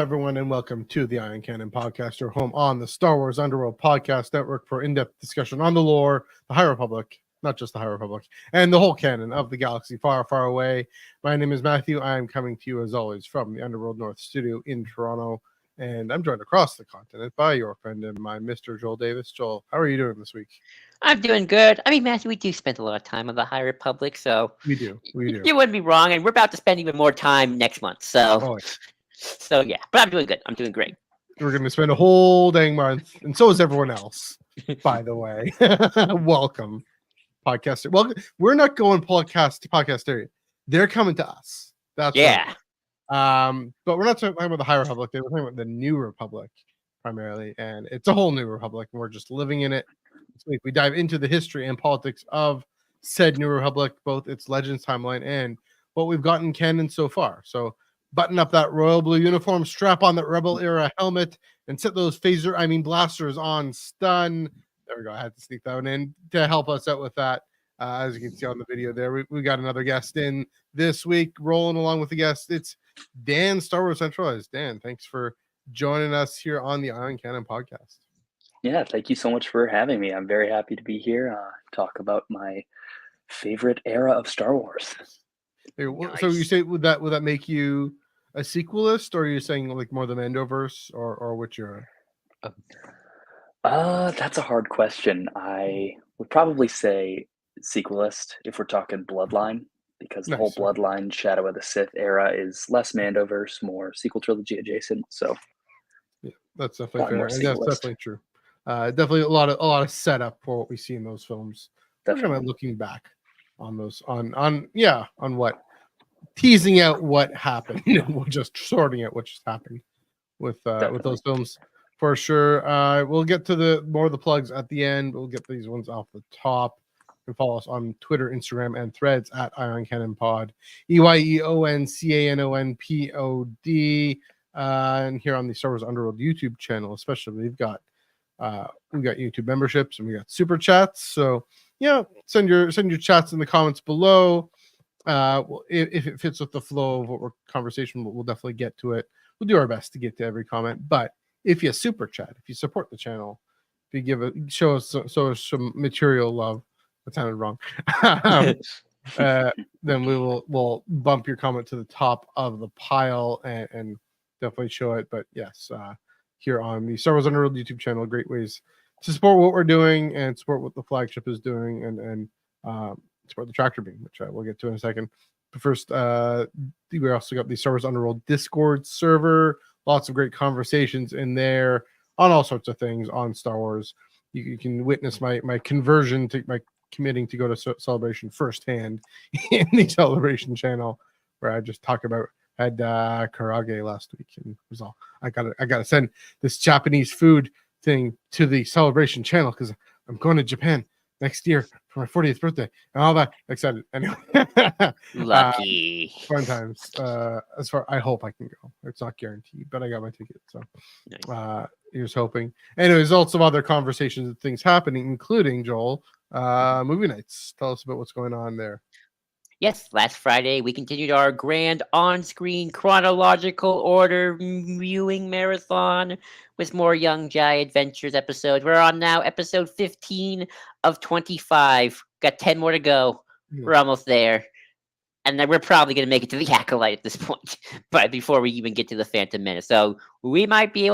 everyone, and welcome to the Iron Canon podcast, your home on the Star Wars Underworld podcast network for in-depth discussion on the lore, the High Republic, not just the High Republic, and the whole canon of the galaxy far, far away. My name is Matthew. I am coming to you, as always, from the Underworld North studio in Toronto, and I'm joined across the continent by your friend and my Mr. Joel Davis. Joel, how are you doing this week? I'm doing good. I mean, Matthew, we do spend a lot of time on the High Republic, so We do. You wouldn't be wrong, and we're about to spend even more time next month. So yeah. But I'm doing good. I'm doing great. We're going to spend a whole dang month, and so is everyone else, by the way. Welcome, podcaster. Well, we're not going podcast to podcast area. They're coming to us. That's yeah. Right. But we're not talking about the High Republic. We're talking about the New Republic primarily, and it's a whole New Republic, and we're just living in it. This week we dive into the history and politics of said New Republic, both its legends timeline and what we've gotten canon so far. So button up that royal blue uniform, strap on that Rebel era helmet, and set those blasters on stun. There we go. I had to sneak that one in to help us out with that. As you can see on the video there, we got another guest in this week, rolling along with the guest. It's Dan, Star Wars Centralized. Dan, thanks for joining us here on the Iron Canon podcast. Yeah, thank you so much for having me. I'm very happy to be here, talk about my favorite era of Star Wars. Nice. So you say would that make you a sequelist, or are you saying like more the Mandoverse, or which era? That's a hard question. I would probably say sequelist if we're talking Bloodline, because the whole Bloodline Shadow of the Sith era is less Mandoverse, more sequel trilogy adjacent. So yeah, that's definitely fair, and that's definitely true. Definitely a lot of setup for what we see in those films. Definitely. We're kind of looking back on those on what teasing out what happened. We're just sorting out what just happened with those films for sure. We'll get to the more of the plugs at the end. We'll get these ones off the top. You can follow us on Twitter, Instagram, and Threads at Iron Canon Pod, EYEONCANONPOD, and here on the Star Wars Underworld YouTube channel, especially we've got YouTube memberships and we got super chats. So yeah, send your chats in the comments below. If it fits with the flow of what we're conversation, we'll definitely get to it. We'll do our best to get to every comment. But if you super chat, if you support the channel, if you show us some material love, that sounded wrong. Then we'll bump your comment to the top of the pile and definitely show it. But yes, here on the Star Wars Underworld YouTube channel, great ways to support what we're doing and support what the flagship is doing, and support the tractor beam, which we'll get to in a second. But first, we also got the Star Wars Underworld Discord server. Lots of great conversations in there on all sorts of things on Star Wars. You can witness my conversion to my committing to go to Celebration firsthand in the Celebration channel, where I just talk about. I had karage last week, and it was all I gotta send this Japanese food thing to the Celebration channel because I'm going to Japan next year for my 40th birthday and all that. Excited anyway. Lucky fun times. As far I hope I can go. It's not guaranteed, but I got my ticket, so nice. Here's hoping. Anyways, lots of other conversations and things happening, including Joel movie nights. Tell us about what's going on there. Yes, last Friday we continued our grand on-screen chronological order viewing marathon with more Young Jedi Adventures episodes. We're on now episode 15 of 25. Got 10 more to go. We're almost there. And then we're probably going to make it to the Acolyte at this point, but before we even get to the Phantom Menace. So we might be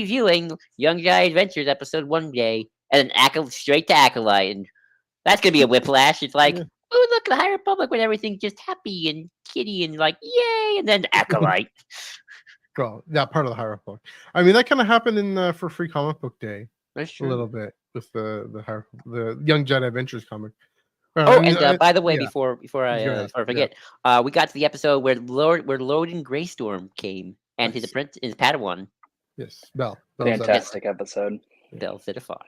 viewing Young Jedi Adventures episode one day and then straight to Acolyte. And that's going to be a whiplash. It's like, oh, look, the High Republic with everything just happy and kitty and like, yay, and then Acolyte. Well, that part of the High Republic. I mean, that kind of happened in for Free Comic Book Day. That's true. A little bit with the Young Jedi Adventures comic. By the way, before I forget, we got to the episode where Loden Greystorm came and his Padawan. Yes, Bell. Fantastic episode. Bell Fittifar.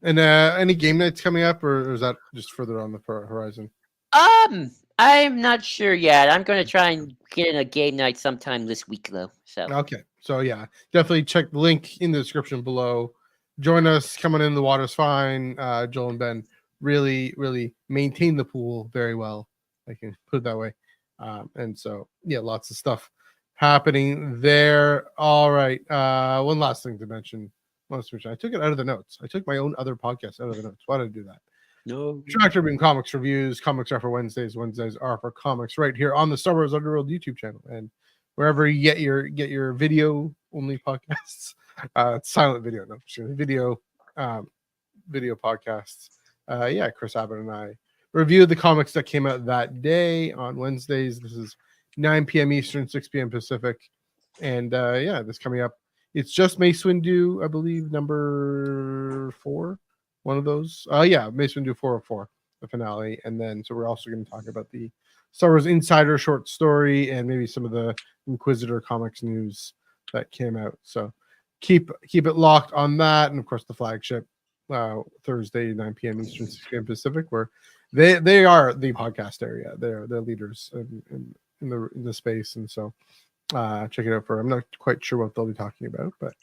And any game nights coming up, or is that just further on the horizon? I'm not sure yet. I'm going to try and get in a game night sometime this week, though. So okay, so yeah, definitely check the link in the description below. Join us. Coming in, the water's fine. Joel and Ben really maintain the pool very well. I can put it that way. And so yeah, lots of stuff happening there. All right. One last thing to mention. I took it out of the notes. I took my own other podcast out of the notes. Why did I do that? No. Tractor Beam Comics reviews. Comics are for Wednesdays. Wednesdays are for comics. Right here on the Star Wars Underworld YouTube channel and wherever you get your video only podcasts. Silent video, no, video, video podcasts. Yeah, Chris Abbott and I reviewed the comics that came out that day on Wednesdays. This is 9 p.m. Eastern, 6 p.m. Pacific, and yeah, this coming up. It's just Mace Windu, I believe, number 4. One of those. Yeah, Mace Windu 404, the finale, and then so we're also going to talk about the Star Wars Insider short story and maybe some of the Inquisitor comics news that came out. So keep it locked on that, and of course the flagship Thursday 9 p.m. Eastern, 6 p.m. Pacific, where they are the podcast area. They're leaders in the space, and so check it out for. I'm not quite sure what they'll be talking about, but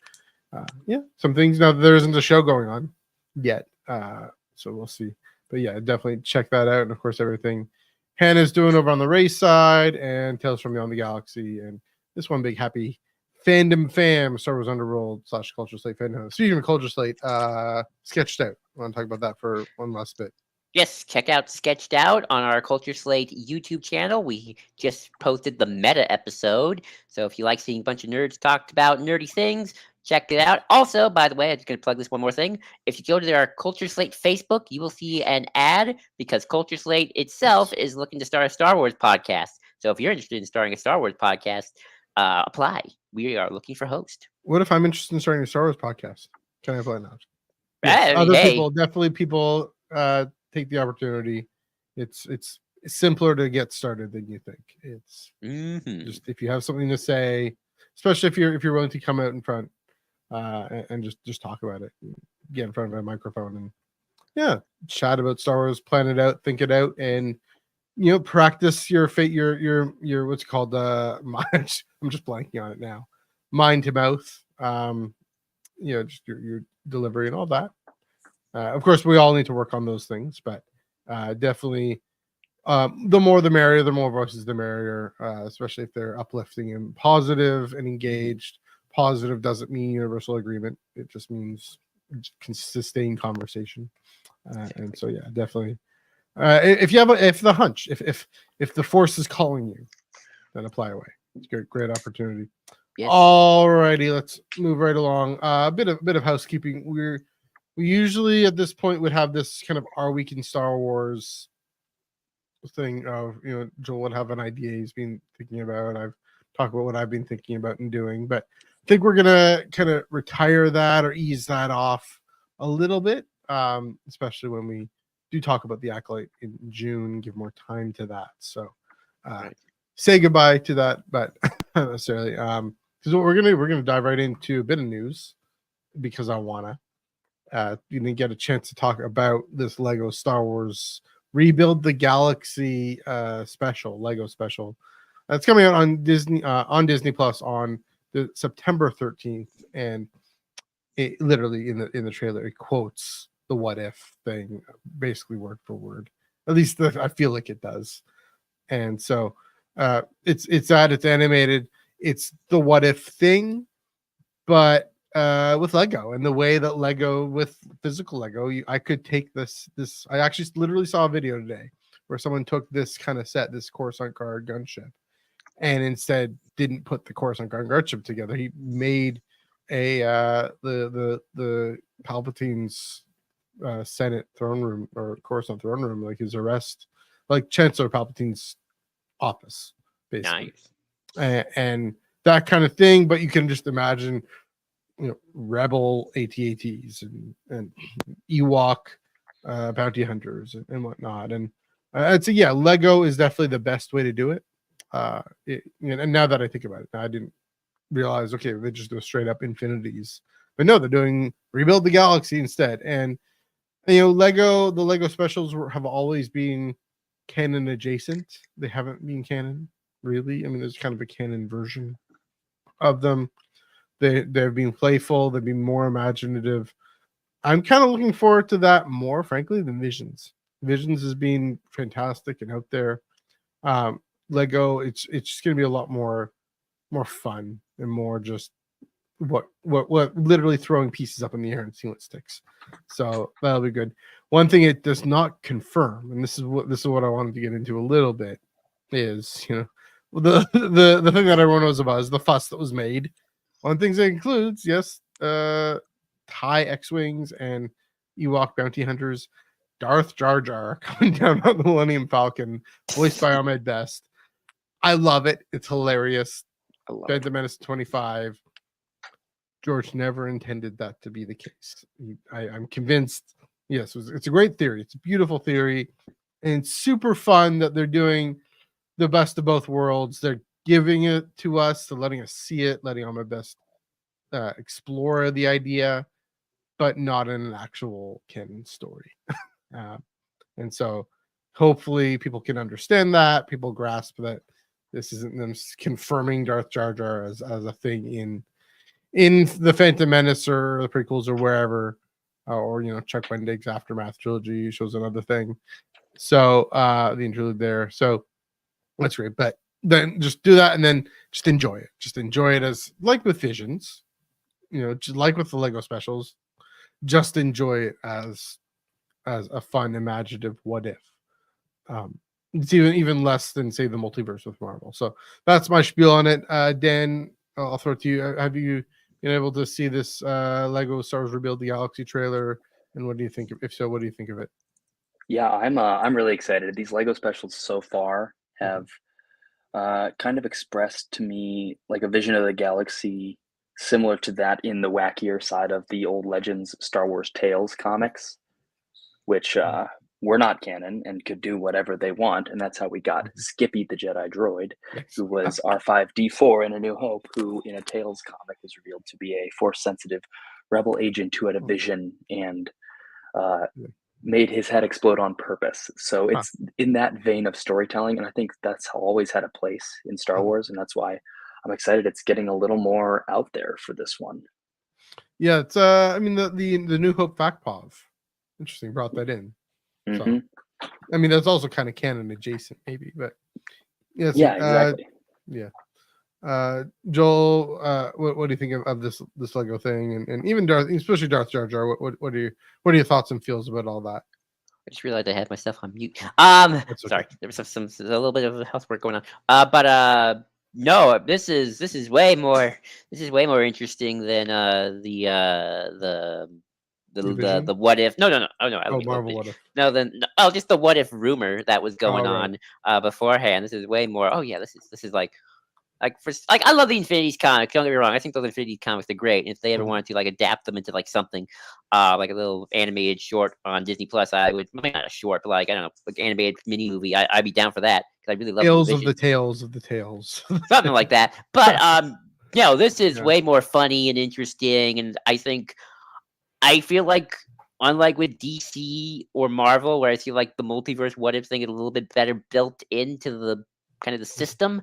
yeah, some things. Now there isn't a show going on yet, so we'll see. But yeah, definitely check that out, and of course everything Hannah's doing over on the race side, and Tales from Beyond the Galaxy, and this one big happy fandom fam, Star Wars Underworld / Culture Slate fandom. Speaking of Culture Slate, Sketched Out. I want to talk about that for one last bit. Yes, check out Sketched Out on our Culture Slate YouTube channel. We just posted the meta episode. So if you like seeing a bunch of nerds talked about nerdy things, check it out. Also, by the way, I'm just going to plug this one more thing. If you go to our Culture Slate Facebook, you will see an ad because Culture Slate itself is looking to start a Star Wars podcast. So if you're interested in starting a Star Wars podcast, apply. We are looking for host. What if I'm interested in starting a Star Wars podcast? Can I apply now? Yes, Other people, definitely people take the opportunity. It's simpler to get started than you think. It's just if you have something to say, especially if you're willing to come out in front and just talk about it, get in front of a microphone and yeah, chat about Star Wars, plan it out, think it out, and practice your what's it called mind. I'm just blanking on it now. Mind to mouth. Just your delivery and all that. Of course, we all need to work on those things, but definitely the more the merrier, the more voices the merrier, especially if they're uplifting and positive and engaged. Positive doesn't mean universal agreement. It just means sustained conversation. And so, yeah, definitely. If the hunch, if the force is calling you, then apply away. It's a great opportunity. Yes. Alrighty, let's move right along. A bit of housekeeping. We usually at this point would have this kind of Our Week in Star Wars thing of, Joel would have an idea he's been thinking about. I've talked about what I've been thinking about and doing, but I think we're gonna kind of retire that or ease that off a little bit, especially when we do talk about the Acolyte in June, give more time to that. So say goodbye to that, but not necessarily. Because what we're gonna dive right into a bit of news because I wanna. You didn't get a chance to talk about this Lego Star Wars Rebuild the Galaxy special, Lego special. It's coming out on Disney Plus on the September 13th, and it literally in the trailer it quotes the what if thing basically word for word. At least I feel like it does. And so it's animated. It's the what if thing, but with Lego and the way that Lego with physical Lego, I could take this. I actually literally saw a video today where someone took this kind of set, this Coruscant Guard gunship, and instead didn't put the Coruscant Guard gunship together. He made a the Palpatine's Senate throne room or Coruscant throne room, like his arrest, like Chancellor Palpatine's office, basically. Nice. And that kind of thing. But you can just imagine, rebel AT-ATs and Ewok bounty hunters and whatnot. And I'd say, yeah, Lego is definitely the best way to do it. And now that I think about it, I didn't realize, okay, they just do straight up infinities. But no, they're doing Rebuild the Galaxy instead. And, the Lego specials have always been canon adjacent. They haven't been canon, really. I mean, there's kind of a canon version of them. They've been playful. They've been more imaginative. I'm kind of looking forward to that more, frankly, than Visions. Visions has been fantastic and out there. Lego, it's just going to be a lot more more fun and more just what literally throwing pieces up in the air and seeing what sticks. So that'll be good. One thing it does not confirm, and this is what I wanted to get into a little bit, is the thing that everyone knows about is the fuss that was made. One of the things it includes, yes, TIE X-wings and Ewok bounty hunters, Darth Jar Jar coming down on the Millennium Falcon, voiced by Ahmed Best. I love it. It's hilarious. Phantom Menace 25. George never intended that to be the case. I'm convinced. Yes, it's a great theory. It's a beautiful theory, and it's super fun that they're doing the best of both worlds. They're giving it to us, they're letting us see it, letting Ahmed Best explore the idea, but not in an actual canon story. And so hopefully people can understand that, people grasp that this isn't them confirming Darth Jar Jar as a thing in the Phantom Menace or the prequels or wherever, or Chuck Wendig's Aftermath trilogy shows another thing. So the interlude there. So that's great. But then just do that and then just enjoy it. Just enjoy it as like with Visions, just like with the Lego specials. Just enjoy it as a fun, imaginative what if. It's even less than say the multiverse with Marvel. So that's my spiel on it. Dan, I'll throw it to you. Have you been able to see this Lego Star Wars Rebuild the Galaxy trailer? And what do you think? If so, what do you think of it? Yeah, I'm really excited. These Lego specials so far have kind of expressed to me like a vision of the galaxy similar to that in the wackier side of the old Legends Star Wars Tales comics, which were not canon and could do whatever they want. And that's how we got Skippy the Jedi droid, who was R5D4 in A New Hope, who in a Tales comic was revealed to be a force-sensitive rebel agent who had a vision and made his head explode on purpose. So it's in that vein of storytelling, and I think that's always had a place in Star Wars, and that's why I'm excited it's getting a little more out there for this one. Yeah, it's I mean the New Hope Factpov. Interesting, brought that in. So I mean that's also kind of canon adjacent, maybe, but yes, yeah, exactly. Joel, what do you think of this Lego thing, and even Darth, especially Darth Jar Jar? What are your thoughts and feels about all that? I just realized I had myself on mute. Okay. Sorry, there was some a little bit of housework going on. But no, this is way more interesting than the what if. No, oh no, I don't Marvel what if. No, just the what if rumor that was going on beforehand. This is way more. Oh yeah, this is like I love the Infinities comics. Don't get me wrong. I think those Infinities comics are great. And if they ever wanted to like adapt them into like something, like a little animated short on Disney Plus, I would, maybe not a short, but like I don't know, like animated mini movie. I'd be down for that because I really love Tales of the Tales, something like that. But this is way more funny and interesting, and I feel like unlike with DC or Marvel, where I feel like the multiverse what if thing is a little bit better built into the kind of the system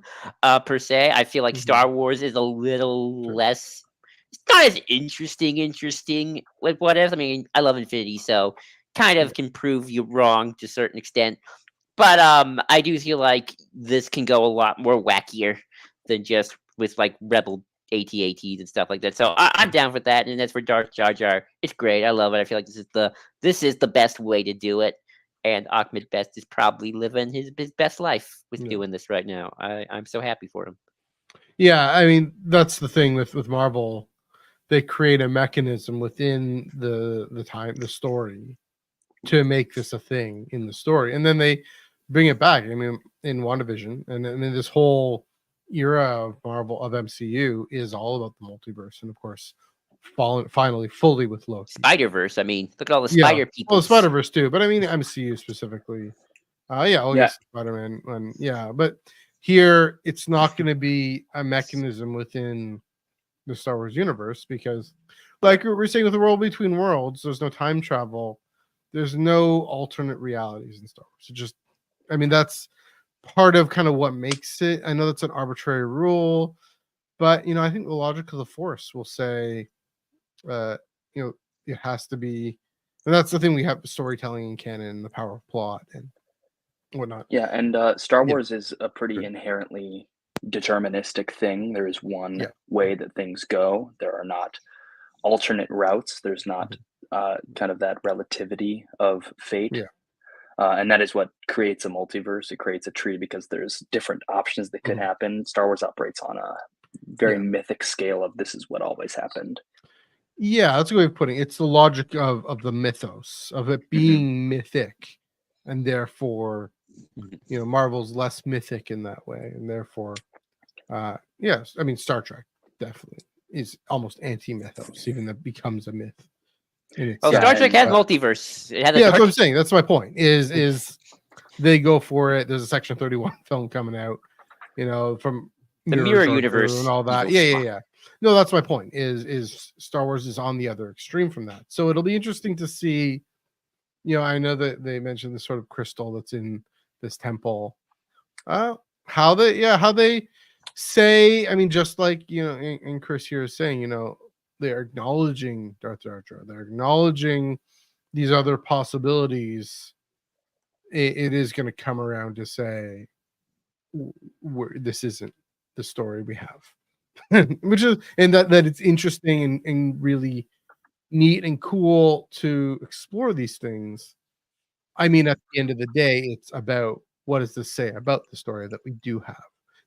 per se. I feel like Star Wars is a little less, it's not as interesting with what if. I mean, I love Infinity, so kind of can prove you wrong to a certain extent. But I do feel like this can go a lot more wackier than just with like Rebel AT-ATs and stuff like that. So I'm down with that. And as for Darth Jar Jar, it's great. I love it. I feel like this is the best way to do it. And Ahmed Best is probably living his best life with doing this right now. I'm so happy for him. Yeah, I mean that's the thing with Marvel, they create a mechanism within the story to make this a thing in the story, and then they bring it back. I mean, in WandaVision, and then this whole era of Marvel of MCU is all about the multiverse, and of course, finally fully with Loki. Spider-Verse. I mean, look at all the spider people. Well, the Spider-Verse too, but I mean MCU specifically. Spider-Man. But here it's not going to be a mechanism within the Star Wars universe because, like we're saying with the World Between Worlds, there's no time travel, there's no alternate realities in Star Wars. It just, I mean, that's part of kind of what makes it. I know that's an arbitrary rule, but I think the logic of the Force will say, it has to be, and that's the thing we have: storytelling in canon, the power of plot, and whatnot. Yeah, and Star Wars is a pretty inherently deterministic thing. There is one Yeah. way that things go. There are not alternate routes. There's not kind of that relativity of fate. Yeah. And that is what creates a multiverse. It creates a tree because there's different options that could happen. Star Wars operates on a very mythic scale of this is what always happened. Yeah, that's a way of putting it. It's the logic of the mythos, of it being mythic, and therefore, Marvel's less mythic in that way, and therefore, yes, I mean Star Trek definitely is almost anti-mythos, even that becomes a myth. Star Trek has multiverse. It has that's what I'm saying. That's my point. Is they go for it? There's a Section 31 film coming out, from the mirror Doctor universe and all that. Yeah. No, that's my point. Is Star Wars is on the other extreme from that. So it'll be interesting to see. I know that they mentioned the sort of crystal that's in this temple. How they say. I mean, just like and Chris here is saying, they're acknowledging Darth Jar Jar. They're acknowledging these other possibilities. It is going to come around to say, this isn't the story we have, which is, and that it's interesting and really neat and cool to explore these things. I mean, at the end of the day, it's about what does this say about the story that we do have.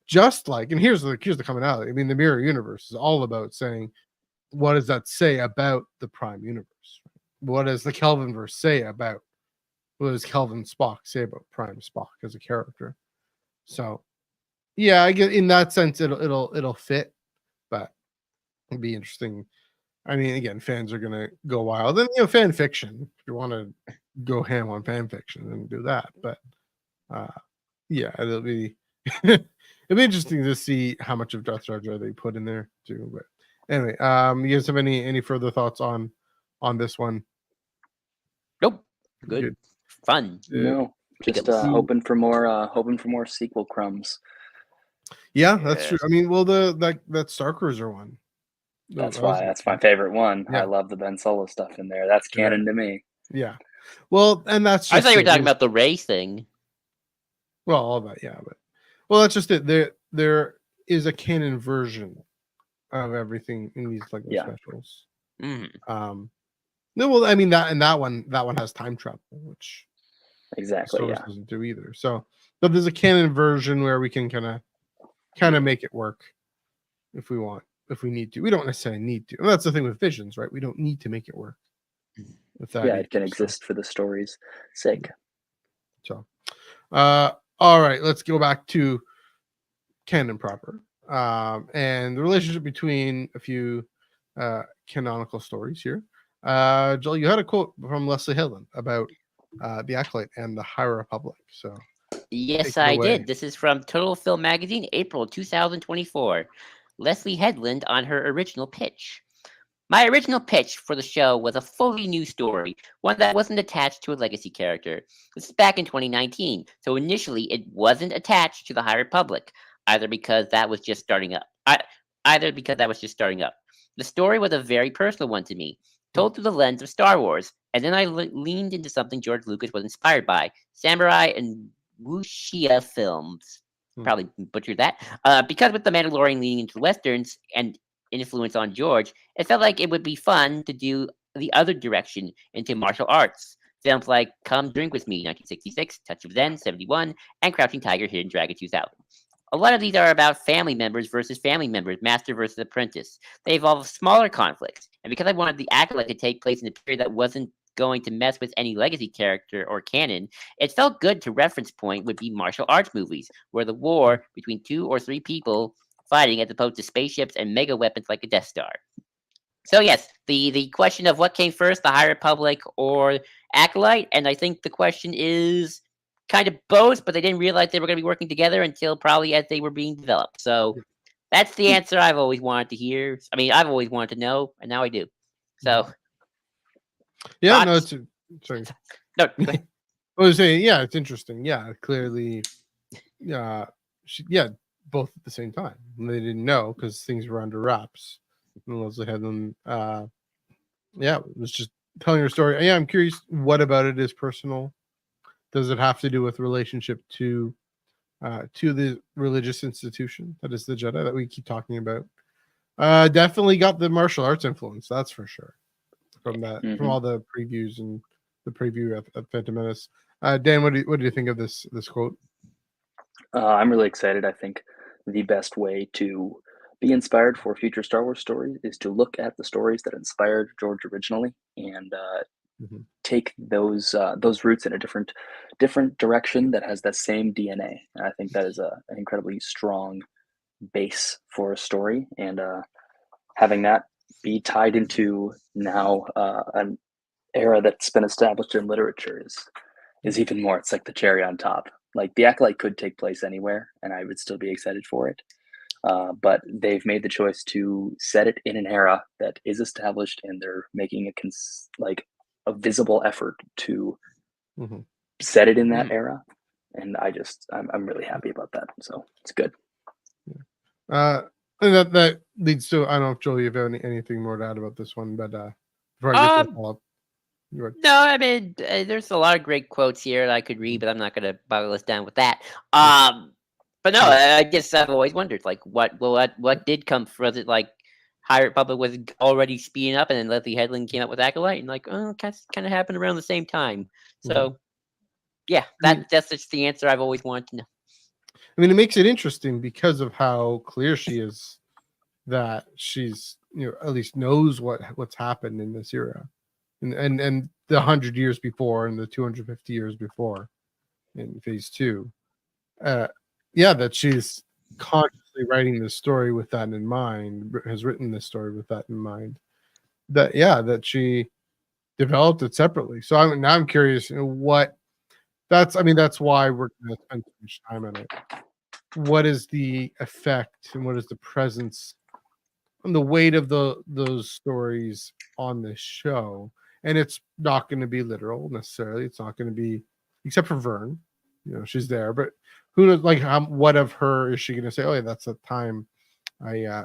Just like, and here's the commonality. I mean, the mirror universe is all about saying, what does that say about the Prime universe? What does the Kelvinverse say about? What does Kelvin Spock say about Prime Spock as a character? So, yeah, I get in that sense it'll fit, but it'd be interesting. I mean, again, fans are gonna go wild. And fan fiction. If you want to go ham on fan fiction, then do that. But yeah, it'll be it'll be interesting to see how much of Darth Jar Jar they put in there too. But anyway, you guys have any further thoughts on this one? Nope. Good. Fun. No. Just hoping for more sequel crumbs. Yeah, that's true. I mean, well, that Star Cruiser one. That's my favorite one. Yeah. I love the Ben Solo stuff in there. That's canon to me. Yeah. Well, and that's just I thought you were talking about the Rey thing. Well, all that, yeah, but that's just it. There is a canon version of everything in these Lego specials. No, well, I mean that one has time travel, which exactly doesn't do either. So, but there's a canon version where we can kind of make it work if we want, if we need to. We don't necessarily need to. And that's the thing with Visions, right? We don't need to make it work. With that, it can exist for the story's sake. So, all right, let's go back to canon proper, and the relationship between a few canonical stories here. Joel, you had a quote from Leslie Hedlund about the Acolyte and the High Republic. So, yes, I did. This is from Total Film Magazine, April 2024. Leslie Hedlund on her original pitch. My original pitch for the show was a fully new story, one that wasn't attached to a legacy character. This is back in 2019, so initially it wasn't attached to the High Republic, either because that was just starting up. The story was a very personal one to me, told through the lens of Star Wars, and then I leaned into something George Lucas was inspired by: samurai and wuxia films. Probably butchered that. Because with The Mandalorian leaning into the westerns and influence on George, it felt like it would be fun to do the other direction into martial arts. Films like Come Drink With Me, 1966, Touch of Zen, 71, and Crouching Tiger, Hidden Dragon, 2000. A lot of these are about family members versus family members, master versus apprentice. They involve smaller conflicts, and because I wanted the Acolyte to take place in a period that wasn't going to mess with any legacy character or canon, it felt good to reference point would be martial arts movies, where the war between 2 or 3 people fighting as opposed to spaceships and mega weapons like a Death Star. So yes, the question of what came first, the High Republic or Acolyte, and I think the question is kind of both, but they didn't realize they were going to be working together until probably as they were being developed. So that's the answer I've always wanted to hear. I mean, I've always wanted to know, and now I do. So yeah, thoughts? no, it's sorry. No, go ahead. I was saying, yeah, it's interesting. Yeah, clearly, both at the same time. And they didn't know because things were under wraps. And Leslie had them. It was just telling her story. Yeah, I'm curious. What about it is personal? Does it have to do with relationship to to the religious institution that is the Jedi that we keep talking about. Definitely got the martial arts influence, that's for sure. From Mhm. all the previews and the preview at Phantom Menace. Dan, what do you think of this quote? I'm really excited. I think the best way to be inspired for future Star Wars stories is to look at the stories that inspired George originally and Mhm. take those roots in a different direction that has that same DNA. And I think that is an incredibly strong base for a story, and having that be tied into now an era that's been established in literature is even more. It's like the cherry on top. Like the Acolyte could take place anywhere, and I would still be excited for it. But they've made the choice to set it in an era that is established, and they're making like a visible effort to Mhm. set it in that era. And I'm really happy about that. So it's good. And that leads to, I don't know if Joel, you have anything more to add about this one, but before I get to the Um, follow-up, no, I mean, there's a lot of great quotes here that I could read, but I'm not going to boggle us down with that. But no, I guess I've always wondered, like, what did come from? Was it like High Republic was already speeding up, and then Leslie Headland came up with Acolyte, and like, oh, kind of happened around the same time. So yeah, I mean, that's just the answer I've always wanted to know. it makes it interesting because of how clear she is that she's, at least knows what's happened in this era, and the 100 years before and the 250 years before in Phase 2. Yeah, that she's consciously writing this story with that in mind, has written this story with that in mind. That she developed it separately. So now I'm curious, what that's why we're going to spend so much time on it. What is the effect and what is the presence and the weight of those stories on this show? And it's not going to be literal necessarily. It's not going to be, except for Vern, she's there, but who knows? Like, what of her is she going to say? Oh, yeah, that's the time I,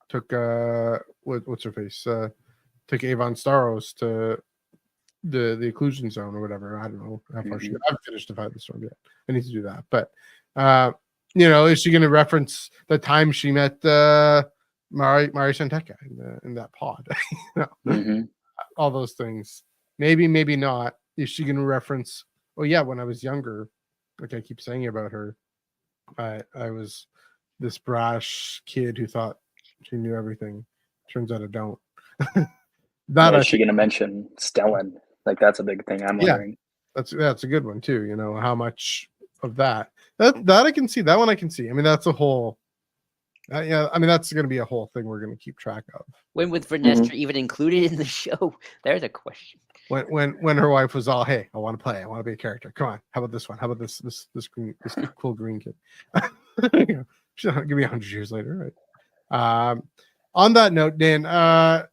took what's her face, took Avon Staros to the occlusion zone or whatever. I don't know how far she got. I haven't finished the Fight the Storm yet. I need to do that. But is she going to reference the time she met Mari Santeca in that pod? All those things. Maybe not. Is she going to reference? Oh yeah, when I was younger, like I keep saying about her, I was this brash kid who thought she knew everything. Turns out I don't. Yeah, I is she think, going to mention Stellan? Like that's a big thing. I'm yeah, wondering. that's a good one too. How much of that I can see. That one I can see. I mean, that's a whole. Yeah, I mean that's going to be a whole thing we're going to keep track of. When was Vernestra even included in the show? There's a question. When her wife was all, hey, I want to play, I want to be a character. Come on, how about this one? How about this cool green kid? She's not gonna be 100 years later, right? On that note, Dan, how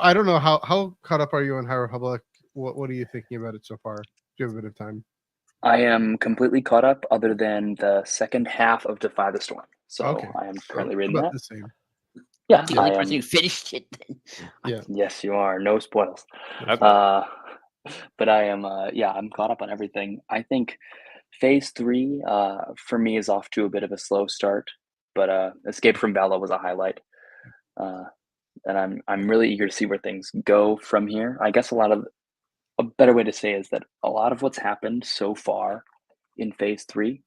I don't know how caught up are you on High Republic? What are you thinking about it so far? Do you have a bit of time? I am completely caught up, other than the second half of Defy the Storm. So Okay, I am so currently reading about that. the same. Yeah, I'm the only person who finished it. Then. Yeah. Yes, you are. No spoils. Okay. But I am. I'm caught up on everything. I think Phase 3 for me is off to a bit of a slow start, but Escape from Bella was a highlight, and I'm really eager to see where things go from here. I guess a better way to say is that a lot of what's happened so far in Phase 3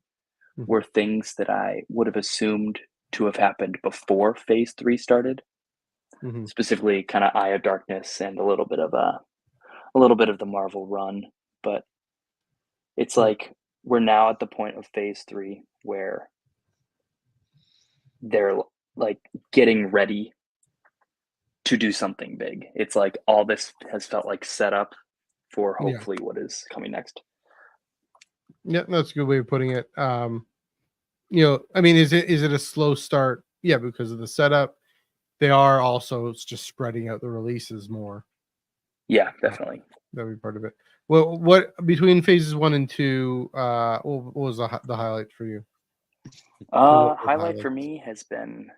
were things that I would have assumed to have happened before Phase 3 started. Specifically, kind of Eye of Darkness and a little bit of the Marvel run, but it's like we're now at the point of Phase 3 where they're like getting ready to do something big. It's like all this has felt like set up for hopefully what is coming next. Yeah, that's a good way of putting it. I mean, is it a slow start? Yeah, because of the setup. They are also just spreading out the releases more. Yeah, definitely. That'd be part of it. Well, what between phases 1 and 2? What was the highlight for you? Highlight for me has been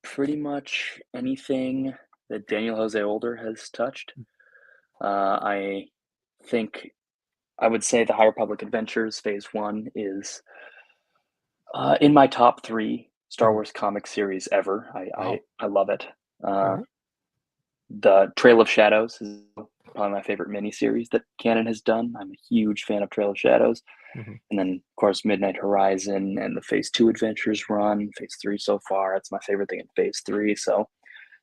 pretty much anything that Daniel Jose Older has touched. I think I would say the High Republic Adventures Phase 1 is In my top 3 Star Mhm. Wars comic series ever, Wow. I love it. Okay. The Trail of Shadows is probably my favorite miniseries that Canon has done. I'm a huge fan of Trail of Shadows. Mhm. And then, of course, Midnight Horizon and the Phase 2 Adventures run, Phase 3 so far. That's my favorite thing in Phase 3. So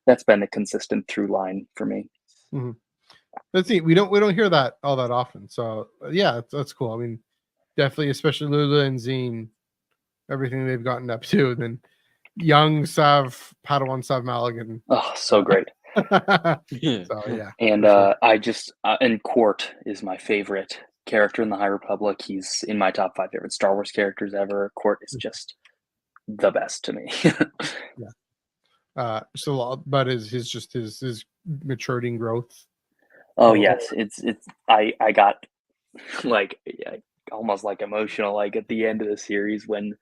that's been the consistent through line for me. Mhm. Let's see. We don't hear that all that often. So yeah, that's cool. I mean, definitely, especially Lula and Zine, everything they've gotten up to. Then young Sav Padawan Sav Maligan. Oh, so great. So yeah, And for sure. and Quart is my favorite character in the High Republic. He's in my top 5 favorite Star Wars characters ever. Quart is just the best to me. Yeah. So, but his maturity and growth. Oh Or yes, it's I got like yeah, almost like emotional like at the end of the series when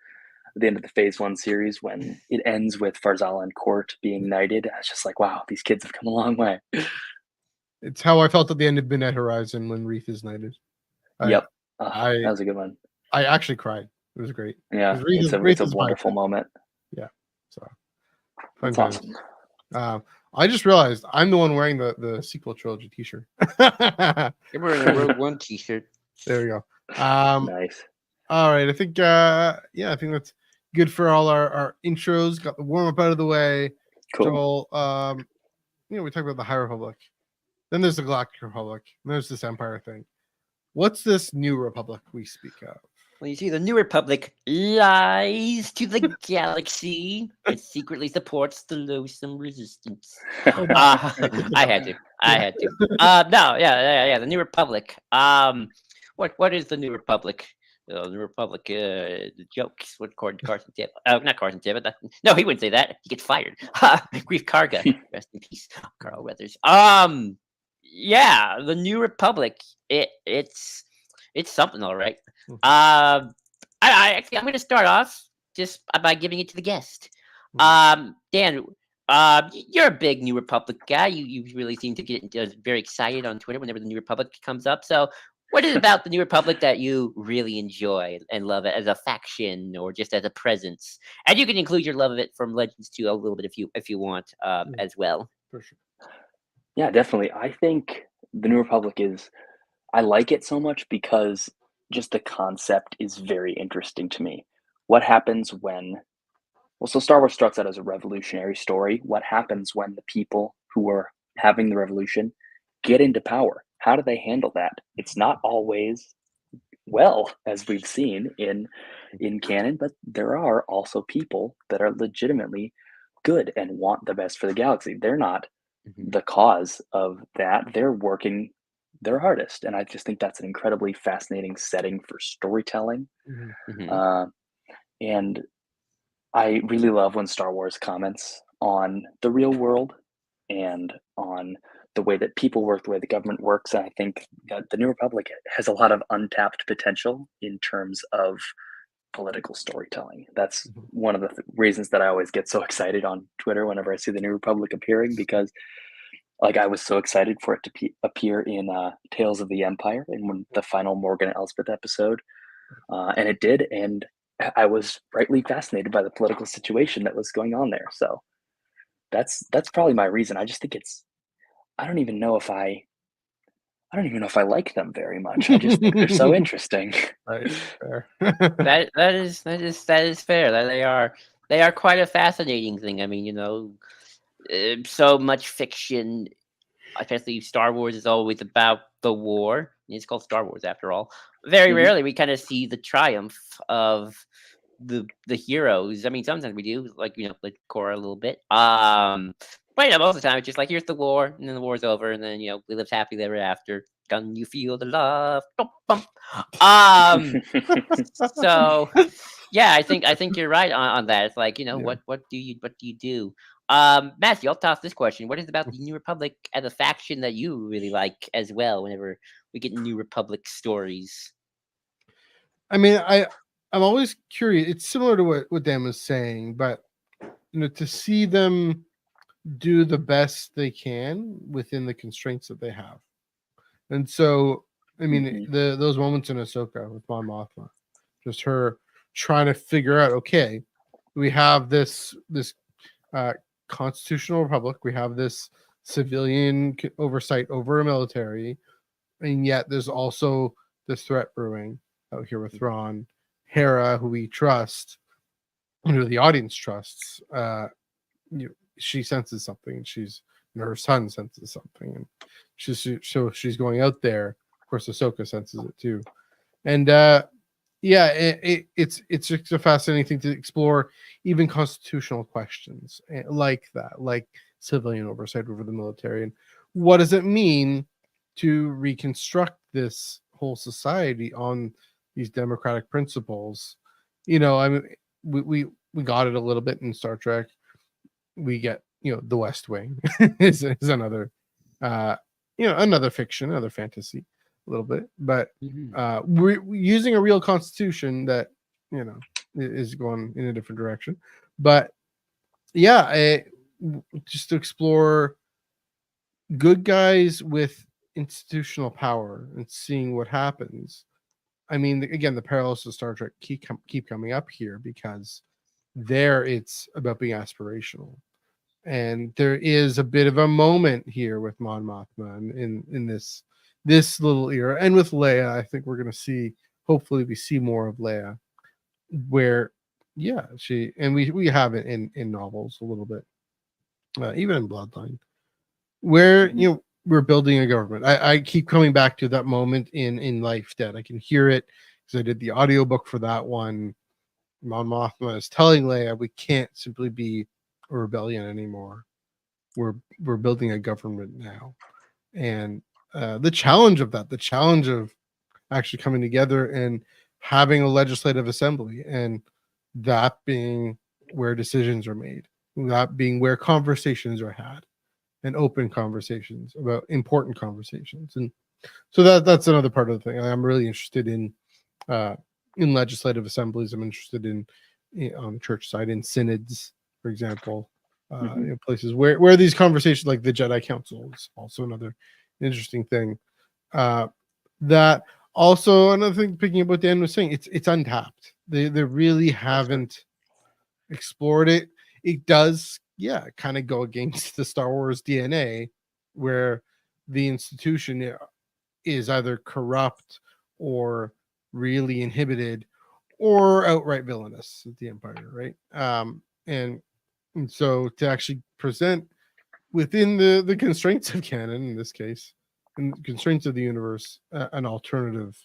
at the end of the Phase 1 series when it ends with Farzala and Court being knighted. I was just like, wow, these kids have come a long way. it's how I felt at the end of Midnight Horizon when Reef is knighted. I Yep. I That was a good one. I actually cried. It was great. Yeah, Because it's Reef a is my wonderful moment. yeah. So fun That's times. awesome. I just realized I'm the one wearing the sequel trilogy T-shirt. You're wearing a Rogue One T-shirt. There we go. Nice. All right. I think I think that's good for all our intros. Got the warm up out of the way. Cool. So we talked about the High Republic. Then there's the Galactic Republic. And there's this Empire thing. What's this New Republic we speak of? Well, you see, the New Republic lies to the galaxy. It secretly supports the loathsome resistance. I had to. I had to. No, yeah. The New Republic. What is the New Republic? The New Republic. The jokes. What Carson Tib? Not Carson Tib. No, he wouldn't say that. He gets fired. Grief Karga. Rest in peace, Carl Weathers. Yeah, the New Republic. It's something, all right. I'm going to start off just by giving it to the guest. Dan, you're a big New Republic guy. You really seem to get very excited on Twitter whenever the New Republic comes up. So, what is it about the New Republic that you really enjoy and love it as a faction or just as a presence? And you can include your love of it from Legends 2 a little bit if you want as well. For sure. Yeah, definitely. I think the New Republic is I like it so much because just the concept is very interesting to me. What happens when well, so Star Wars starts out as a revolutionary story. What happens when the people who are having the revolution get into power? How do they handle that? It's not always well, as we've seen in canon, but there are also people that are legitimately good and want the best for the galaxy. They're not the cause of that. They're working their hardest, and I just think that's an incredibly fascinating setting for storytelling. Uh, and I really love when Star Wars comments on the real world and on the way that people work, the way the government works. And I think that the New Republic has a lot of untapped potential in terms of political storytelling. That's one of the reasons that I always get so excited on Twitter whenever I see the New Republic appearing, because like I was so excited for it to appear in Tales of the Empire in the final Morgan and Elspeth episode, and it did, and I was rightly fascinated by the political situation that was going on there. So that's probably my reason. I just think it's I don't even know if I like them very much. I just think they're so interesting. Right. Fair. That is fair. That they are quite a fascinating thing. I mean, so much fiction, especially Star Wars, is always about the war. It's called Star Wars after all. Very Mhm. rarely we kind of see the triumph of the heroes. I mean, sometimes we do, like like Korra a little bit. But most of the time it's just like here's the war, and then the war's over, and then we live happily ever after. Can you feel the love? Bump, bump. So yeah, I think you're right on that. It's like Yeah. what do you do? Matthew, I'll toss this question. What is about the New Republic as a faction that you really like as well? Whenever we get New Republic stories. I mean, I'm always curious. It's similar to what Dan was saying, but to see them do the best they can within the constraints that they have. And so, I mean, Mhm. those moments in Ahsoka with Mon Mothma, just her trying to figure out, okay, we have this constitutional republic, we have this civilian oversight over a military, and yet there's also this threat brewing out here with Thrawn. Hera, who we trust, and who the audience trusts, she senses something, and her son senses something, and she's going out there. Of course, Ahsoka senses it too, and it's just a fascinating thing to explore, even constitutional questions like that, like civilian oversight over the military, and what does it mean to reconstruct this whole society on these democratic principles. I mean, we got it a little bit in Star Trek. We get, the West Wing is another another fiction, another fantasy a little bit, but we're using a real constitution that is going in a different direction. But just to explore good guys with institutional power and seeing what happens. I mean, again, the parallels to Star Trek keep coming up here, because there it's about being aspirational, and there is a bit of a moment here with Mon Mothma in this little era, and with Leia. I think we're going to see, hopefully we see more of Leia, where she, and we have it in novels a little bit, even in Bloodline, where we're building a government. I keep coming back to that moment in Life Dead. I can hear it because I did the audiobook for that one. Mon Mothma is telling Leia, we can't simply be a rebellion anymore. We're building a government now. And the challenge of actually coming together and having a legislative assembly, and that being where decisions are made, that being where conversations are had, and open conversations about important conversations. And so that's another part of the thing. I'm really interested in legislative assemblies. I'm interested in on the church side, in synods, for example, places where these conversations, like the Jedi Council, is also another interesting thing. That also another thing, picking up what Dan was saying, it's untapped. They really haven't explored it. It does kind of go against the Star Wars DNA, where the institution is either corrupt or really inhibited or outright villainous at the Empire, right? And so to actually present within the constraints of canon, in this case, and constraints of the universe, an alternative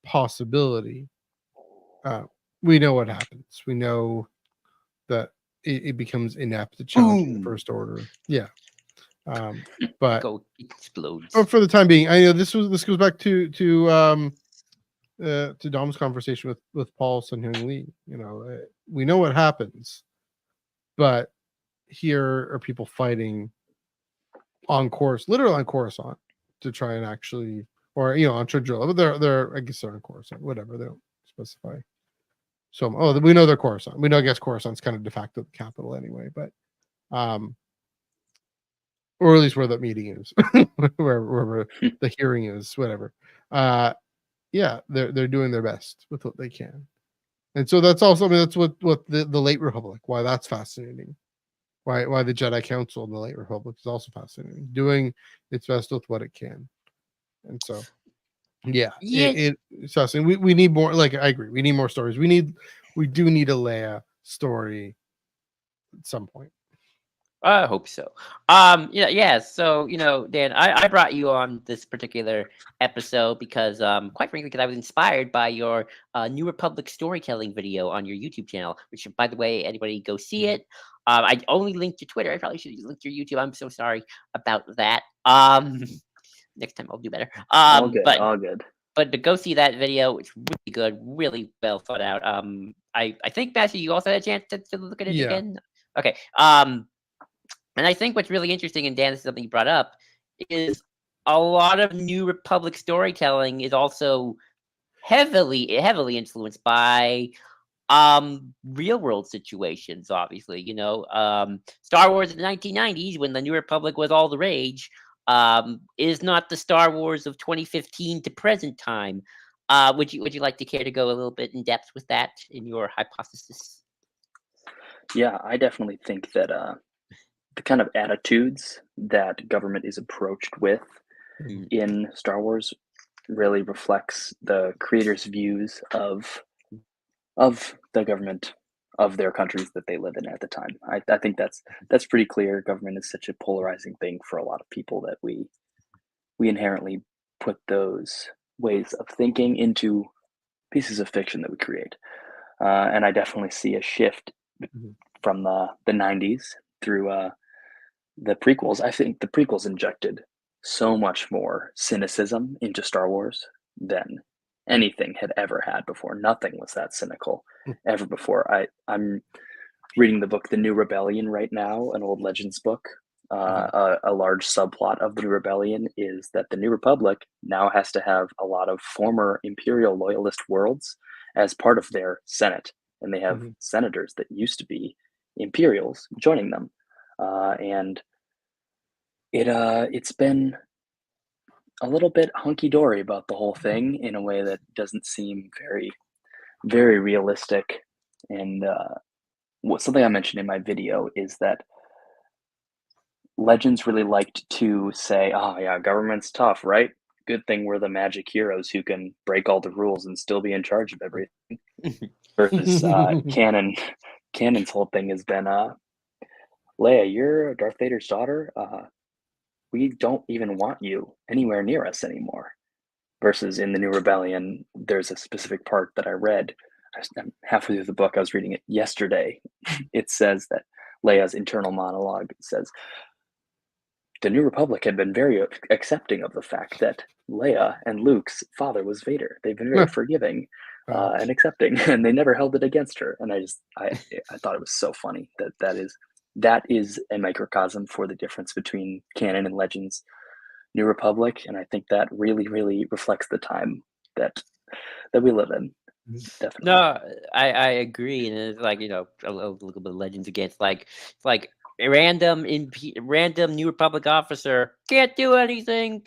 possibility, we know what happens. We know that it becomes inept to challenge the First Order. But explodes. But for the time being, I know this goes back to Dom's conversation with Paul Sun-Hyung Lee. We know what happens, but here are people fighting on course, literally on Coruscant, to try and actually, or on Trudrilla. But they're I guess they're on Coruscant, whatever, they don't specify. So we know they're Coruscant. We know, I guess Coruscant's kind of de facto the capital anyway, but or at least where the meeting is, wherever the hearing is, whatever. They're doing their best with what they can, and so that's also, I mean, that's what the late Republic, why that's fascinating, why the Jedi Council in the late Republic is also fascinating, doing its best with what it can, and so it's fascinating. We need more. Like, I agree, we need more stories. We do need a Leia story at some point. I hope so. So Dan, I brought you on this particular episode because, quite frankly, because I was inspired by your New Republic storytelling video on your YouTube channel. Which, by the way, anybody go see it. I only linked your Twitter. I probably should have linked your YouTube. I'm so sorry about that. Next time I'll do better. All good. But to go see that video, it's really good, really well thought out. I think, Matthew, you also had a chance to look at it again. Okay. And I think what's really interesting, and Dan, this is something you brought up, is a lot of New Republic storytelling is also heavily influenced by real world situations. Obviously, Star Wars in the 1990s, when the New Republic was all the rage, is not the Star Wars of 2015 to present time. Would you like to care to go a little bit in depth with that in your hypothesis? Yeah, I definitely think that the kind of attitudes that government is approached with Mm. in Star Wars really reflects the creators' views of the government of their countries that they live in at the time. I think that's pretty clear. Government is such a polarizing thing for a lot of people that we inherently put those ways of thinking into pieces of fiction that we create. And I definitely see a shift Mhm. from the 90s through the prequels. I think the prequels injected so much more cynicism into Star Wars than anything had ever had before. Nothing was that cynical ever before. I'm reading the book The New Rebellion right now, an old Legends book. A large subplot of the New Rebellion is that the New Republic now has to have a lot of former Imperial loyalist worlds as part of their Senate, and they have senators that used to be Imperials joining them, and it's been a little bit hunky dory about the whole thing in a way that doesn't seem very very realistic. And something I mentioned in my video is that Legends really liked to say, "Oh yeah, government's tough, right? Good thing we're the magic heroes who can break all the rules and still be in charge of everything." Versus Canon's whole thing has been, "Leia, you're Darth Vader's daughter. We don't even want you anywhere near us anymore." Versus in the New Rebellion, there's a specific part that I read. I'm halfway through the book. I was reading it yesterday. It says that Leia's internal monologue says, "The New Republic had been very accepting of the fact that Leia and Luke's father was Vader. They've been very forgiving and accepting, and they never held it against her." And I thought it was so funny that is a microcosm for the difference between canon and Legends New Republic, and I think that really, really reflects the time that we live in. Definitely. No, I agree, and it's like a little bit of Legends against like a random New Republic officer can't do anything.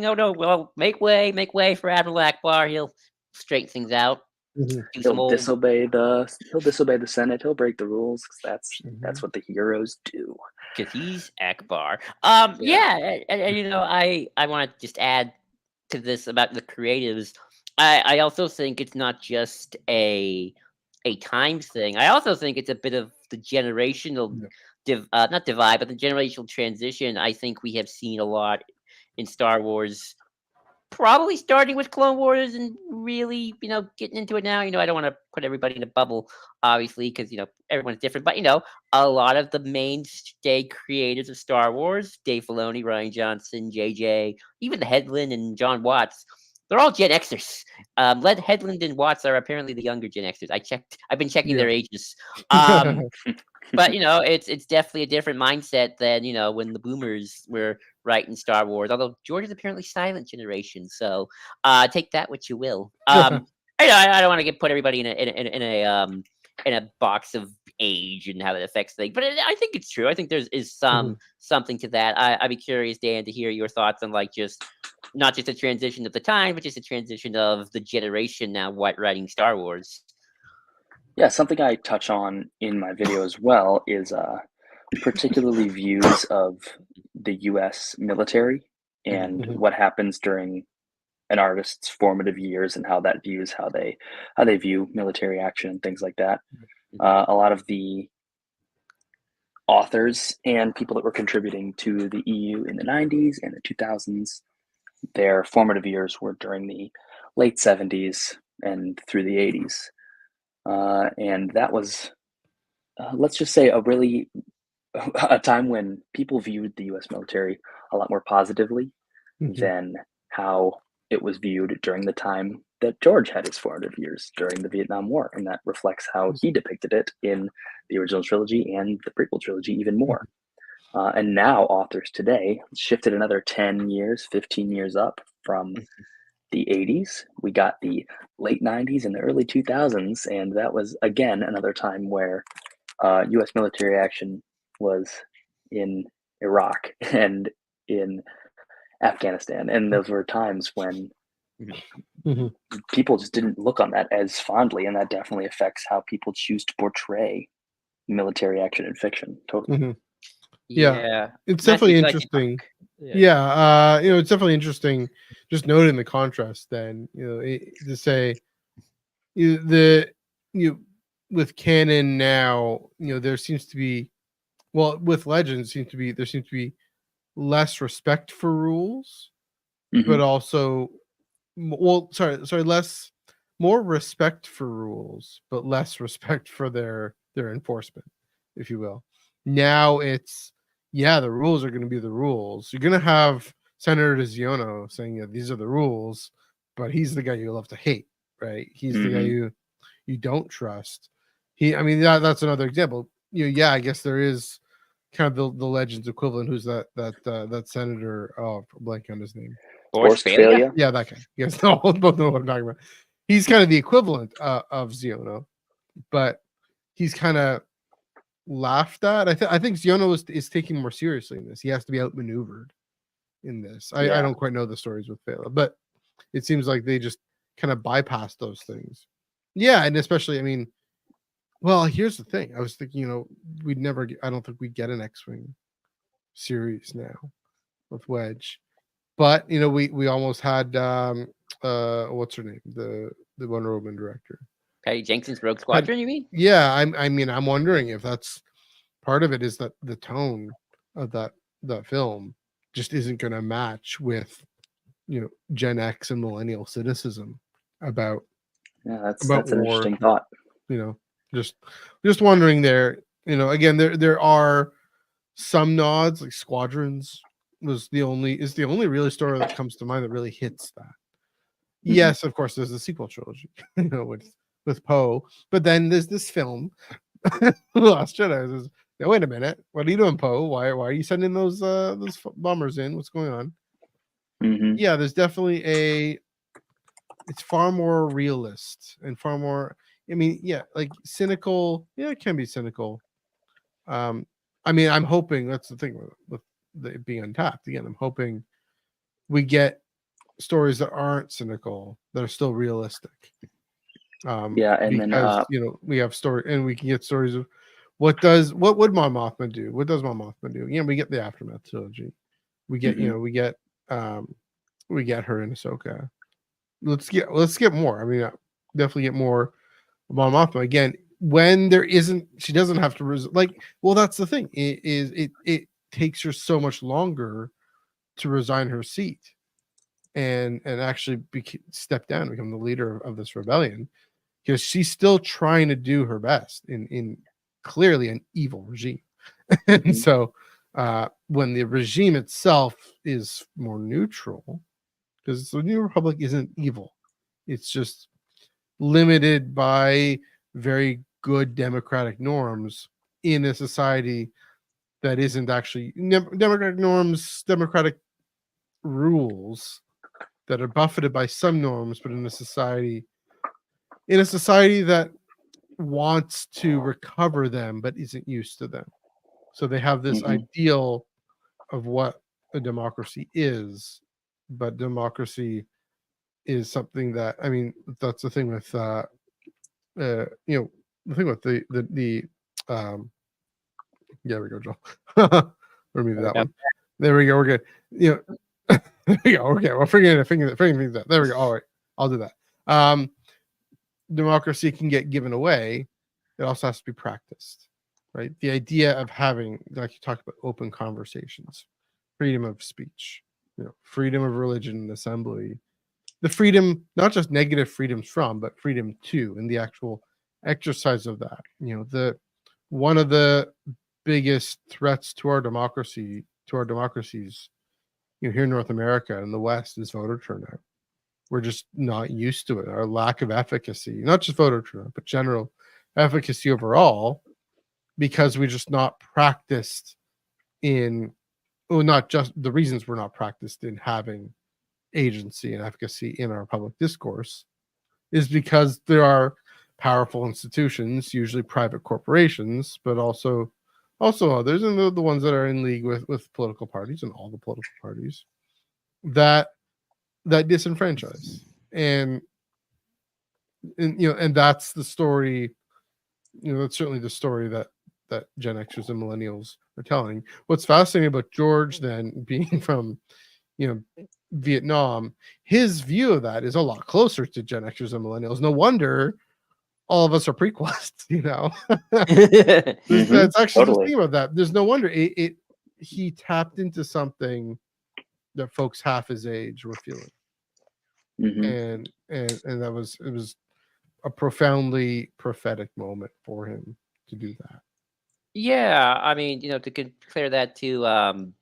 Oh no, well make way for Admiral Akbar. He'll straighten things out. Do some He'll old disobey the Senate. He'll break the rules, 'cause that's what the heroes do. because he's Akbar. Yeah. Yeah, and I want to just add to this about the creatives. I also think it's not just a time thing. I also think it's a bit of the generational not divide, but the generational transition. I think we have seen a lot in Star Wars, probably starting with Clone Wars and really, getting into it now. I don't want to put everybody in a bubble, obviously, because everyone's different. But a lot of the mainstay creators of Star Wars, Dave Filoni, Ryan Johnson, JJ, even the Headland and John Watts, they're all Gen Xers. Led Headland and Watts are apparently the younger Gen Xers. I've been checking their ages. But it's definitely a different mindset than when the Boomers were writing Star Wars. Although George is apparently silent generation, so take that what you will. I don't want to put everybody in a box of age and how that affects things, but I think it's true. I think is something to that. I'd be curious, Dan, to hear your thoughts on just not just a transition of the time, but just a transition of the generation now writing Star Wars. Yeah, something I touch on in my video as well is particularly views of the U.S. military and what happens during an artist's formative years and how that views how they view military action and things like that. A lot of the authors and people that were contributing to the EU in the 90s and the 2000s, their formative years were during the late 70s and through the 80s. And that was, let's just say, a time when people viewed the U.S. military a lot more positively than how it was viewed during the time that George had his formative years during the Vietnam War, and that reflects how he depicted it in the original trilogy and the prequel trilogy even more. And now authors today shifted another 10 years, 15 years up from the 80s. We got the late 90s and the early 2000s, and that was again another time where U.S. military action was in Iraq and in Afghanistan, and those were times when Mhm. People just didn't look on that as fondly, and that definitely affects how people choose to portray military action in fiction. Totally. Mhm. Yeah, Yeah. it's Matthew, definitely go ahead, you talk. interesting. Yeah. Yeah, it's definitely interesting. Just noting the contrast, then to say the you with canon now, there seems to be with legends there seems to be less respect for rules, but Hmm. also sorry, less more respect for rules, but less respect for their enforcement, if you will. Now it's the rules are going to be the rules. You're going to have Senator DeZiono saying, "Yeah, these are the rules," but he's the guy you love to hate, right? He's the guy Hmm. you don't trust. I mean, that's another example. I guess there is kind of the Legends equivalent. Who's that senator? Oh, blank on his name. Forced Forced failure? failure. Yeah, that guy. You guys both know what I'm talking about. He's kind of the equivalent of Ziono, but he's kind of laughed at. I think Ziono is taking more seriously in this. He has to be outmaneuvered in this. I Yeah. don't quite know the stories with Phala, but it seems like they just kind of bypass those things. Yeah, and especially, I mean, well, here's the thing. I was thinking, we'd never. I don't think we'd get an X-wing series now with Wedge. But we almost had what's her name, the Wonder Woman director. Patty Jenkins' Rogue Had Squadron, you mean? Yeah, I mean I'm wondering if that's part of it is that the tone of that film just isn't going to match with Gen X and millennial cynicism about Yeah, that's an war. interesting thought. You know, just wondering there. Again, there are some nods like Squadrons is the only really story that comes to mind that really hits that. Hmm. Yes, of course, there's the sequel trilogy, with Poe, but then there's this film, The Last Jedi. Now, wait a minute, what are you doing, Poe? Why are you sending those bombers in? What's going on? Hmm. Yeah, there's definitely it's far more realist and far more. I mean, yeah, like cynical. Yeah, it can be cynical. Um, I mean, I'm hoping that's the thing with it being Untapped. Again, I'm hoping we get stories that aren't cynical, that are still realistic. Yeah, and then Because we have story and we can get stories of what would Mon Mothma do? What does Mon Mothma do? We get the Aftermath trilogy. We get mhm. we get her in Ahsoka. Let's get more. I mean, definitely get more of Mon Mothma again. When there isn't, she doesn't have to well, that's the thing. It takes her so much longer to resign her seat and actually step down and become the leader of this rebellion, because she's still trying to do her best in clearly an evil regime. And Mhm. so when the regime itself is more neutral, because the New Republic isn't evil, it's just limited by very good democratic norms in a society that isn't actually democratic norms, democratic rules that are buffeted by some norms, but in a society that wants to recover them but isn't used to them. So they have this Mhm. ideal of what a democracy is, but democracy is something that, I mean, that's the thing with the thing with the yeah, we go, Joel. Or maybe that one. There we go. We're good. There we go. Okay, well, figuring things out. There we go. All right, I'll do that. Democracy can get given away. It also has to be practiced, right? The idea of having, like you talked about, open conversations, freedom of speech, freedom of religion and assembly, the freedom, not just negative freedoms from, but freedom to, and the actual exercise of that. The one of the biggest threats to our democracies, here in North America and the West, is voter turnout. We're just not used to it. Our lack of efficacy, not just voter turnout, but general efficacy overall, because we're just not practiced in, well, not just the reasons we're not practiced in having agency and efficacy in our public discourse is because there are powerful institutions, usually private corporations, but also others, and the ones that are in league with political parties and all the political parties that disenfranchise. and and that's the story. That's certainly the story that Gen Xers and millennials are telling. What's fascinating about George then being from Vietnam, his view of that is a lot closer to Gen Xers and millennials. No wonder all of us are prequelists. That's actually the thing about that. There's no wonder he tapped into something that folks half his age were feeling, and that was a profoundly prophetic moment for him to do that. Yeah, I mean, to compare that to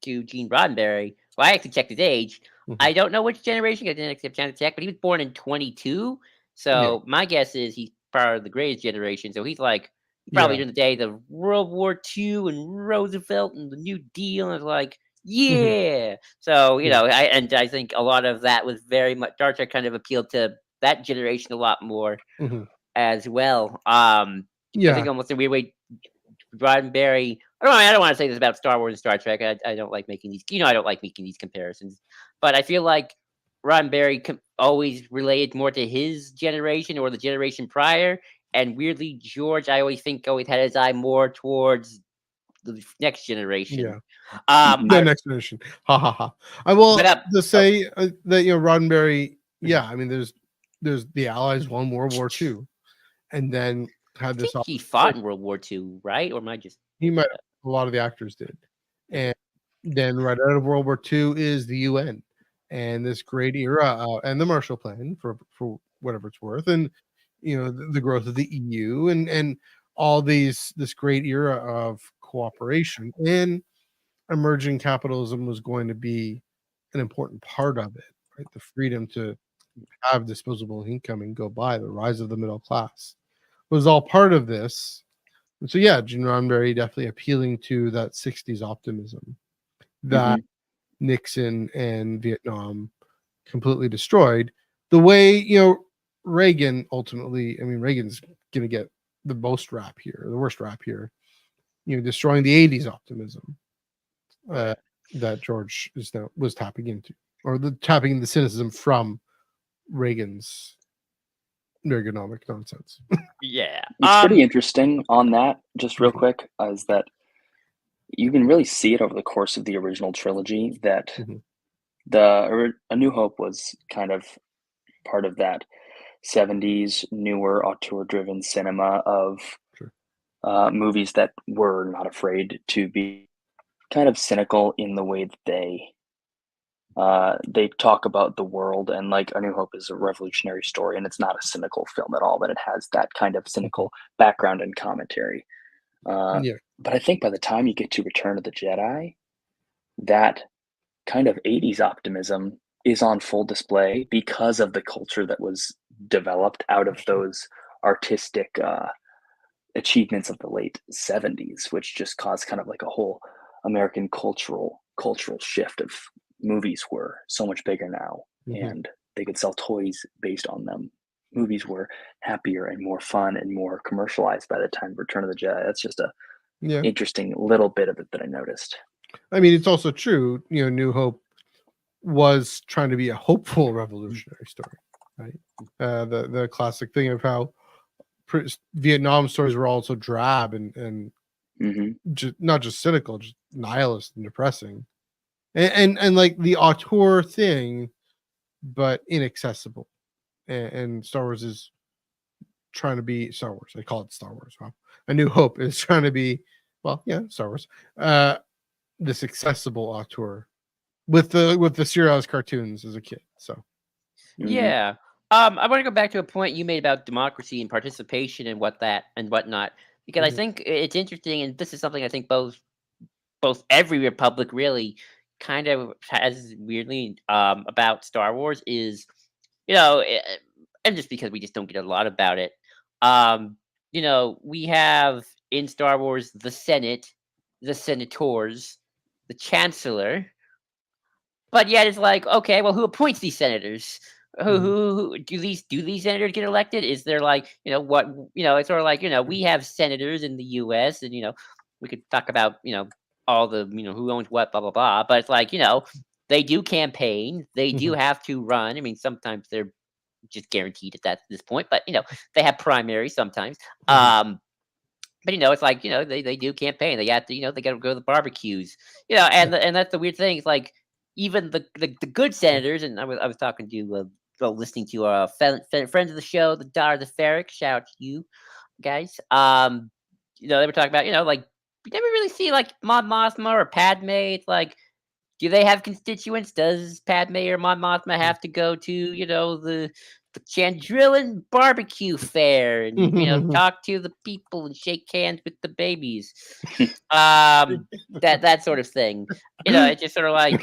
Gene Roddenberry. Well, I actually checked his age. I don't know which generation. I didn't have a chance to check, but he was born in 22. So my guess is he's part of the greatest generation. So he's like probably during the day of World War II and Roosevelt and the New Deal, and like, yeah. So I think a lot of that was very much Star Trek kind of appealed to that generation a lot more as well. I think almost in a weird way, Roddenberry. I don't want to say this about Star Wars and Star Trek. I don't like making these. I don't like making these comparisons. But I feel like Roddenberry always related more to his generation or the generation prior, and weirdly, George, I always think always had his eye more towards the next generation. The next generation. Ha ha ha. I will to say that Roddenberry. Yeah, I mean, there's the Allies won World War II, and then had this. He fought in World War II, right? Or am I just? He might. A lot of the actors did, and then right out of World War II is the UN, and this great era, and the Marshall Plan for whatever it's worth, and the growth of the EU, and all this great era of cooperation, and emerging capitalism was going to be an important part of it, right? The freedom to have disposable income and go by, the rise of the middle class was all part of this. And so Gene Roddenberry definitely appealing to that 60s optimism that Nixon and Vietnam completely destroyed. The way Reagan ultimately, I mean, Reagan's gonna get the most rap here, the worst rap here, destroying the 80s optimism that George was tapping into, or tapping the cynicism from Reagan's ergonomic nonsense. It's pretty interesting on that, just real quick, is that you can really see it over the course of the original trilogy that A New Hope was kind of part of that 70s newer auteur-driven cinema of movies that were not afraid to be kind of cynical in the way that they talk about the world, and like A New Hope is a revolutionary story, and it's not a cynical film at all, but it has that kind of cynical background and commentary. But I think by the time you get to Return of the Jedi, that kind of 80s optimism is on full display because of the culture that was developed out of those artistic achievements of the late 70s, which just caused kind of like a whole American cultural shift of movies were so much bigger now, and they could sell toys based on them. Movies were happier and more fun and more commercialized by the time Return of the Jedi. That's just a interesting little bit of it that I noticed. I mean, it's also true, New Hope was trying to be a hopeful revolutionary story, right? The classic thing of how Vietnam stories were also drab and not just cynical, just nihilist and depressing, and like the auteur thing, but inaccessible. And Star Wars is trying to be Star Wars. I call it Star Wars. Wow. A New Hope is trying to be, Star Wars. This accessible auteur with the serialized cartoons as a kid. So I want to go back to a point you made about democracy and participation and whatnot, because I think it's interesting, and this is something I think both every republic really kind of has weirdly about Star Wars is, and just because we just don't get a lot about it, we have in Star Wars the Senate, the senators, the chancellor, but yet it's like, okay, well, who appoints these senators? Who do these senators get elected? Is there like, it's sort of like, we have senators in the US, and we could talk about, all the, who owns what, blah blah blah, but it's like, they do campaign. They do Mhm. have to run. I mean, sometimes they're just guaranteed at this point, but they have primaries sometimes. Mhm. But it's like they do campaign. They have to they got to go to the barbecues. Yeah. And that's the weird thing. It's like even the good senators, and I was talking to listening to friends of the show, the Daughters of Ferric. Shout out to you guys. They were talking about like we never really see like Mon Mothma or Padme. It's like, do they have constituents? Does Padme or Mon Mothma have to go to the Chandrillan barbecue fair and talk to the people and shake hands with the babies? That sort of thing. It's just sort of like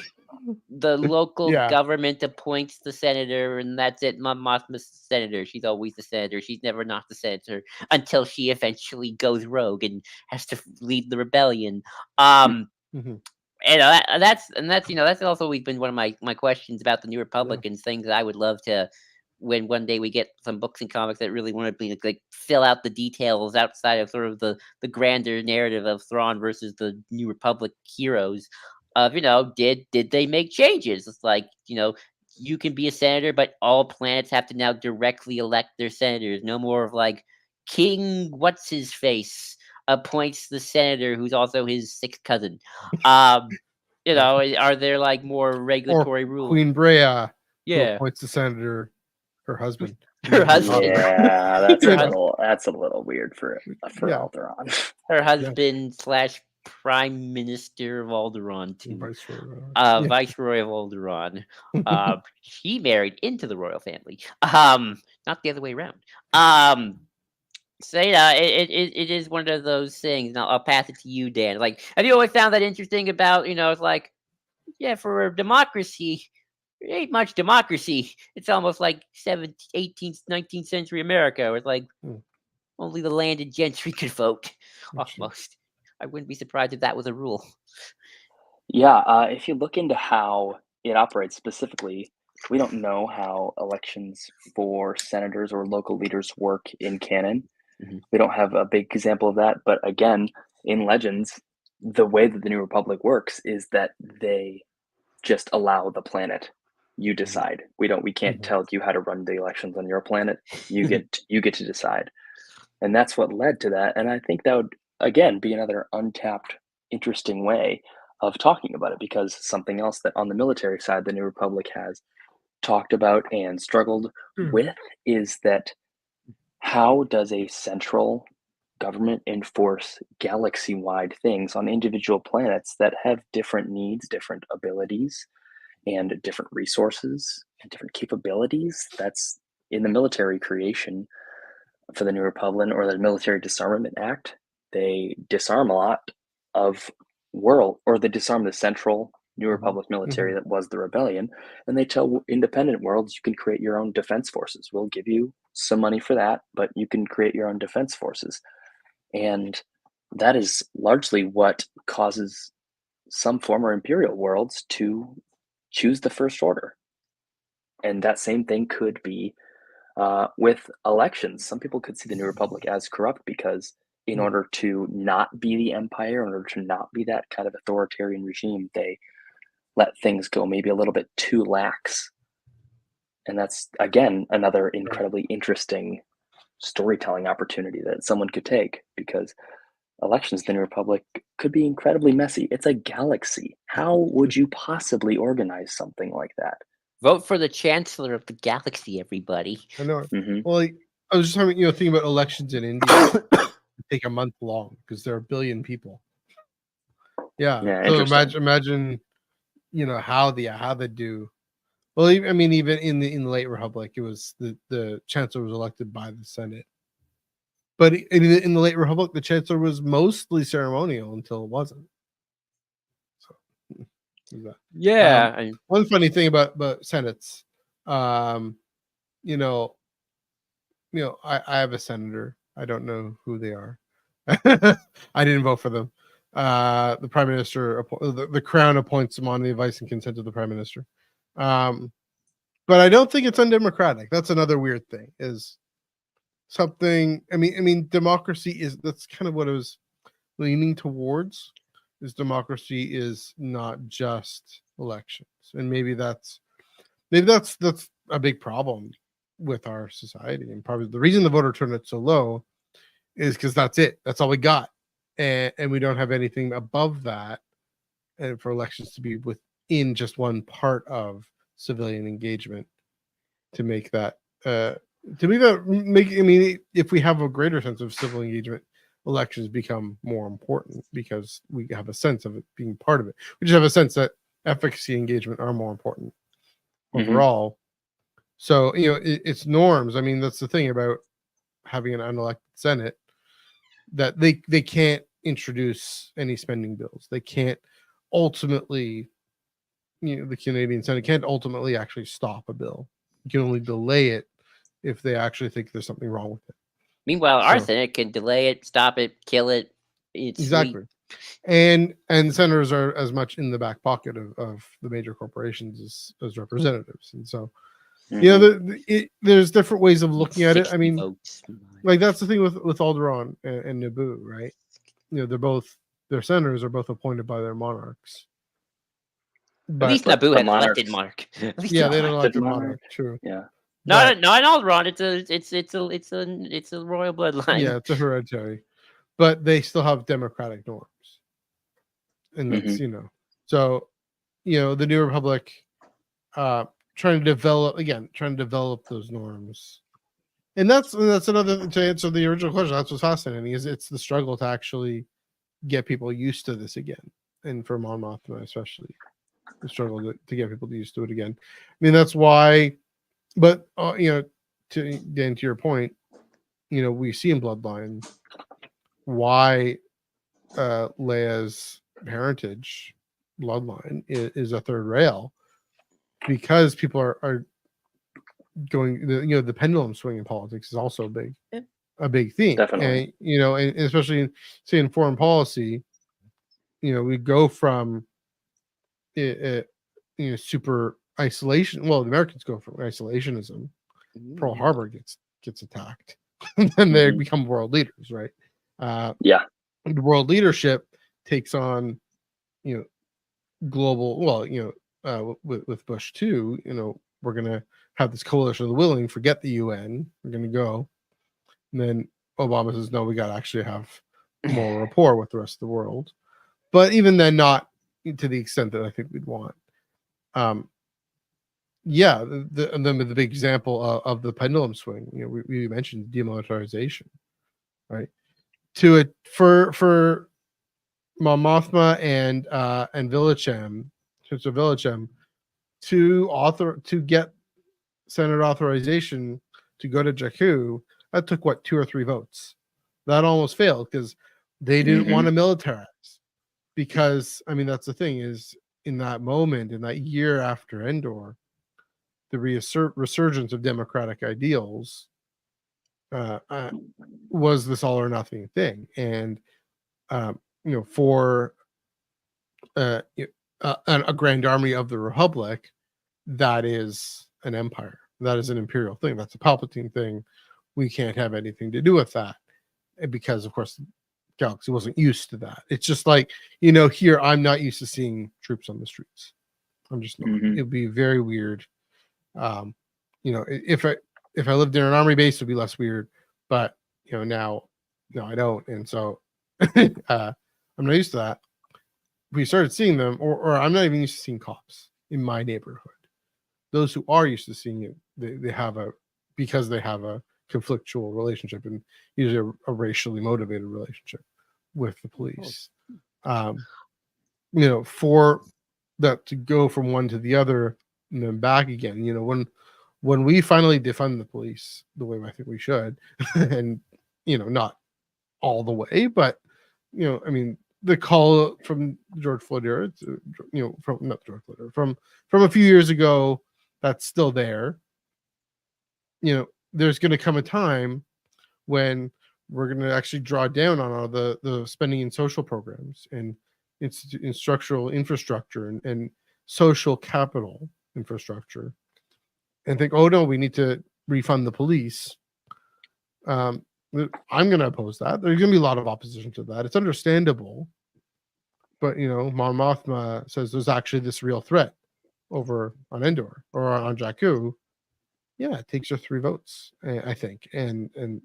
the local Yeah. government appoints the senator, and that's it. Mon Mothma's the senator. She's always the senator. She's never not the senator until she eventually goes rogue and has to lead the rebellion. Mhm. That's also always been one of my questions about the New Republicans. Things that I would love to, when one day we get some books and comics that really want to be like fill out the details outside of sort of the grander narrative of Thrawn versus the New Republic heroes. Of did they make changes? It's like you can be a senator, but all planets have to now directly elect their senators. No more of like King what's his face appoints the senator who's also his sixth cousin. Um, are there like more Or regulatory rules? Queen Brea, who Yeah, appoints the senator, her husband. her husband. Yeah, that's Her a hus- little weird for Yeah. Alderaan. her husband slash Prime Minister of Alderaan too. Yeah. Viceroy of Alderaan. He married into the royal family. Not the other way around. So it is one of those things. And I'll pass it to you, Dan. Like, have you always found that interesting about it's like, yeah, for a democracy, there ain't much democracy. It's almost like 17th, 18th, 19th century America, where it's like Hmm. only the landed gentry could vote. Interesting. Almost. I wouldn't be surprised if that was a rule. Yeah, if you look into how it operates specifically, we don't know how elections for senators or local leaders work in canon. Mhm. We don't have a big example of that, but again, in Legends, the way that the New Republic works is that they just allow the planet. You decide. We can't Mhm. tell you how to run the elections on your planet. You get to decide. And that's what led to that. And I think that would again be another untapped, interesting way of talking about it, because something else that on the military side the New Republic has talked about and struggled Hmm. with is that how does a central government enforce galaxy-wide things on individual planets that have different needs, different abilities, and different resources and different capabilities? That's in the military creation for the New Republic or the Military Disarmament Act. They disarm a lot of world, or they disarm the central New Republic military that was the rebellion, and they tell independent worlds you can create your own defense forces. We'll give you some money for that, but you can create your own defense forces. And that is largely what causes some former imperial worlds to choose the First Order. And that same thing could be with elections. Some people could see the New Republic as corrupt because, in order to not be the Empire, in order to not be that kind of authoritarian regime, they let things go maybe a little bit too lax. And that's, again, another incredibly interesting storytelling opportunity that someone could take, because elections in the New Republic could be incredibly messy. It's a galaxy. How would you possibly organize something like that? Vote for the Chancellor of the Galaxy, everybody. I know. Mm-hmm. Well, I was just talking, thinking about elections in India. Take a month long because there are a billion people. Yeah. Yeah, So interesting. imagine, how they do. Well, I mean, even in the late Republic, it was the chancellor was elected by the Senate. But in the late Republic, the chancellor was mostly ceremonial until it wasn't. So, there's that. Yeah. One funny thing about senates, you know, I have a senator. I don't know who they are. I didn't vote for them. The prime minister, the crown appoints them on the advice and consent of the prime minister. But I don't think it's undemocratic. That's another weird thing. Is something. I mean, democracy that's kind of what it was leaning towards. is democracy is not just elections, and maybe that's a big problem with our society, and probably the reason the voter turnout's so low is because that's it. That's all we got, and we don't have anything above that, and for elections to be within just one part of civilian engagement to make that I mean, if we have a greater sense of civil engagement, elections become more important because we have a sense of it being part of it. We just have a sense that efficacy engagement are more important overall. So, it's norms. I mean, that's the thing about having an unelected Senate, that they can't introduce any spending bills. They can't ultimately, the Canadian Senate can't ultimately actually stop a bill. You can only delay it if they actually think there's something wrong with it. Meanwhile, our Senate can delay it, stop it, kill it. It's exactly. And senators are as much in the back pocket of the major corporations as representatives. And so, there's different ways of looking at it. I mean, like that's the thing with Alderon and Naboo, right? Their senators are both appointed by their monarchs. At least Naboo had an elected monarch. They had an elected monarch. True. Yeah. Not in Alderon. It's a royal bloodline. Yeah, it's a hereditary, but they still have democratic norms, and that's So, the New Republic, trying to develop those norms, and that's another, to answer the original question. That's what's fascinating, is it's the struggle to actually get people used to this again, and for Mon Mothma especially, the struggle to get people used to it again. I mean, that's why. But to your point, we see in Bloodline why Leia's parentage bloodline is a third rail, because people are going. The pendulum swing in politics is also a big theme. Definitely, and especially in foreign policy, we go from super isolation. Well, the Americans go from isolationism. Pearl Harbor gets attacked, and then they become world leaders, right? The world leadership takes on, global. Well, with Bush too. We're gonna have this coalition of the willing. Forget the UN. We're gonna go, and then Obama says, no, we got to actually have more rapport with the rest of the world. But even then, not to the extent that I think we'd want. The big example of the pendulum swing, we mentioned demilitarization, right? For Mon Mothma and Villachem, Chancellor Villachem, to get Senate authorization to go to Jakku, that took 2 or 3 votes. That almost failed because they didn't want to militarize. Because that's the thing, is in that moment, in that year after Endor, the resurgence of democratic ideals was this all or nothing thing, and for a grand army of the Republic, that is an empire, that is an imperial thing, that's a Palpatine thing. We can't have anything to do with that, because of course the galaxy wasn't used to that. It's just like, here I'm not used to seeing troops on the streets. I'm just not. It'd be very weird. If I lived in an army base, it'd be less weird, but now, no, I don't, and so I'm not used to that. We started seeing them, or I'm not even used to seeing cops in my neighborhood. Those who are used to seeing it, they have a conflictual relationship, and usually a racially motivated relationship with the police. For that to go from one to the other and then back again, when we finally defund the police the way I think we should, and not all the way, but the call from George Floyd era, from not George Floyd era, from a few years ago, that's still there. There's going to come a time when we're going to actually draw down on all the spending in social programs and in structural infrastructure and social capital infrastructure, and think, oh no, we need to refund the police. I'm going to oppose that. There's going to be a lot of opposition to that. It's understandable, but Mon Mothma says there's actually this real threat over on Endor or on Jakku. Yeah, it takes your 3 votes, I think, and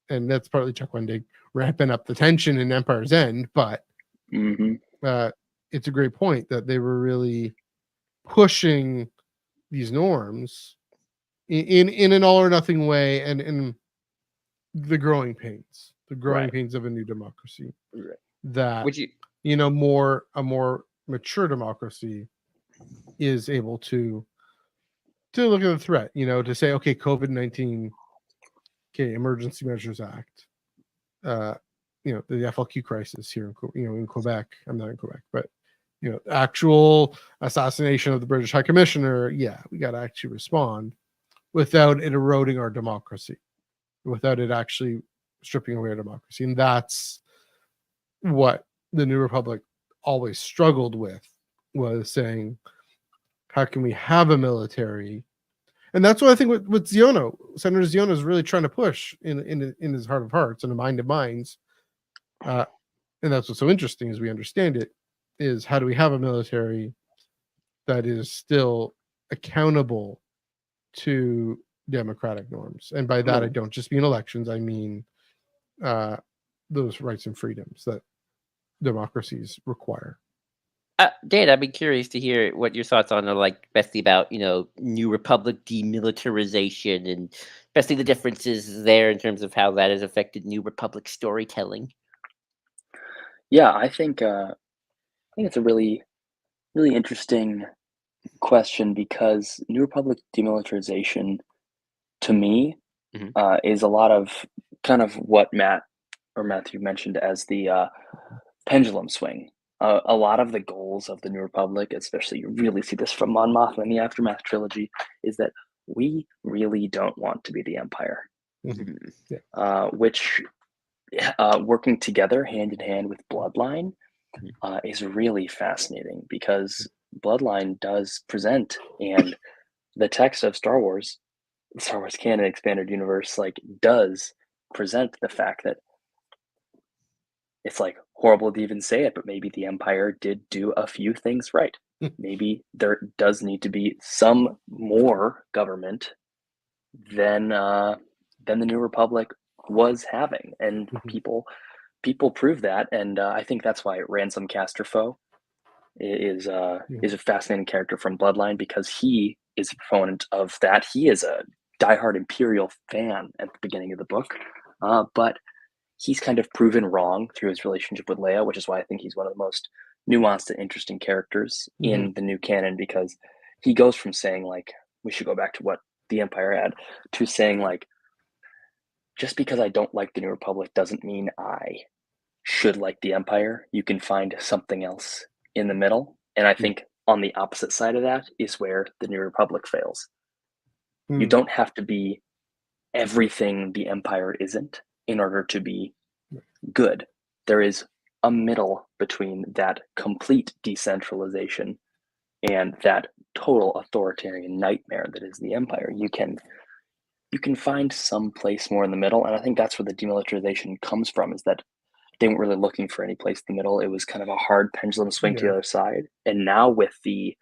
that's partly Chuck Wendig ramping up the tension in Empire's End, but it's a great point that they were really pushing these norms in an all or nothing way, and in the growing pains of a new democracy. Right. That Would you? a more mature democracy is able to look at the threat, to say, okay, COVID-19, okay, Emergency Measures Act, the FLQ crisis here in Quebec. I'm not in Quebec, but actual assassination of the British High Commissioner. Yeah, we got to actually respond without it eroding our democracy, without it actually stripping away our democracy. And that's what the New Republic always struggled with, was saying, how can we have a military? And that's what I think with Senator Ziono is really trying to push in his heart of hearts and the mind of minds. And that's what's so interesting, as we understand it, is how do we have a military that is still accountable to democratic norms? And by that, I don't just mean elections. I mean those rights and freedoms that democracies require. Dan, I'd be curious to hear what your thoughts on are, like, especially about New Republic demilitarization, and especially the differences there in terms of how that has affected New Republic storytelling. Yeah, I think it's a really, really interesting question, because New Republic demilitarization, to me, is a lot of kind of what Matthew mentioned as the pendulum swing. A lot of the goals of the New Republic, especially you really see this from Mon Mothma in the Aftermath trilogy, is that we really don't want to be the Empire. Which, working together hand in hand with Bloodline, is really fascinating, because Bloodline does present, and the text of Star Wars canon expanded universe, like, does present the fact that it's, like, horrible to even say it, but maybe the Empire did do a few things right. Maybe there does need to be some more government than the New Republic was having, and people prove that, and I think that's why Ransom Casterfoe is a fascinating character from Bloodline, because he is a proponent of that. He is a diehard Imperial fan at the beginning of the book, but he's kind of proven wrong through his relationship with Leia, which is why I think he's one of the most nuanced and interesting characters in the new canon, because he goes from saying, like, we should go back to what the Empire had, to saying, like, just because I don't like the New Republic doesn't mean I should like the Empire. You can find something else in the middle. And I think on the opposite side of that is where the New Republic fails. You don't have to be everything the Empire isn't in order to be good. There is a middle between that complete decentralization and that total authoritarian nightmare that is the Empire. You can find some place more in the middle, and I think that's where the demilitarization comes from, is that they weren't really looking for any place in the middle. It was kind of a hard pendulum swing to the other side. And now with the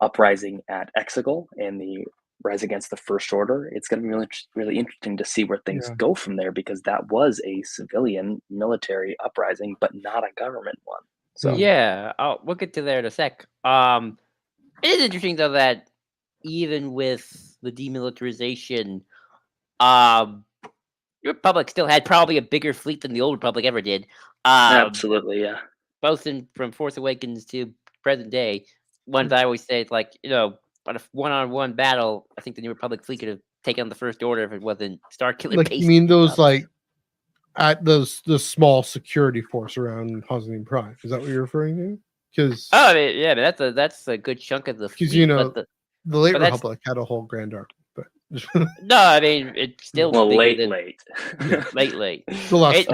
uprising at Exegol and the rise against the First Order, it's going to be really, really interesting to see where things go from there, because that was a civilian military uprising, but not a government one. So yeah, we'll get to there in a sec. It is interesting, though, that even with the demilitarization, the Republic still had probably a bigger fleet than the Old Republic ever did. absolutely, yeah. Both from Force Awakens to present day. One that I always say, it's like, on a one-on-one battle, I think the New Republic fleet could have taken on the First Order if it wasn't Starkiller. Like, you mean those, like, at the small security force around Hosnian Prime? Is that what you're referring to? Because I mean, yeah, but that's a good chunk of the fleet. Because the late Republic had a whole Grand Army, but no, I mean, it's still late. late. The last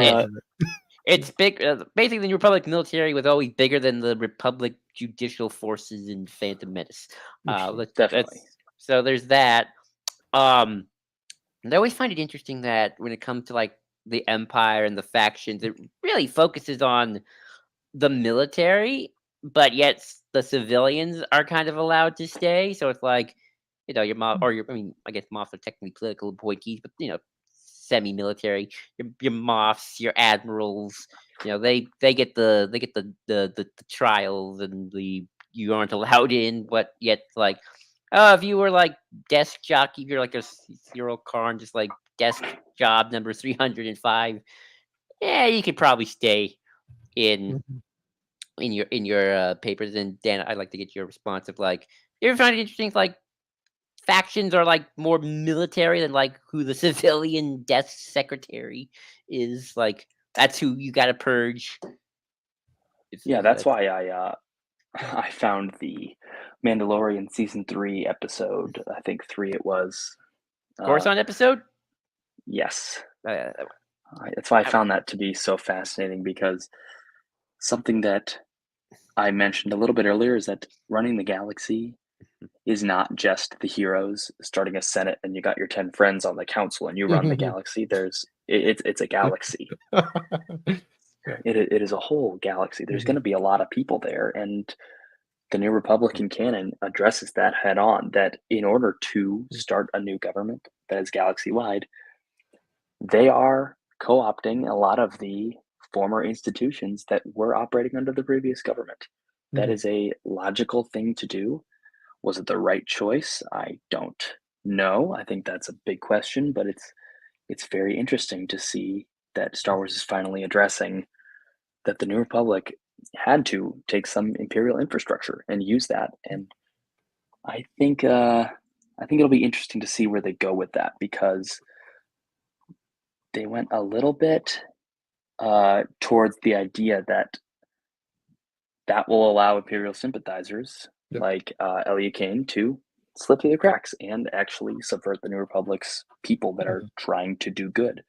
it's big. Basically, the New Republic military was always bigger than the Republic judicial forces in Phantom Menace. Definitely. So there's that. I always find it interesting that when it comes to, like, the Empire and the factions, it really focuses on the military, but yet the civilians are kind of allowed to stay. So it's like, your mob or I mean, I guess moths are technically political appointees, but semi-military. Your moths, your admirals, they get the trials and you aren't allowed in, but yet like, oh, if you were like desk jockey, if you're like a Cyril Karn, just like desk job number 305, yeah, you could probably stay in Mhm. in your papers. And Dan, I'd like to get your response of like, you ever find it interesting if like factions are like more military than like who the civilian desk secretary is? Like that's who you got to purge. Yeah, that's why I found the Mandalorian season 3 episode, I think 3 it was. Coruscant episode. Yes. Uh, That's why I found that to be so fascinating, because something that I mentioned a little bit earlier is that running the galaxy is not just the heroes starting a senate and you got your 10 friends on the council and you run the galaxy. It's a galaxy. It is a whole galaxy. There's going to be a lot of people there, and the New Republican canon addresses that head on, that in order to start a new government that is galaxy wide, they are co-opting a lot of the former institutions that were operating under the previous government. That is a logical thing to do. Was it the right choice? I don't know. I think that's a big question, but it's very interesting to see that Star Wars is finally addressing that the New Republic had to take some Imperial infrastructure and use that. And I think it'll be interesting to see where they go with that, because they went a little bit towards the idea that will allow Imperial sympathizers like Elia Kane to slip through the cracks and actually subvert the New Republic's people that are trying to do good.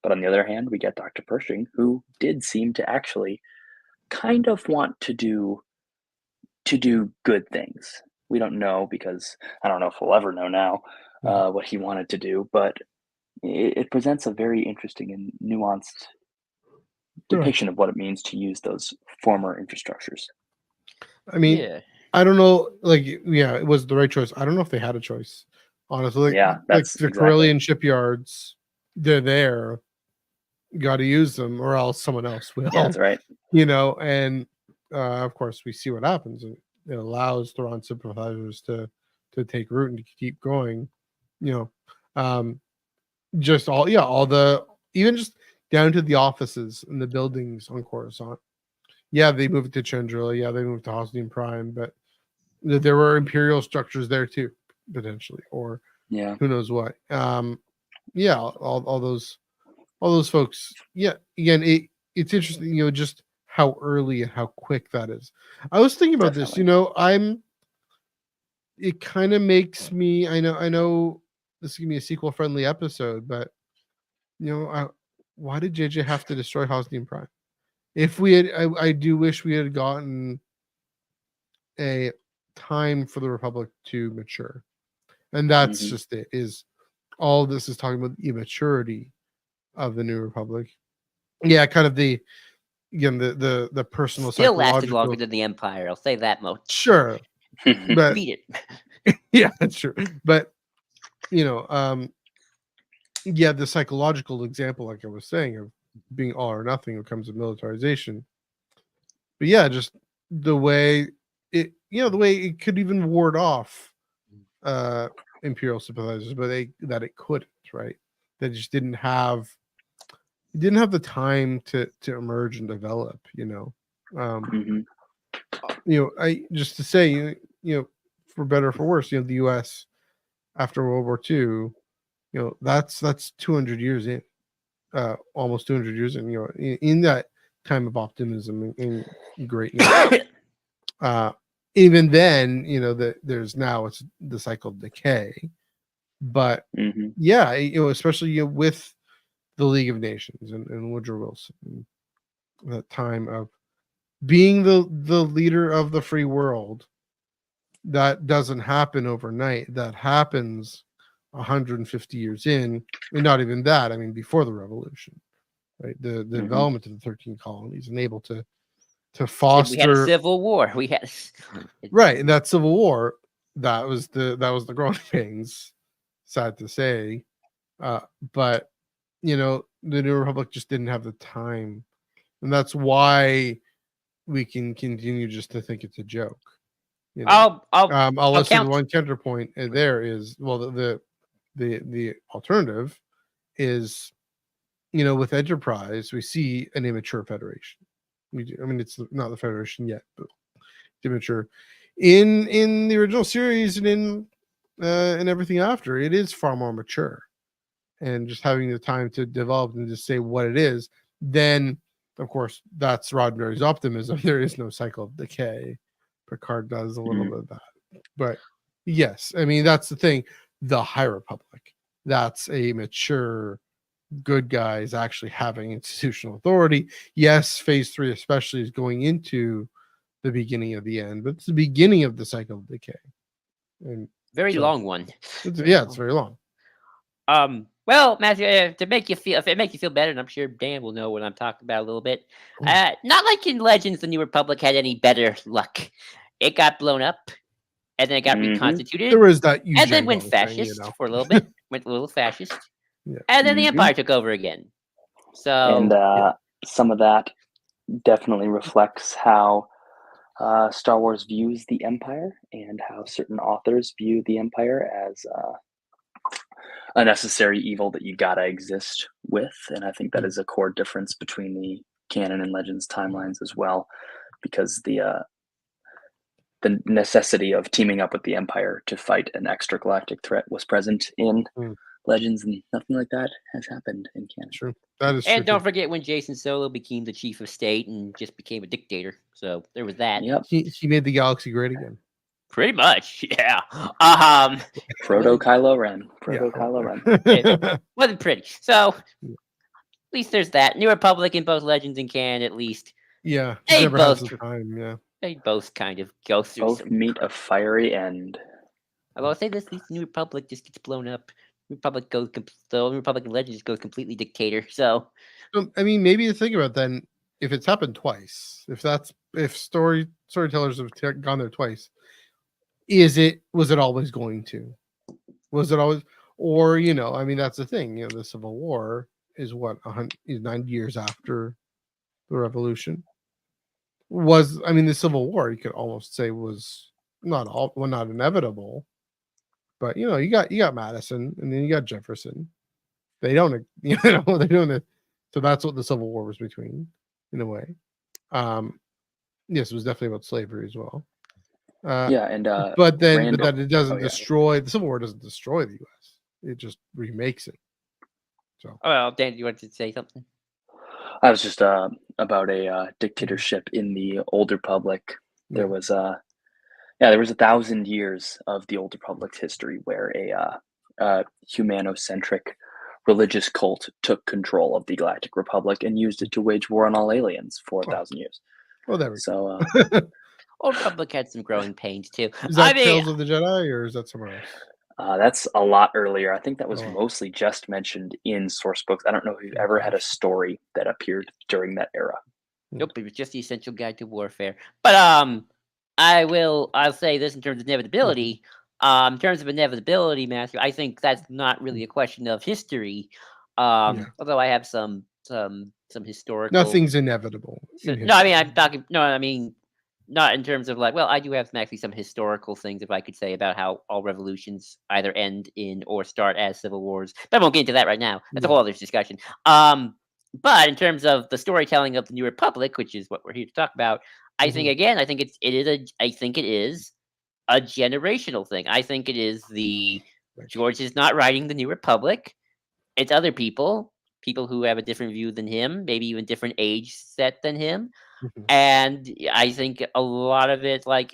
But on the other hand, we get Dr. Pershing, who did seem to actually kind of want to do good things. We don't know, because I don't know if we'll ever know now what he wanted to do, but it presents a very interesting and nuanced depiction of what it means to use those former infrastructures. I mean, I don't know. Like, yeah, it was the right choice. I don't know if they had a choice, honestly. Yeah, that's the Corellian shipyards. They're there. Got to use them, or else someone else will. Yeah, that's right. And of course, we see what happens. It allows Thrawn sympathizers to take root and to keep going. Just all the, even just down to the offices and the buildings on Coruscant. Yeah, they moved to Chandrila. Yeah, they moved to Hosnian Prime, but there were Imperial structures there too, potentially, or who knows what. All those folks. Yeah, again, it's interesting, just how early and how quick that is. I was thinking about this. It kind of makes me. I know this is gonna be a sequel friendly episode, but why did JJ have to destroy Hosnian Prime? If we had, I do wish we had gotten a time for the Republic to mature, and that's just it. Is all this is talking about the immaturity of the New Republic? Yeah, kind of the personal still lasted longer than the Empire. I'll say that much. Sure, but beat it. Yeah, that's true. But the psychological example, like I was saying, of being all or nothing when it comes to militarization. But yeah, just the way it could even ward off Imperial sympathizers, but that it couldn't, right? They just didn't have the time to emerge and develop. I just to say, for better or for worse, the U.S. after World War II, that's 200 years in, almost 200 years in, in that time of optimism and greatness. Even then, there's now it's the cycle of decay, but especially with the League of Nations and Woodrow Wilson, that time of being the leader of the free world. That doesn't happen overnight. That happens 150 years in, and not even that. I mean, before the revolution, right? The development of the 13 colonies and able to to We had a foster civil war. We had right in that Civil War. That was the growing pains. Sad to say, but the New Republic just didn't have the time, and that's why we can continue just to think it's a joke. I'll I'll listen to count. one counterpoint. There is the alternative is with Enterprise we see an immature Federation. We do. I mean, it's not the Federation yet, but it's immature. In the original series and in everything after, it is far more mature, and just having the time to develop and just say what it is, then of course that's Roddenberry's optimism. There is no cycle of decay. Picard does a little bit of that, but yes, I mean that's the thing. The High Republic, that's a mature good guys actually having institutional authority. Yes, Phase 3 especially is going into the beginning of the end, but it's the beginning of the cycle of decay. And Very long one. It's very long. Well, Matthew, to make you feel, if it makes you feel better, and I'm sure Dan will know what I'm talking about a little bit. Not like in Legends, the New Republic had any better luck. It got blown up, and then it got reconstituted. There was that, and then went fascist for a little bit. Went a little fascist, and then the Empire took over again. So, and some of that definitely reflects how Star Wars views the Empire, and how certain authors view the Empire as a necessary evil that you gotta exist with. And I think that is a core difference between the canon and Legends timelines as well, because the necessity of teaming up with the Empire to fight an extragalactic threat was present in Legends, and nothing like that has happened in canon. True. That is and true. don't forget when Jason Solo became the chief of state and just became a dictator. So there was that. Yep. He made the galaxy great again. Pretty much, yeah. Frodo Kylo Ren. Kylo Ren. It wasn't pretty. So at least there's that. New Republic in both Legends and canon, at least. Yeah. They Never has both the time. Yeah. They both kind of go through. Both meet a fiery end. Although I say this, at least New Republic just gets blown up. New Republic goes. The New Republic and Legends goes completely dictator. So I mean, maybe to think about then, if it's happened twice, if storytellers have gone there twice, was it always going to? Was it always, or I mean, that's the thing. The Civil War is 90 years after the Revolution. The Civil War, you could almost say, was not inevitable, but you got Madison, and then you got Jefferson. They don't, they don't. So that's what the Civil War was between, in a way. Yes, it was definitely about slavery as well. But that it doesn't destroy the Civil War. Doesn't destroy the U.S. It just remakes it. So, well, Dan, do you want to say something? I was just about a dictatorship in the Old Republic. There was 1,000 years of the Old Republic's history where a humanocentric religious cult took control of the Galactic Republic and used it to wage war on all aliens for 1,000 years. Well, there we go. Old Republic had some growing pains too. Is that Tales of the Jedi, or is that somewhere else? That's a lot earlier. I think that was mostly just mentioned in source books. I don't know if you've ever had a story that appeared during that era. Nope, it was just the Essential Guide to Warfare. But I'll say this in terms of inevitability. In terms of inevitability, Matthew, I think that's not really a question of history. Although I have some historical. Nothing's inevitable. I mean, not in terms of I do have some historical things, if I could say, about how all revolutions either end in or start as civil wars. But I won't get into that right now. That's a whole other discussion. But in terms of the storytelling of the New Republic, which is what we're here to talk about, I think it is a generational thing. I think it is George is not writing the New Republic. It's other people who have a different view than him, maybe even different age set than him. And I think a lot of it, it's like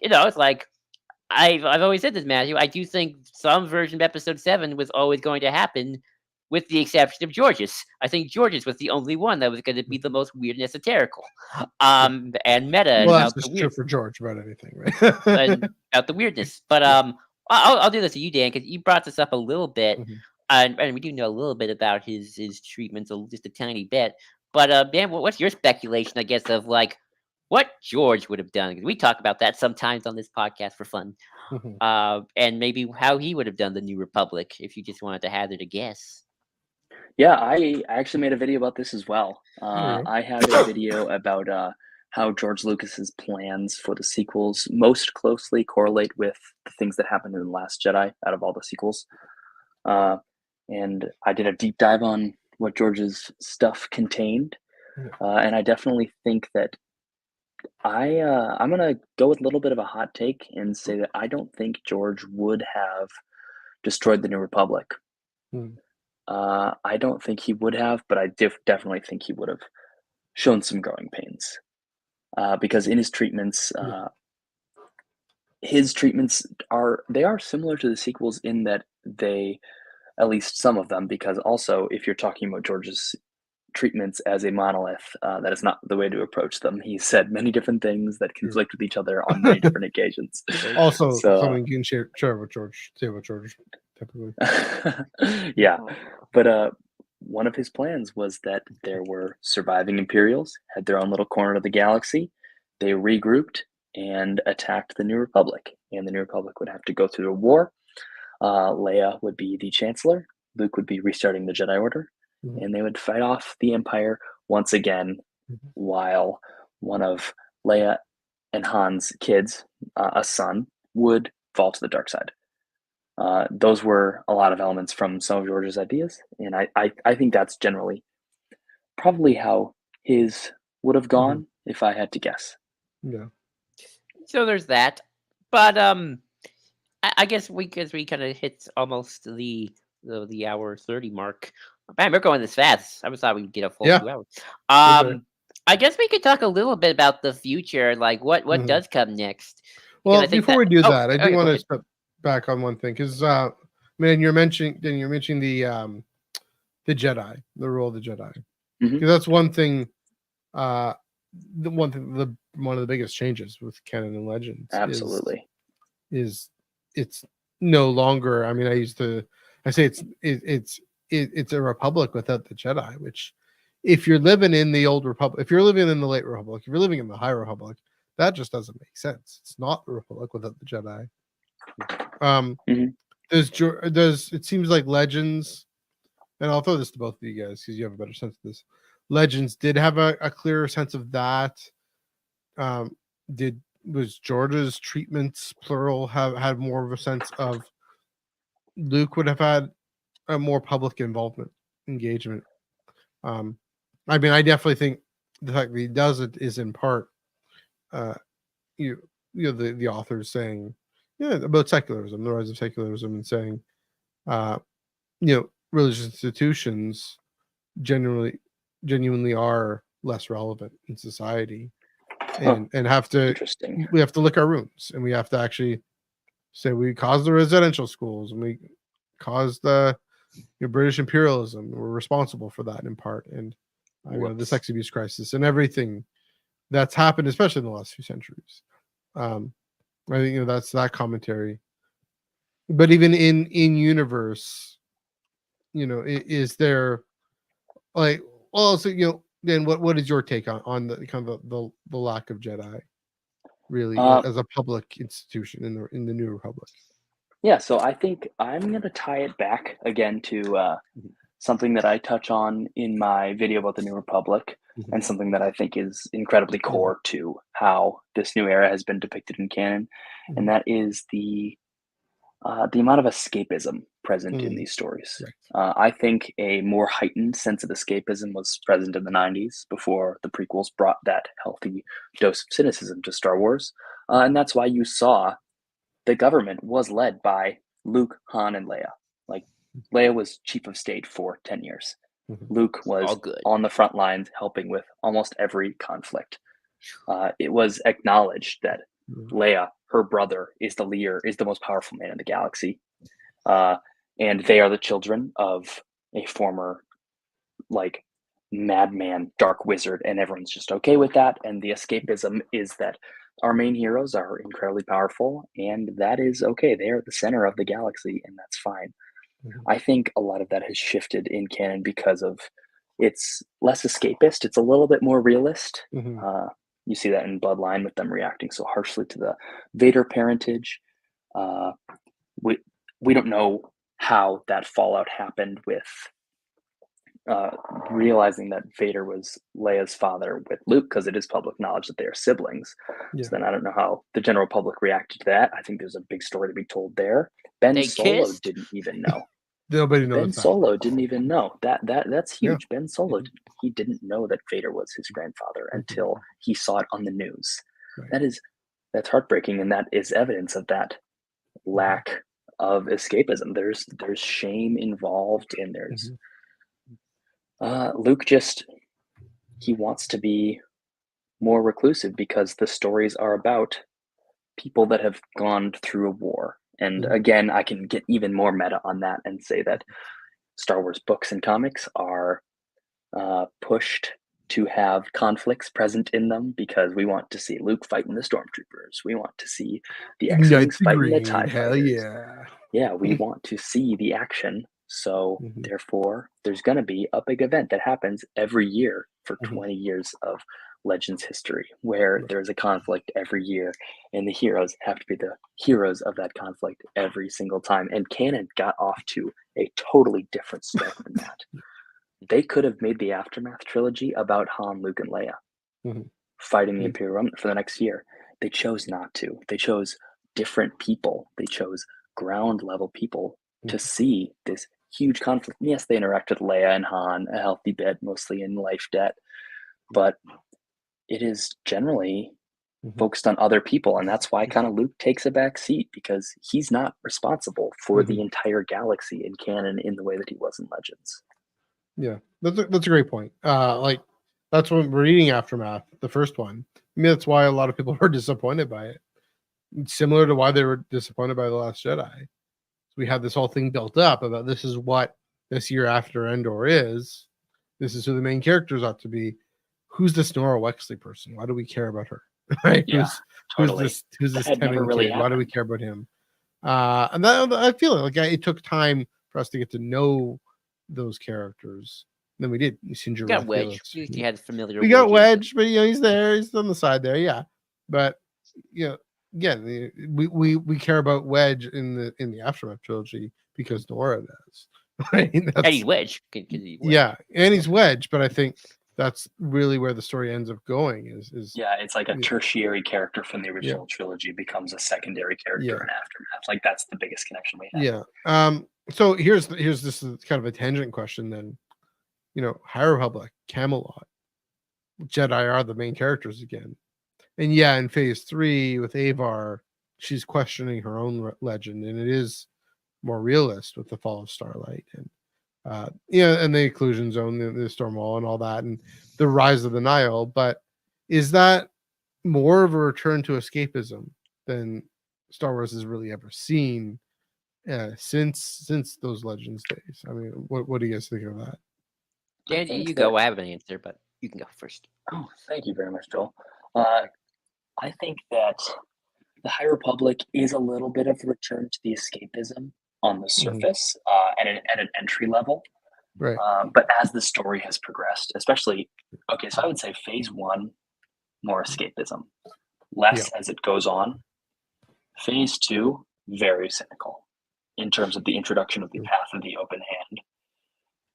I've always said this, Matthew. I do think some version of Episode 7 was always going to happen, with the exception of George's. I think George's was the only one that was going to be the most weird and esoterical, and meta. Well, that's just true for George about anything, right? About the weirdness. But I'll do this to you, Dan, because you brought this up a little bit, and we do know a little bit about his treatments, just a tiny bit. But Dan, what's your speculation, I guess, of what George would have done. 'Cause we talk about that sometimes on this podcast for fun. And maybe how he would have done the New Republic if you just wanted to hazard a guess. Yeah, I actually made a video about this as well. There you go. I have a video about how George Lucas's plans for the sequels most closely correlate with the things that happened in The Last Jedi out of all the sequels. And I did a deep dive on what George's stuff contained. And I definitely think that I'm going to go with a little bit of a hot take and say that I don't think George would have destroyed the New Republic. I don't think he would have, but I definitely think he would have shown some growing pains. Because in his treatments are similar to the sequels in that they, at least some of them, because also if you're talking about George's treatments as a monolith, that is not the way to approach them. He said many different things that conflict with each other on many different occasions. Also, something you can share with George. Say with George, typically. Yeah, but one of his plans was that there were surviving Imperials, had their own little corner of the galaxy. They regrouped and attacked the New Republic, and the New Republic would have to go through a war. Leia would be the Chancellor. Luke would be restarting the Jedi Order, and they would fight off the Empire once again, while one of Leia and Han's kids, a son, would fall to the dark side. Those were a lot of elements from some of George's ideas, and I think that's generally probably how his would have gone if I had to guess. Yeah. So there's that, but I guess because we kind of hit almost the hour 30 mark. Man, we're going this fast. I thought we'd get a full 2 hours. I guess we could talk a little bit about the future, like what does come next. Well, before we do that, I do want to step back on one thing because man, you're mentioning the Jedi, the role of the Jedi, because that's one thing. One of the biggest changes with Canon and Legends, absolutely, is it's no longer. I mean, I say it's a republic without the Jedi. Which, if you're living in the old Republic, if you're living in the late Republic, if you're living in the High Republic, that just doesn't make sense. It's not the Republic without the Jedi. Does it seems like Legends, and I'll throw this to both of you guys because you have a better sense of this. Legends did have a clearer sense of that. Was George's treatments, plural, had more of a sense of Luke would have had a more public engagement. I mean, I definitely think the fact that he does it is in part, the authors saying, about secularism, the rise of secularism, and saying, religious institutions genuinely are less relevant in society, and we have to lick our wounds, and we have to actually say we caused the residential schools and we caused the British imperialism. We're responsible for that in part, and the sex abuse crisis and everything that's happened, especially in the last few centuries. I think that's that commentary. But even in universe, is there like, well, so then what is your take on the kind of the lack of Jedi really as a public institution in the New Republic? Yeah, so I think I'm going to tie it back again to something that I touch on in my video about the New Republic, and something that I think is incredibly core to how this new era has been depicted in canon, and that is the amount of escapism present in these stories. Right. I think a more heightened sense of escapism was present in the 90s before the prequels brought that healthy dose of cynicism to Star Wars, and that's why you saw the government was led by Luke, Han, and Leia. Like, Leia was chief of state for 10 years. Luke was on the front lines helping with almost every conflict. It was acknowledged that Leia, her brother, is the leader, is the most powerful man in the galaxy. And they are the children of a former, madman, dark wizard, and everyone's just okay with that. And the escapism is that our main heroes are incredibly powerful, and that is okay. They are at the center of the galaxy, and that's fine. I think a lot of that has shifted in canon because of it's less escapist. It's a little bit more realist. You see that in Bloodline with them reacting so harshly to the Vader parentage. We don't know how that fallout happened with realizing that Vader was Leia's father with Luke, because it is public knowledge that they are siblings. Yeah. So then I don't know how the general public reacted to that. I think there's a big story to be told there. Ben They Solo kissed? didn't even know. Nobody knows Ben that. Solo didn't even know. That's Yeah. huge. Ben Solo, he didn't know that Vader was his grandfather until he saw it on the news. Right. That's heartbreaking, and that is evidence of that lack of escapism. There's shame involved, and there's Luke he wants to be more reclusive because the stories are about people that have gone through a war. And again, I can get even more meta on that and say that Star Wars books and comics are pushed to have conflicts present in them because we want to see Luke fighting the stormtroopers. We want to see the X-Wings fighting the TIE Hell fighters. yeah. Yeah, we want to see the action. So therefore, there's going to be a big event that happens every year for 20 years of Legends history, where there's a conflict every year, and the heroes have to be the heroes of that conflict every single time. And Canon got off to a totally different start than that. They could have made the Aftermath trilogy about Han, Luke, and Leia fighting the Imperial Remnant for the next year. They chose not to. They chose different people. They chose ground level people to see this huge conflict. Yes, they interact with Leia and Han a healthy bit, mostly in life debt, but it is generally focused on other people, and that's why kind of Luke takes a back seat, because he's not responsible for the entire galaxy in canon in the way that he was in Legends. Yeah, that's a great point. Like that's when we're reading Aftermath, the first one. I mean, that's why a lot of people were disappointed by it. Similar to why they were disappointed by The Last Jedi. We had this whole thing built up about this is what this year after Endor is. This is who the main characters ought to be. Who's this Nora Wexley person? Why do we care about her? Right? Yeah, totally. Who's this That never Tenon really kid? Why do we happened. care about him? And that, I feel like it took time for us to get to know those characters. Then we did. You seen got Wedge. You had familiar. We got Wedge, but he's there. He's on the side there. Yeah, but again, we care about Wedge in the Aftermath trilogy because Nora does. Right? And he's Wedge. Yeah, and he's Wedge, but I think that's really where the story ends up going. Is it's like a tertiary character from the original trilogy becomes a secondary character in Aftermath. Like that's the biggest connection we have. Yeah. So here's this is kind of a tangent question then. High Republic, Camelot, Jedi are the main characters again. And in phase 3 with Avar, she's questioning her own legend, and it is more realist with the fall of Starlight and and the Occlusion Zone, the Stormwall, and all that, and the rise of the Nile. But is that more of a return to escapism than Star Wars has really ever seen since those Legends days? I mean, what do you guys think of that? Dan, you go. I have an answer, but you can go first. Oh, thank you very much, Joel. I think that the High Republic is a little bit of a return to the escapism on the surface at an entry level. Right. But as the story has progressed, especially, so I would say phase 1, more escapism. Less as it goes on. Phase 2, very cynical in terms of the introduction of the Path of the Open Hand.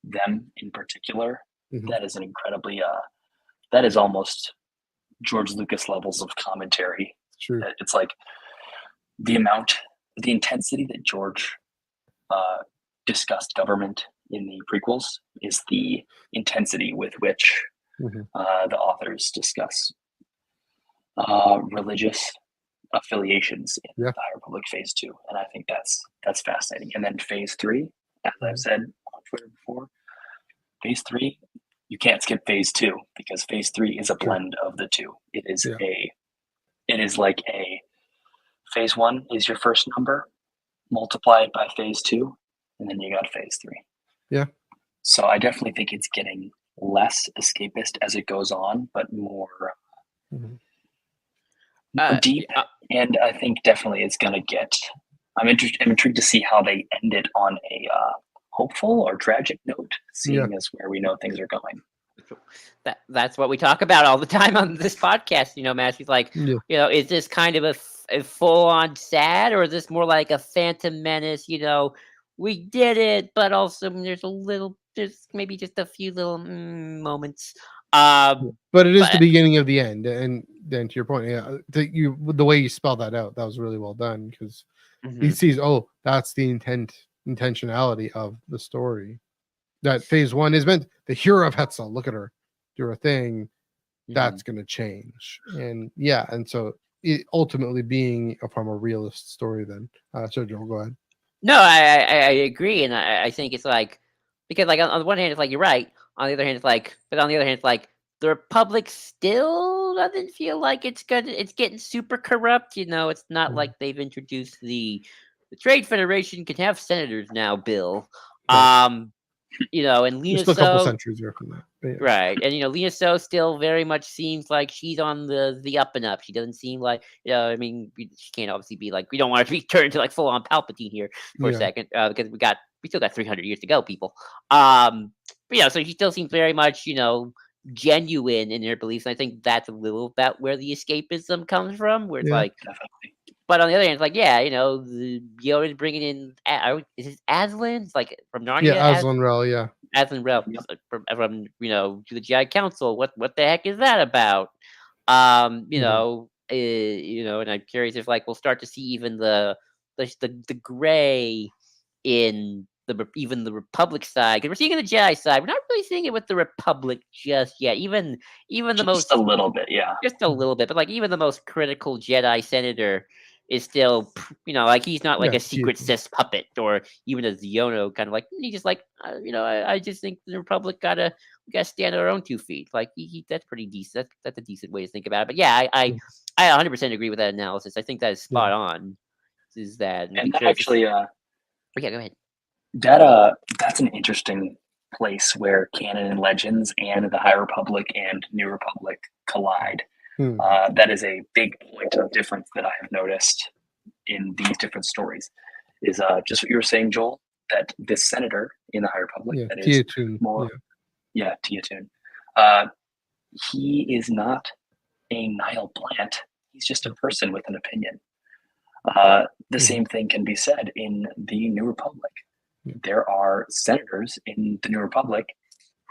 Them in particular, that is an incredibly, that is almost George Lucas levels of commentary. True. It's like the intensity that George discussed government in the prequels is the intensity with which the authors discuss religious affiliations in the High Republic phase 2, and I think that's fascinating. And then phase 3, as I've said on Twitter before, phase 3, you can't skip phase 2 because phase 3 is a blend of the two. It is it is like a phase 1 is your first number, multiply it by phase 2, and then you got phase 3. Yeah. So I definitely think it's getting less escapist as it goes on, but more deep. And I think definitely it's going to get. I'm intrigued to see how they end it on a hopeful or tragic note, seeing as where we know things are going. That's what we talk about all the time on this podcast. Matt, he's like, Yeah. is this kind of a full on sad, or is this more like a Phantom Menace? We did it, but also there's maybe just a few little moments. But it is the But beginning of the end, and then to your point, yeah, the way you spell that out, that was really well done because he mhm, sees, oh, that's the intentionality of the story. That phase one is meant the hero of Hetzel. Look at her do her thing. That's mhm. going to change, and yeah, and so it ultimately being from a realist story. Then, so Joel, go ahead. No, I agree, and I think it's like because like on the one hand it's like you're right. On the other hand, but on the other hand, it's like the Republic still doesn't feel like it's good. It's getting super corrupt. It's not like they've introduced the Trade Federation can have senators now, Bill. Right. Um, and There's Lena still a couple So centuries there from that. But yeah. right, and Lena So still very much seems like she's on the up and up. She doesn't seem like I mean, she can't obviously be like we don't want her to be turned into like full on Palpatine here for a Yeah. second because we still got 300 years to go, people. But so she still seems very much genuine in her beliefs. And I think that's a little bit where the escapism comes from, where it's Yeah. like. Definitely. But on the other hand, it's like, yeah, the Yoda's bringing in. Is it Aslan? It's like from Narnia. Yeah, Aslan Rel, yeah. Aslan Rel Yep. from to the GI Council. What the heck is that about? And I'm curious if like we'll start to see even the gray in even the Republic side because we're seeing it in the Jedi side. We're not really seeing it with the Republic just yet. Even the Just most a little bit, yeah. just a little bit, but like even the most critical Jedi senator is still, like he's not like Yeah, a secret Sith puppet or even a Ziono kind of like he's just like, I just think the Republic we gotta stand on our own 2 feet. Like that's pretty decent. That's a decent way to think about it. But yeah, I 100% agree with that analysis. I think that is spot on. Is that and I'd be And that curious to actually, see. Oh, yeah, go ahead. that's an interesting place where canon and legends and the High Republic and New Republic collide. Hmm. That is a big point of difference that I have noticed in these different stories. Is just what you were saying, Joel, that this senator in the High Republic Yeah, that is Tia-Tun, more, yeah. Tia-Tun, he is not a Nihil plant. He's just a person with an opinion. The same thing can be said in the New Republic. Yeah. There are senators in the New Republic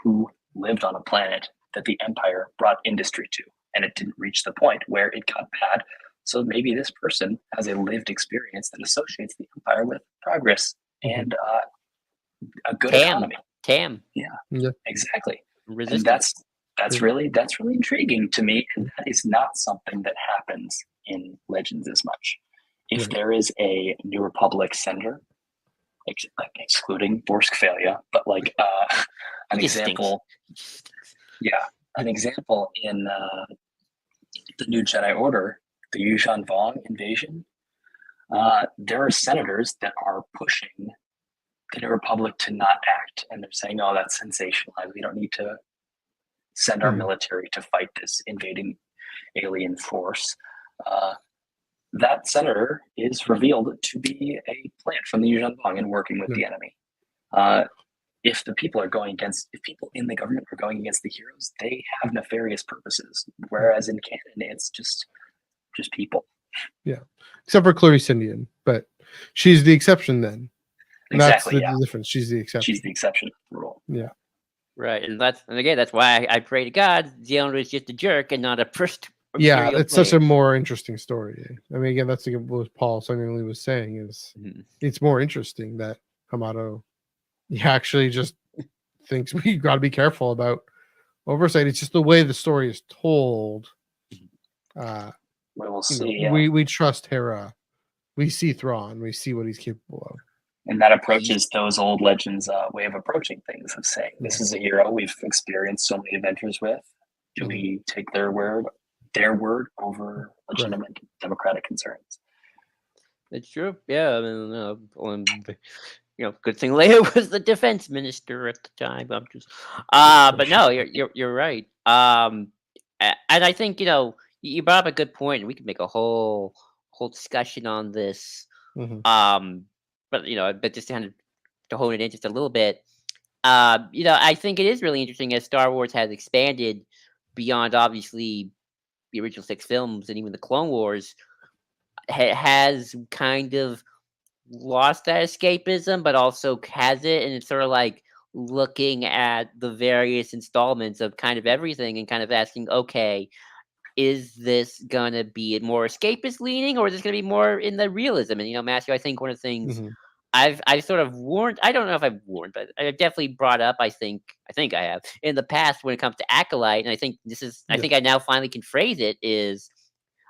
who lived on a planet that the Empire brought industry to, and it didn't reach the point where it got bad. So maybe this person has a lived experience that associates the Empire with progress and a good economy. Tam. Yeah, exactly. Resistance. And that's really intriguing to me, and that is not something that happens in Legends as much. If there is a New Republic senator, like excluding Borsk Failure, but like an example, an example in the New Jedi Order, the Yuuzhan Vong invasion, there are senators that are pushing the New Republic to not act, and they're saying, "Oh, that's sensationalized. We don't need to send our military to fight this invading alien force." That senator is revealed to be a plant from the Yuuzhan Vong and working with the enemy. If people in the government are going against the heroes, they have nefarious purposes. Whereas in canon, it's just people. Yeah, except for Clarice Indian, but she's the exception then. And Exactly, that's the difference. She's the exception. She's the exception to the rule. Yeah. Right, and again that's why I pray to God Ziono is just a jerk and not a first. Yeah, it's such a more interesting story. I mean, again, that's what Paul Sunderly was saying is it's more interesting that Hamato he actually just thinks we got to be careful about oversight. It's just the way the story is told. We'll see. We trust Hera. We see Thrawn. We see what he's capable of. And that approaches those old legends' way of approaching things, of saying, this is a hero we've experienced so many adventures with. Do we take their word over legitimate democratic concerns? It's true. Yeah, I mean, good thing Leia was the defense minister at the time. I'm just, but no, you're right. And I think you brought up a good point, and we could make a whole discussion on this. But just kind of to hone it in just a little bit, I think it is really interesting as Star Wars has expanded beyond obviously the original 6 films and even the Clone Wars has kind of lost that escapism, but also has it, and it's sort of like looking at the various installments of kind of everything and kind of asking, okay, is this gonna be more escapist leaning, or is this gonna be more in the realism? And Matthew, I think one of the things Mhm. I've sort of warned. I don't know if I've warned, but I've definitely brought up. I think I have in the past when it comes to Acolyte, and I think this is. I Yeah. think I now finally can phrase it is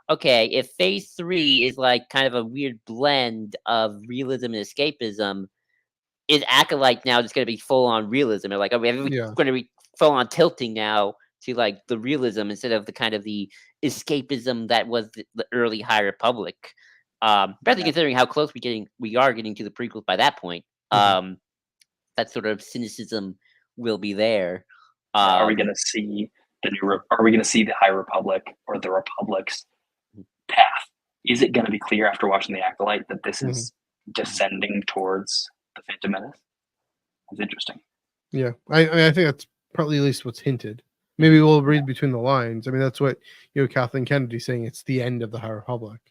okay. If Phase 3 is like kind of a weird blend of realism and escapism, is Acolyte now just going to be full on realism? Or like, are we Yeah. going to be full on tilting now to like the realism instead of the kind of the escapism that was the early High Republic? Especially Yeah. considering how close we are getting to the prequels by that point. Mhm. That sort of cynicism will be there. Are we going to see Are we going to see the High Republic or the Republic's path? Is it going to be clear after watching the Acolyte that this is descending towards the Phantom Menace? It's interesting. Yeah, I think that's probably at least what's hinted. Maybe we'll read between the lines. I mean, that's what Kathleen Kennedy saying. It's the end of the High Republic.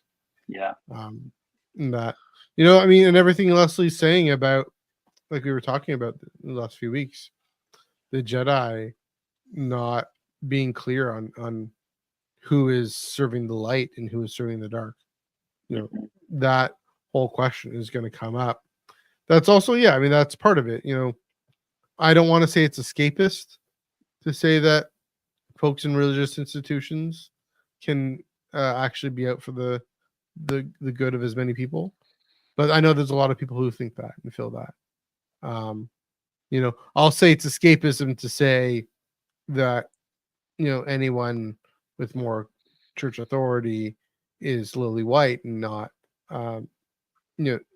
Yeah. And that I mean, and everything Leslie's saying about, like we were talking about the last few weeks, the Jedi not being clear on who is serving the light and who is serving the dark. That whole question is going to come up. That's also, I mean, that's part of it. I don't want to say it's escapist to say that folks in religious institutions can actually be out for the good of as many people, but I know there's a lot of people who think that and feel that. I'll say it's escapism to say that anyone with more church authority is lily white and not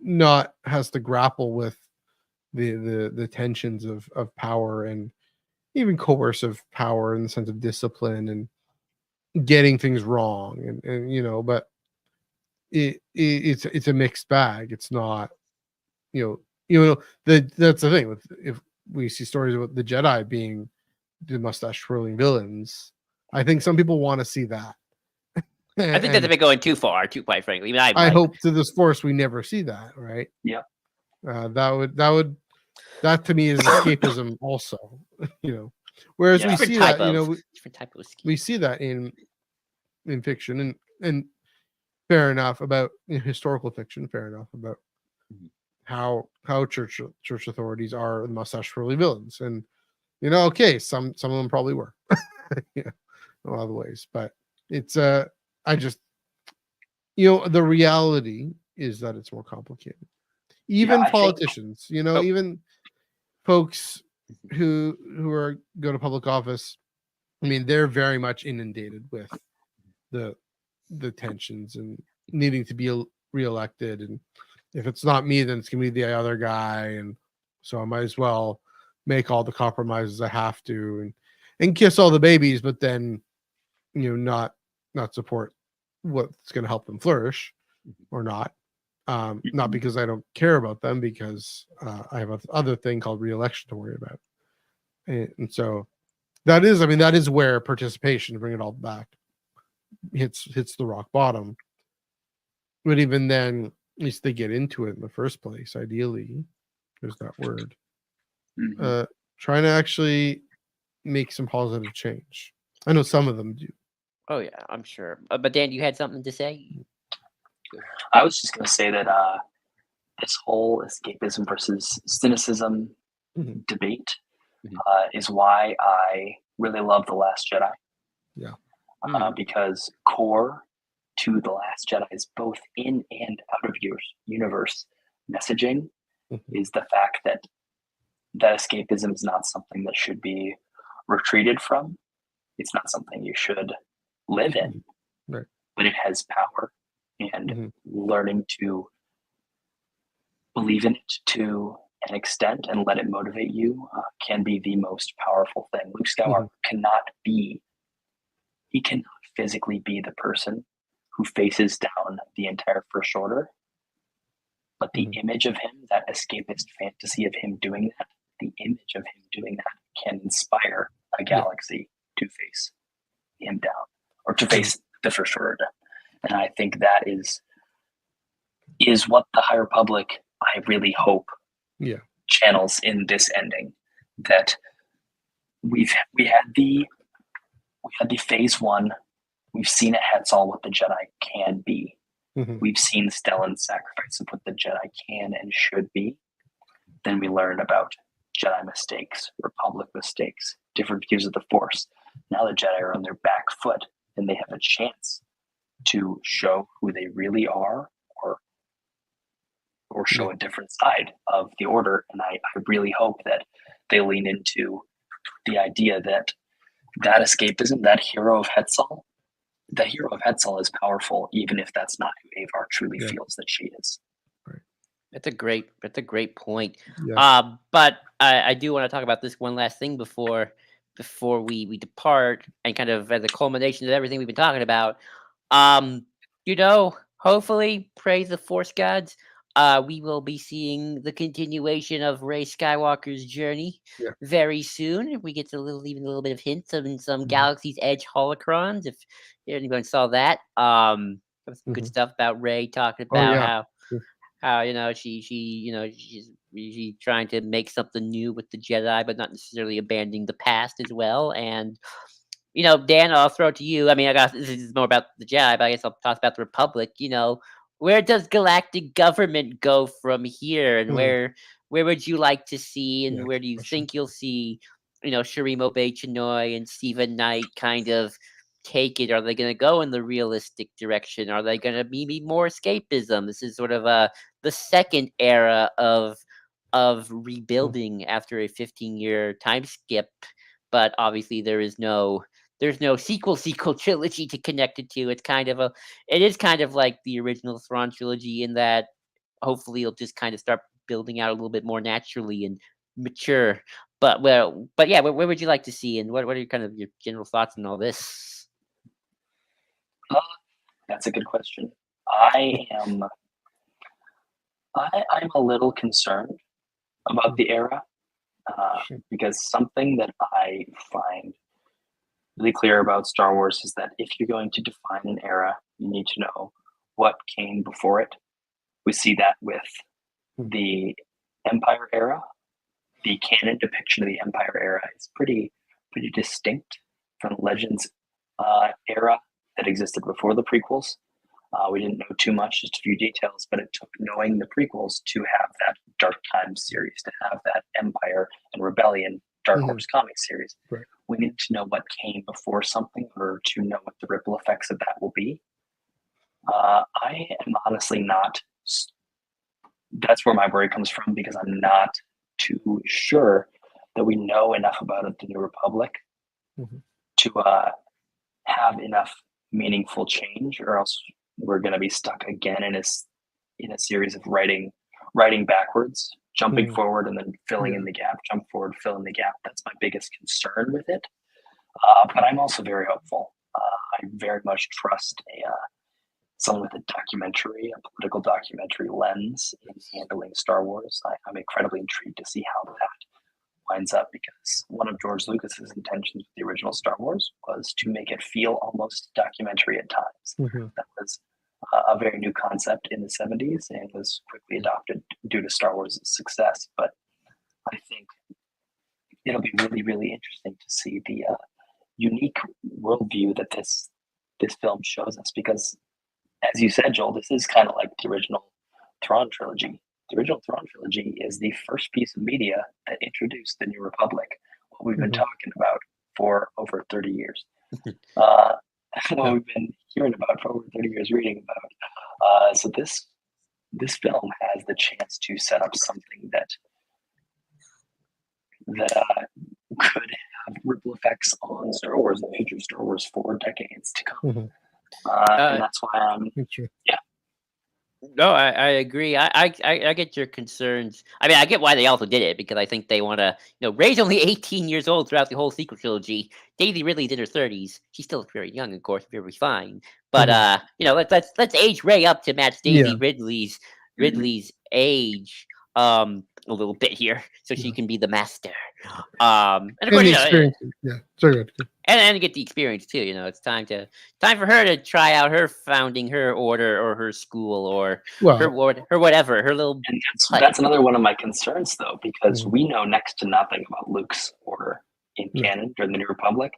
not has to grapple with the tensions of power and even coercive power in the sense of discipline and getting things wrong and but it's a mixed bag. It's not that's the thing with, if we see stories about the Jedi being the mustache twirling villains, I think some people want to see that. I think that's a bit going too far, too quite frankly. I mean, I hope to this force we never see that, right? Yeah. That to me is escapism also. Whereas we see that, different type of escape. we see that in fiction and fair enough about historical fiction, fair enough about how church authorities are the mustache twirly villains, and okay, some of them probably were, in a lot of ways, but it's I just the reality is that it's more complicated. Even politicians, even folks who go to public office, I mean, they're very much inundated with the tensions and needing to be reelected, and if it's not me, then it's gonna be the other guy, and so I might as well make all the compromises I have to and kiss all the babies, but then not support what's going to help them flourish or not. Not because I don't care about them, because I have other thing called re-election to worry about, and so that is where participation, to bring it all back, hits the rock bottom. But even then, at least they get into it in the first place. Ideally, there's that word. Trying to actually make some positive change. I know some of them do. Oh yeah, I'm sure. But Dan, you had something to say? I was just going to say that this whole escapism versus cynicism debate is why I really love The Last Jedi. Yeah. Because core to The Last Jedi is both in and out of universe messaging is the fact that escapism is not something that should be retreated from. It's not something you should live in, right. But it has power, and learning to believe in it to an extent and let it motivate you can be the most powerful thing. Luke Skywalker cannot physically be the person who faces down the entire First Order, but the image of him, that escapist fantasy of him doing that, the image of him doing that can inspire a galaxy to face him down, or to face the First Order down. And I think that is what the High Republic, I really hope, channels in this ending. That we had the Phase 1. We've seen at Hetzal what the Jedi can be. We've seen Stellan's sacrifice of what the Jedi can and should be. Then we learned about Jedi mistakes, Republic mistakes, different views of the Force. Now the Jedi are on their back foot, and they have a chance to show who they really are, or show a different side of the Order. And I really hope that they lean into the idea that escapism, that hero of Hetzal is powerful, even if that's not who Avar truly feels that she is. That's a great point. Yes. But I do want to talk about this one last thing before we depart, and kind of as a culmination of everything we've been talking about. Hopefully, praise the Force gods. We will be seeing the continuation of Rey Skywalker's journey very soon. We get even a little bit of hints of some Galaxy's Edge holocrons. If anyone saw that, some good stuff about Rey talking about how she's trying to make something new with the Jedi, but not necessarily abandoning the past as well. And Dan, I'll throw it to you. I mean, this is more about the Jedi, but I guess I'll talk about the Republic. Where does galactic government go from here, and where would you like to see, and where do you think you'll see, Shireen Obey Chinoy and Stephen Knight kind of take it? Are they going to go in the realistic direction? Are they going to be more escapism? This is sort of the second era of rebuilding after a 15-year time skip, but obviously there's no sequel trilogy to connect it to. It is kind of like the original Thrawn trilogy, in that hopefully it'll just kind of start building out a little bit more naturally and mature. But yeah, where would you like to see, and what are your kind of your general thoughts on all this? That's a good question. I'm a little concerned about the era, because something that I find really clear about Star Wars is that if you're going to define an era, you need to know what came before it. We see that with the Empire era. The canon depiction of the Empire era is pretty distinct from the Legends era that existed before the prequels. We didn't know too much, just a few details, but it took knowing the prequels to have that Dark Times series, to have that Empire and Rebellion Dark Horse comic series. Right. We need to know what came before something, or to know what the ripple effects of that will be. I am honestly not. That's where my worry comes from, because I'm not too sure that we know enough about the New Republic to have enough meaningful change, or else we're going to be stuck again in a series of writing backwards, jumping forward, and then filling in the gap. Jump forward, fill in the gap. That's my biggest concern with it. But I'm also very hopeful. I very much trust someone with a political documentary lens in handling Star Wars. I'm incredibly intrigued to see how that winds up, because one of George Lucas's intentions with the original Star Wars was to make it feel almost documentary at times. That was a very new concept in the 70s, and was quickly adopted due to Star Wars' success. But I think it'll be really, really interesting to see the unique worldview that this film shows us, because, as you said, Joel, this is kind of like the original Thrawn trilogy. The original Thrawn trilogy is the first piece of media that introduced the New Republic, what we've been talking about for over 30 years. What we've been hearing about for over 30 years, reading about. So this film has the chance to set up something that could have ripple effects on Star Wars, the future Star Wars, for decades to come. And that's why I'm No, I agree. I get your concerns. I mean, I get why they also did it, because I think they want to, Rey's only 18 years old throughout the whole sequel trilogy. Daisy Ridley's in her 30s. She's still very young, of course, very fine. But let's age Rey up to match Daisy Ridley's age. a little bit here, so she Yeah. can be the master. And of And course, the you know, experience. Yeah. Sorry, go ahead. and get the experience too. You know, it's time for her to try out her founding her order or her school or her Well, ward, her whatever, her little And hut. that's another one of my concerns, though, because Mhm. we know next to nothing about Luke's order in No. canon during the New Republic.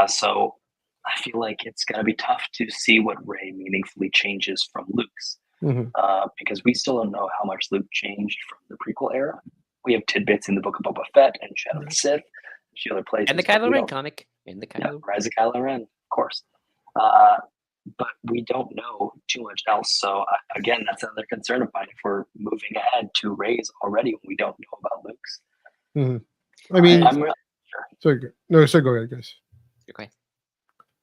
So I feel like it's going to be tough to see what Rey meaningfully changes from Luke's, Mhm. because we still don't know how much Luke changed from the prequel era. We have tidbits in the Book of Boba Fett and Shadow of the Right. Sith, a few other places. And the but we Kylo Ren don't- comic. In the Yeah, Kylo. Rise of Kylo Ren, of course. But we don't know too much else. So again, that's another concern of mine. If we're moving ahead to Rey's already, when we don't know about Luke's. Mhm. I mean, I'm really sure. sorry. No, sorry. Go ahead, guys. Okay.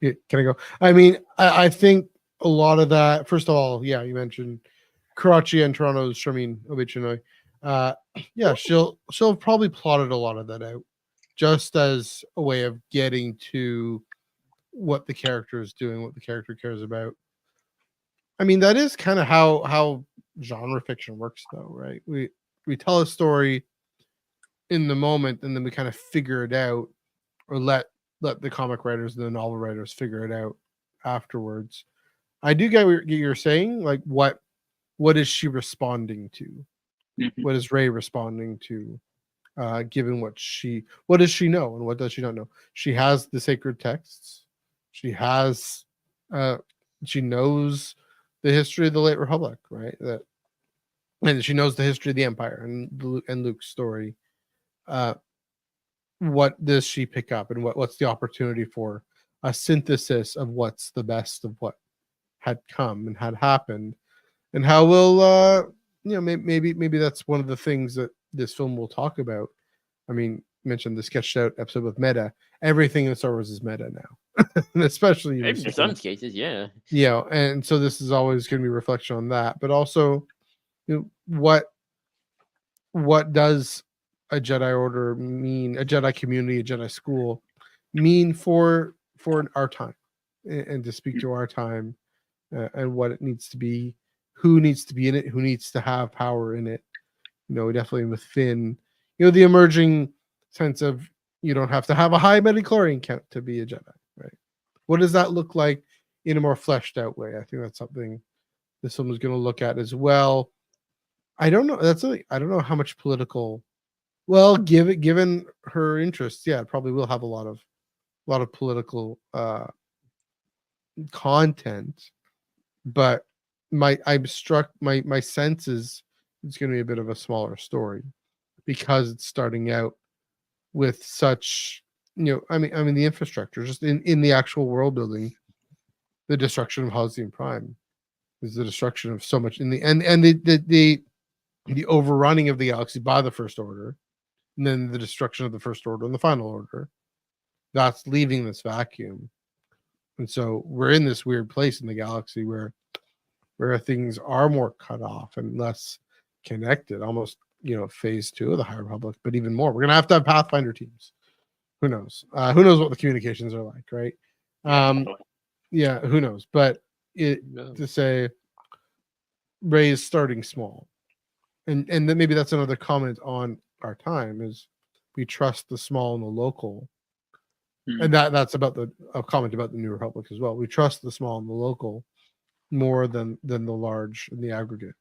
Yeah, can I go? I mean, I think a lot of that. First of all, yeah, you mentioned Karachi and Toronto's Sharmeen Obichinoy. Yeah, she'll have probably plotted a lot of that out, just as a way of getting to what the character is doing, what the character cares about. I mean, that is kind of how genre fiction works, though, right? We tell a story in the moment, and then we kind of figure it out, or let the comic writers and the novel writers figure it out afterwards. I do get what you're saying. Like, what is she responding to? Mhm. What is Rey responding to? Given what does she know and what does she not know? She has the sacred texts. She has, she knows the history of the late Republic, right? And she knows the history of the Empire and Luke's story. What does she pick up, and what's the opportunity for a synthesis of what's the best of what had come and had happened, and how will maybe that's one of the things that this film will talk about. I mean, mentioned the sketched out episode with meta. Everything in Star Wars is meta now, and especially In some cases, yeah. and so this is always going to be a reflection on that, but also, what does a Jedi Order mean, a Jedi community, a Jedi school mean for our time, and to speak to our time, and what it needs to be, who needs to be in it, who needs to have power in it. Definitely with Finn, the emerging sense of you don't have to have a high metachlorine count to be a Jedi, right? What does that look like in a more fleshed out way? I think that's something this film is going to look at as well. I don't know. I don't know how much political. Well, given her interests, yeah, it probably will have a lot of political content. But I'm struck. My sense is it's going to be a bit of a smaller story because it's starting out with such. I mean, the infrastructure just in the actual world building, the destruction of Halcyon Prime is the destruction of so much in the and the overrunning of the galaxy by the First Order, and then the destruction of the First Order and the Final Order. That's leaving this vacuum, and so we're in this weird place in the galaxy where things are more cut off and less connected. Almost, phase 2 of the High Republic, but even more. We're gonna have to have Pathfinder teams. Who knows? Who knows what the communications are like, right? Yeah, who knows? But to say Rey is starting small, and then maybe that's another comment on our time is we trust the small and the local, and that's about a comment about the New Republic as well. We trust the small and the local more than the large and the aggregate,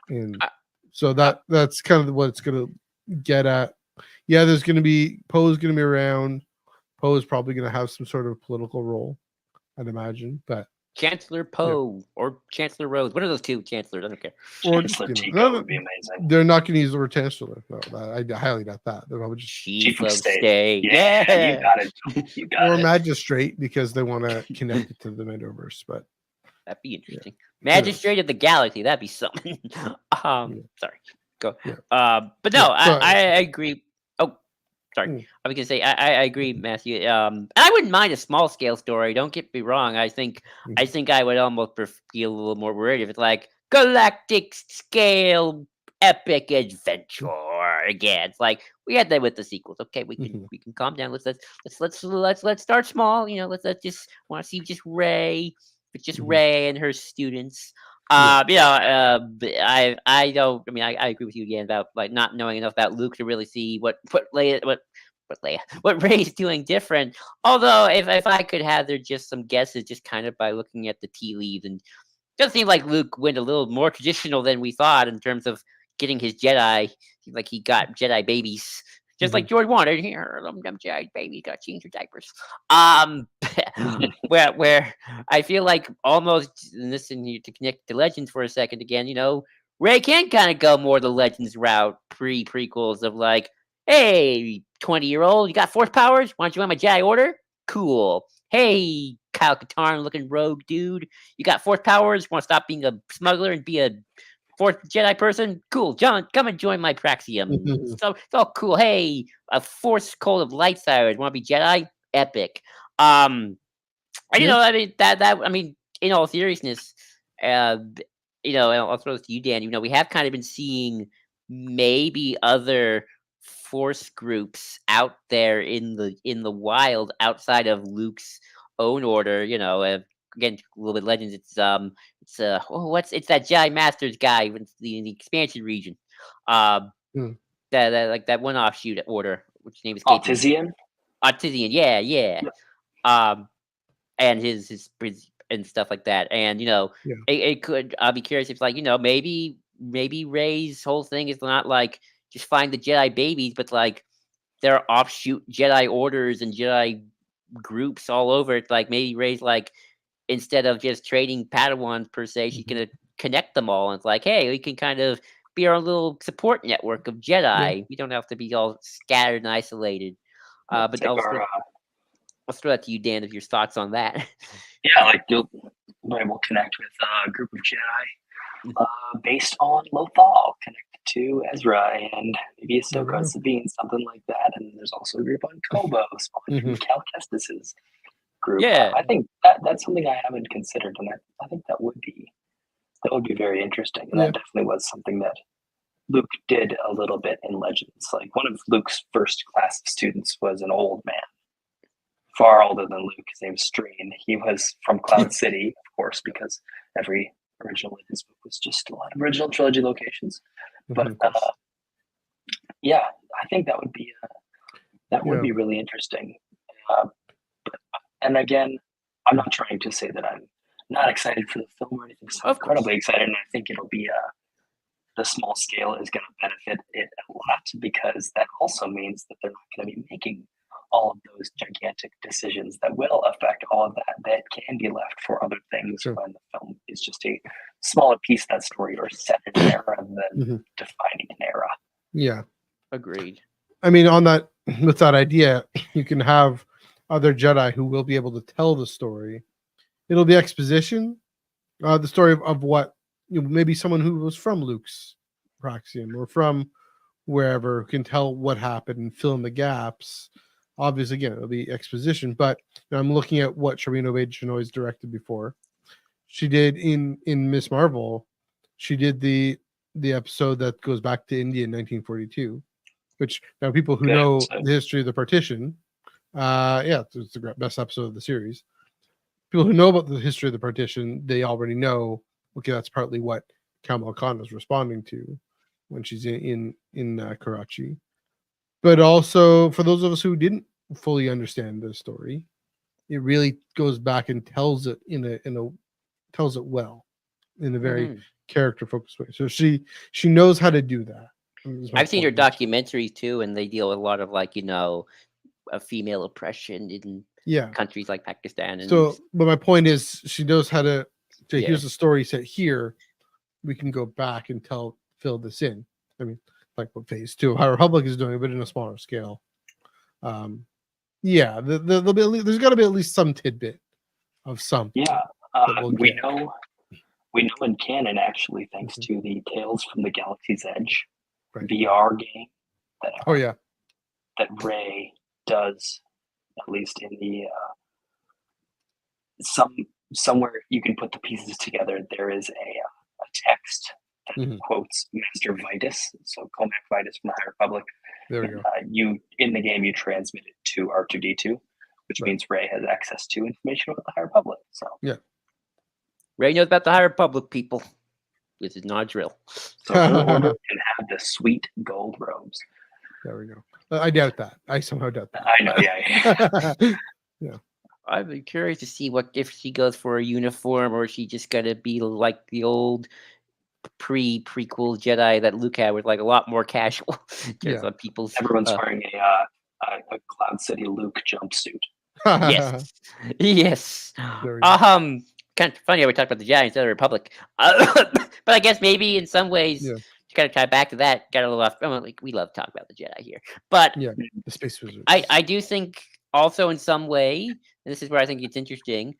and so that's kind of what it's going to get at. Yeah, there's going to be Poe's going to be around. Poe is probably going to have some sort of political role, I'd imagine, but Chancellor Poe or Chancellor Rose. One of those two chancellors. I don't care. or Chancellor just, Tico would be amazing. they're not going to use the word chancellor. No, I highly doubt that. They're probably just Chief of State. Yeah, you got it. You got or it. magistrate because they want to connect it to the Mandoverse. But that'd be interesting. Magistrate of the Galaxy. That'd be something. Sorry. Go. But no, I agree. Oh, sorry. I was gonna say I agree, Matthew. And I wouldn't mind a small scale story. Don't get me wrong. I think I would almost feel a little more worried if it's like galactic scale epic adventure again. It's like we had that with the sequels. Okay, we can calm down. Let's start small. Let's just want to see just Rey. It's just Rey and her students. I don't. I mean, I agree with you again about like not knowing enough about Luke to really see what Rey's doing different. Although, if I could hazard just some guesses, just kind of by looking at the tea leaves, and it does seem like Luke went a little more traditional than we thought in terms of getting his Jedi. Seems like he got Jedi babies. Just like George wanted, here, them Jedi babies got to change your diapers. Where I feel like almost listening to connect to Legends for a second again, Rey can kind of go more the Legends route, prequels of like, hey, 20-year-old, you got force powers? Why don't you join my Jedi Order? Cool. Hey, Kyle Katarn looking rogue dude, you got force powers? Want to stop being a smuggler and be a fourth Jedi person? Cool, John, come and join my Praxium. So it's all cool. Hey, a force cult of light sires. Want to be Jedi? Epic. I mean I mean, in all seriousness, and I'll throw this to you, Dan. We have kind of been seeing maybe other force groups out there in the wild outside of Luke's own order. Again, a little bit Legends. It's that Jedi Masters guy in the expansion region. That one offshoot order, which name is Artisan. Artisan, yeah. And his and stuff like that. And it could. I'll be curious if maybe Rey's whole thing is not like just find the Jedi babies, but like there are offshoot Jedi orders and Jedi groups all over. It's like maybe Rey's like, instead of just trading Padawans per se, she's gonna connect them all. And it's like, hey, we can kind of be our support network of Jedi. Yeah. We don't have to be all scattered and isolated. But I'll throw that to you, Dan, if your thoughts on that. Yeah, like we'll connect with a group of Jedi based on Lothal, connected to Ezra and maybe Ahsoka Sabine, something like that. And there's also a group on Kobo, spawned from Cal Kestis's group. Yeah, I think that's something I haven't considered, and I think that would be very interesting. And that definitely was something that Luke did a little bit in Legends. Like one of Luke's first class of students was an old man, far older than Luke. His name was Streen. He was from Cloud City, of course, because every original Legends book was just a lot of original trilogy locations. But yeah, I think that would be would be really interesting. And again, I'm not trying to say that I'm not excited for the film or anything. So I'm incredibly excited, and I think it'll be the small scale is going to benefit it a lot, because that also means that they're not going to be making all of those gigantic decisions that will affect all of that can be left for other things when the film is just a smaller piece of that story or set in an era than defining an era. Yeah. Agreed. I mean, with that idea, you can have other Jedi who will be able to tell the story. It'll be exposition, the story of what maybe someone who was from Luke's Praxium or from wherever can tell what happened and fill in the gaps. Obviously, again, it'll be exposition, but I'm looking at what Shireen Obaid-Chinoy's directed before. She did in Miss Marvel. She did the episode that goes back to India in 1942, which now people who know the history of the partition, it's the best episode of the series. People who know about the history of the partition, they already know. Okay, that's partly what Kamala Khan is responding to when she's in Karachi. But also, for those of us who didn't fully understand the story, it really goes back and tells it tells it well in a very character focused way. So she knows how to do that. I've seen her documentaries too, and they deal with a lot of a female oppression in countries like Pakistan. And but my point is, she knows how to say, here's the story set here. We can go back and fill this in. I mean, like what Phase 2 of High Republic is doing, but in a smaller scale. There's got to be at least some tidbit of something. Yeah, we know in canon, actually, thanks to the Tales from the Galaxy's Edge VR game that Rey does, at least in the somewhere you can put the pieces together. There is a text that quotes Master Vitus, so Comac Vitus from the High Republic. There we go. In the game, you transmit it to R2D2, which means Rey has access to information about the High Republic. So Rey knows about the High Republic, people. This is not a drill. So her order can have the sweet gold robes. There we go. I doubt that. I somehow doubt that. I know, Yeah. I'd be curious to see what if she goes for a uniform or is she just gonna be like the old prequel Jedi that Luke had, with like a lot more casual in terms of people's. Everyone's wearing a Cloud City Luke jumpsuit. Yes, yes. There we go. Kind of funny how we talked about the Jedi instead of the Republic, but I guess maybe in some ways Yeah. to kind of tie back to that, got a little off. Like we love talking about the Jedi here, but Yeah, the space wizards. I do think also in some way, and this is where I think it's interesting,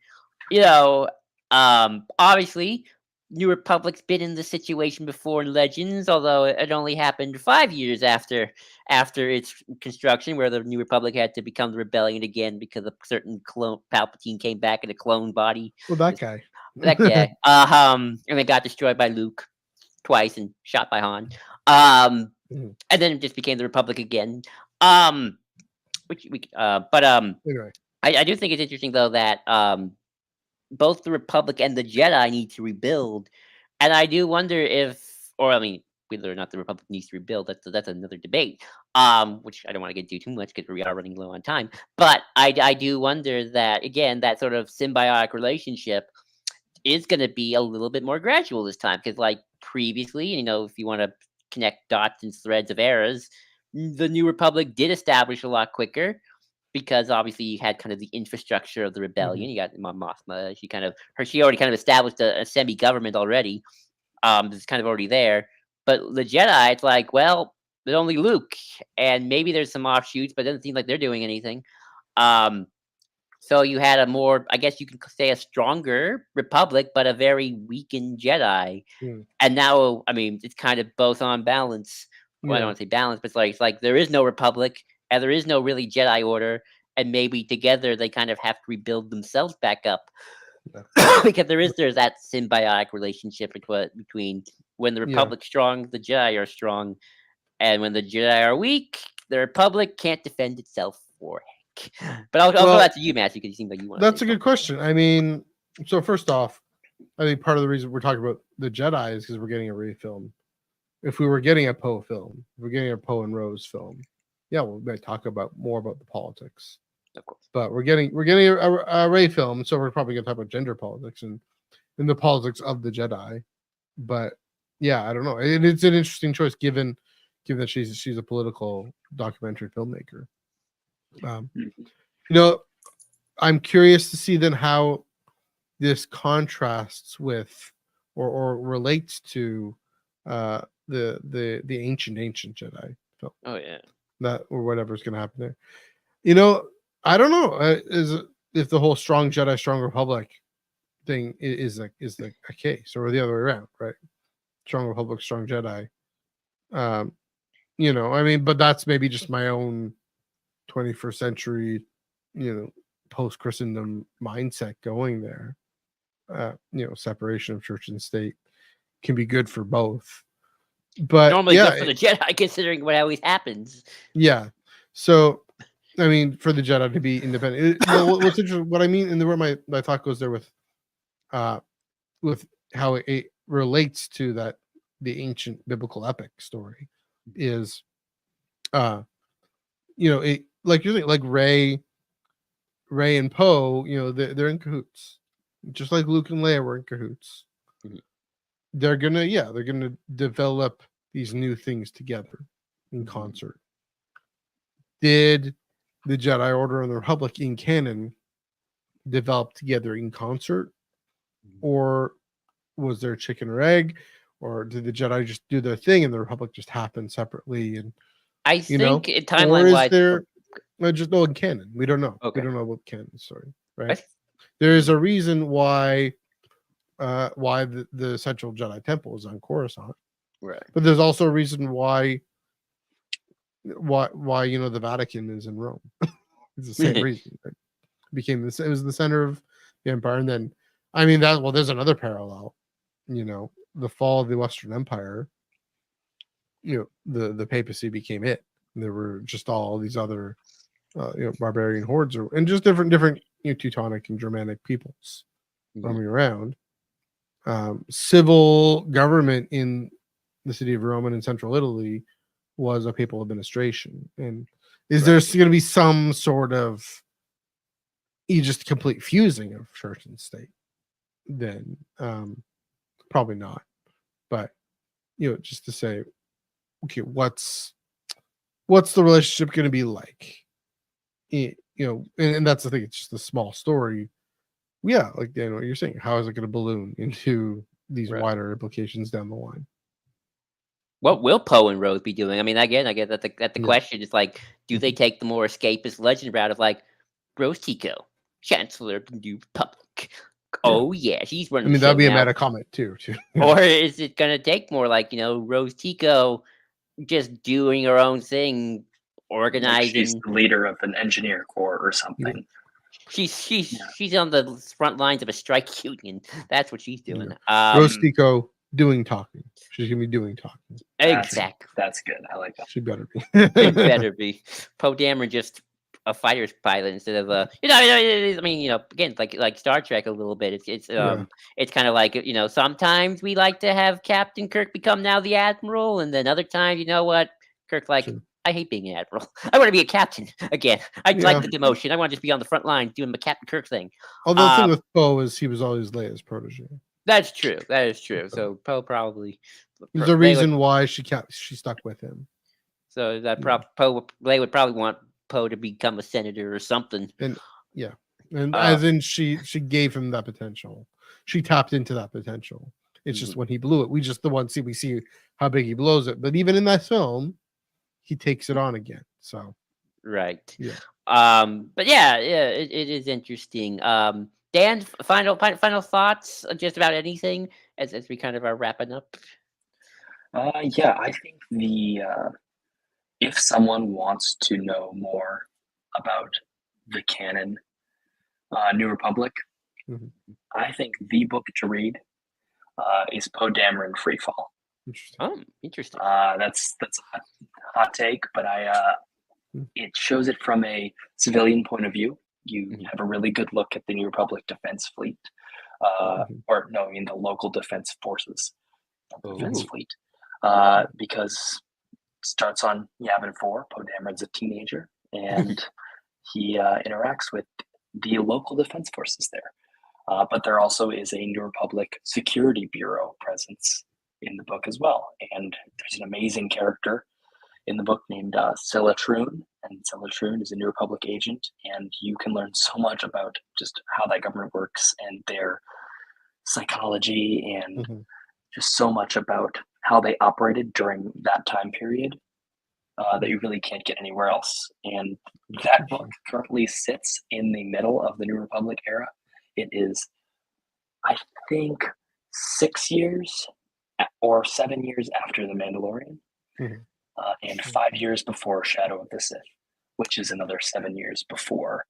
you know, obviously New Republic's been in this situation before in Legends, although it only happened 5 years after its construction, where the New Republic had to become the rebellion again because a certain clone Palpatine came back in a clone body. Well, that guy. That guy. And it got destroyed by Luke twice and shot by Han. Mhm. And then it just became the Republic again. Anyway, I do think it's interesting though that both the Republic and the Jedi need to rebuild, and I do wonder if, or I mean, whether or not the Republic needs to rebuild. That's another debate. Which I don't want to get into too much because we are running low on time. But I do wonder that again, that sort of symbiotic relationship is going to be a little bit more gradual this time, because like previously, you know, if you want to connect dots and threads of eras, the New Republic did establish a lot quicker, because obviously you had kind of the infrastructure of the rebellion. You got Mon Mothma. She already kind of established a semi-government already. It's kind of already there. But the Jedi, it's like, well, there's only Luke, and maybe there's some offshoots, but it doesn't seem like they're doing anything. So you had a more, I guess you could say, a stronger Republic, but a very weakened Jedi. And now, I mean, it's kind of both on balance. Well, I don't want to say balance, but it's like there is no Republic and there is no really Jedi Order, and maybe together they kind of have to rebuild themselves back up. Because there's that symbiotic relationship between when the Republic's strong, the Jedi are strong, and when the Jedi are weak, the Republic can't defend itself for heck. But I'll go back to you, Matthew, because you seem like you want. That's a good question. I mean, so first off, I think part of the reason we're talking about the Jedi is because we're getting a Rey film. If we were getting a Poe film, if we're getting a Poe and Rose film, yeah, we might talk more about the politics. Of course. But we're getting a Rey film, so we're probably gonna talk about gender politics and the politics of the Jedi. But yeah, I don't know. It's an interesting choice given that she's a political documentary filmmaker. You know, I'm curious to see then how this contrasts with or relates to the ancient Jedi film. Oh yeah, that or whatever's going to happen there. You know, I don't know. If the whole strong Jedi, strong Republic thing is the case, or the other way around, right? Strong Republic, strong Jedi. You know, I mean, but that's maybe just my own 21st century, you know, post Christendom mindset going there. You know, separation of church and state can be good for both. But normally good for the Jedi, considering what always happens. Yeah. So, I mean, for the Jedi to be independent. What's interesting, what I mean, and where my thought goes there with how it relates to the ancient biblical epic story is, you know, it like you're saying, like Rey and Poe, you know, they're in cahoots, just like Luke and Leia were in cahoots. They're gonna develop these new things together in concert. Did the Jedi Order and the Republic in canon develop together in concert, or was there chicken or egg, or did the Jedi just do their thing and the Republic just happened separately? And I think timeline wise, there just in canon? We don't know. Okay. We don't know about the canon story, right? There is a reason why the central Jedi temple is on Coruscant, right? But there's also a reason why you know the Vatican is in Rome. It's the same reason. Right? It was the center of the empire, and then I mean there's another parallel. You know, the fall of the Western Empire. You know, the papacy became it. And there were just all these other you know, barbarian hordes and just different you know, Teutonic and Germanic peoples roaming around. civil government in the city of Rome and in central Italy was a papal administration. And is there going to be some sort of just complete fusing of church and state? Then probably not. But just to say, okay, what's the relationship going to be like? And that's the thing. It's just a small story. Yeah, like what you're saying. How is it going to balloon into these wider implications down the line? What will Poe and Rose be doing? I mean, again, I get that the question is like, do they take the more escapist legend route of like Rose Tico, Chancellor of the New Republic? Oh yeah, she's running. I mean, that'd be a meta comment too. Or is it gonna take more like Rose Tico just doing her own thing, organizing? Like she's the leader of an engineer corps or something. She's on the front lines of a strike union. That's what she's doing. Rose Tico doing talking. She's gonna be doing talking. Exactly. That's good. I like that. She better be. It better be. Poe Dameron just a fighter's pilot instead of I mean, again, like Star Trek a little bit. It's kind of like sometimes we like to have Captain Kirk become now the Admiral, and then other times, Kirk like. Sure. I hate being an admiral. I want to be a captain again. I like the demotion. I want to just be on the front line doing the Captain Kirk thing. Although the thing with Poe is he was always Leia's protege. That's true. That is true. So Poe probably. There's a reason why she stuck with him. So that Leia would probably want Poe to become a senator or something. And as in she gave him that potential. She tapped into that potential. It's just when he blew it, we see how big he blows it. But even in that film, he takes it on again. So right. Yeah. But it is interesting. Dan, final thoughts just about anything as we kind of are wrapping up. I think if someone wants to know more about the canon, New Republic, I think the book to read is Poe Dameron Freefall. Interesting. That's a hot take, but it shows it from a civilian point of view. You have a really good look at the New Republic Defense Fleet, the local defense forces, defense fleet, because it starts on Yavin 4. Poe Dameron's a teenager, and he interacts with the local defense forces there. But there also is a New Republic Security Bureau presence in the book as well. And there's an amazing character in the book named Scylla Troon. And Scylla Troon is a New Republic agent. And you can learn so much about just how that government works and their psychology and just so much about how they operated during that time period that you really can't get anywhere else. And that book currently sits in the middle of the New Republic era. It is, I think, 6 years or 7 years after The Mandalorian, and 5 years before Shadow of the Sith, which is another 7 years before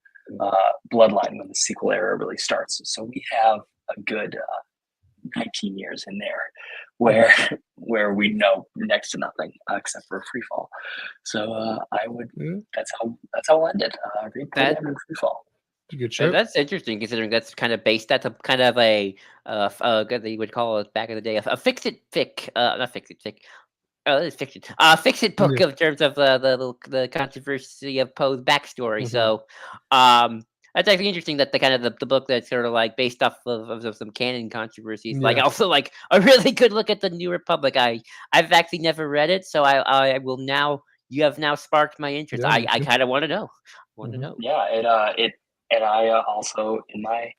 Bloodline, when the sequel era really starts. So we have a good 19 years in there where we know next to nothing except for Freefall. So I would that's how I'll end it. Read Freefall. Good show. That's interesting, considering that's kind of based. That's a kind of a they would call it back in the day a fix-it fic, not fix-it fic. It's fiction. Fix-it book in terms of the controversy of Poe's backstory. So, that's actually interesting that the book that's sort of like based off of some canon controversies, like also like a really good look at the New Republic. I've actually never read it, so I will now. You have now sparked my interest. I kind of want to know. Yeah, and I also, in my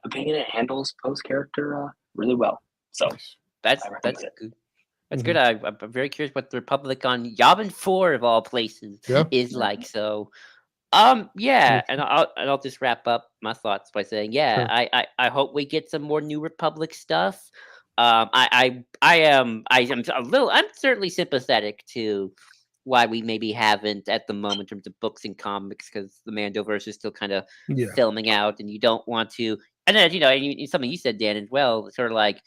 opinion, it handles Poe's character really well. So that's good. That's good. I'm very curious what the Republic on Yavin 4 of all places is like. So, and I'll just wrap up my thoughts by saying, I hope we get some more New Republic stuff. I'm certainly sympathetic to why we maybe haven't at the moment in terms of books and comics, because the Mandoverse is still kind of filming out, and you don't want to. And then something you said, Dan, as well, sort of like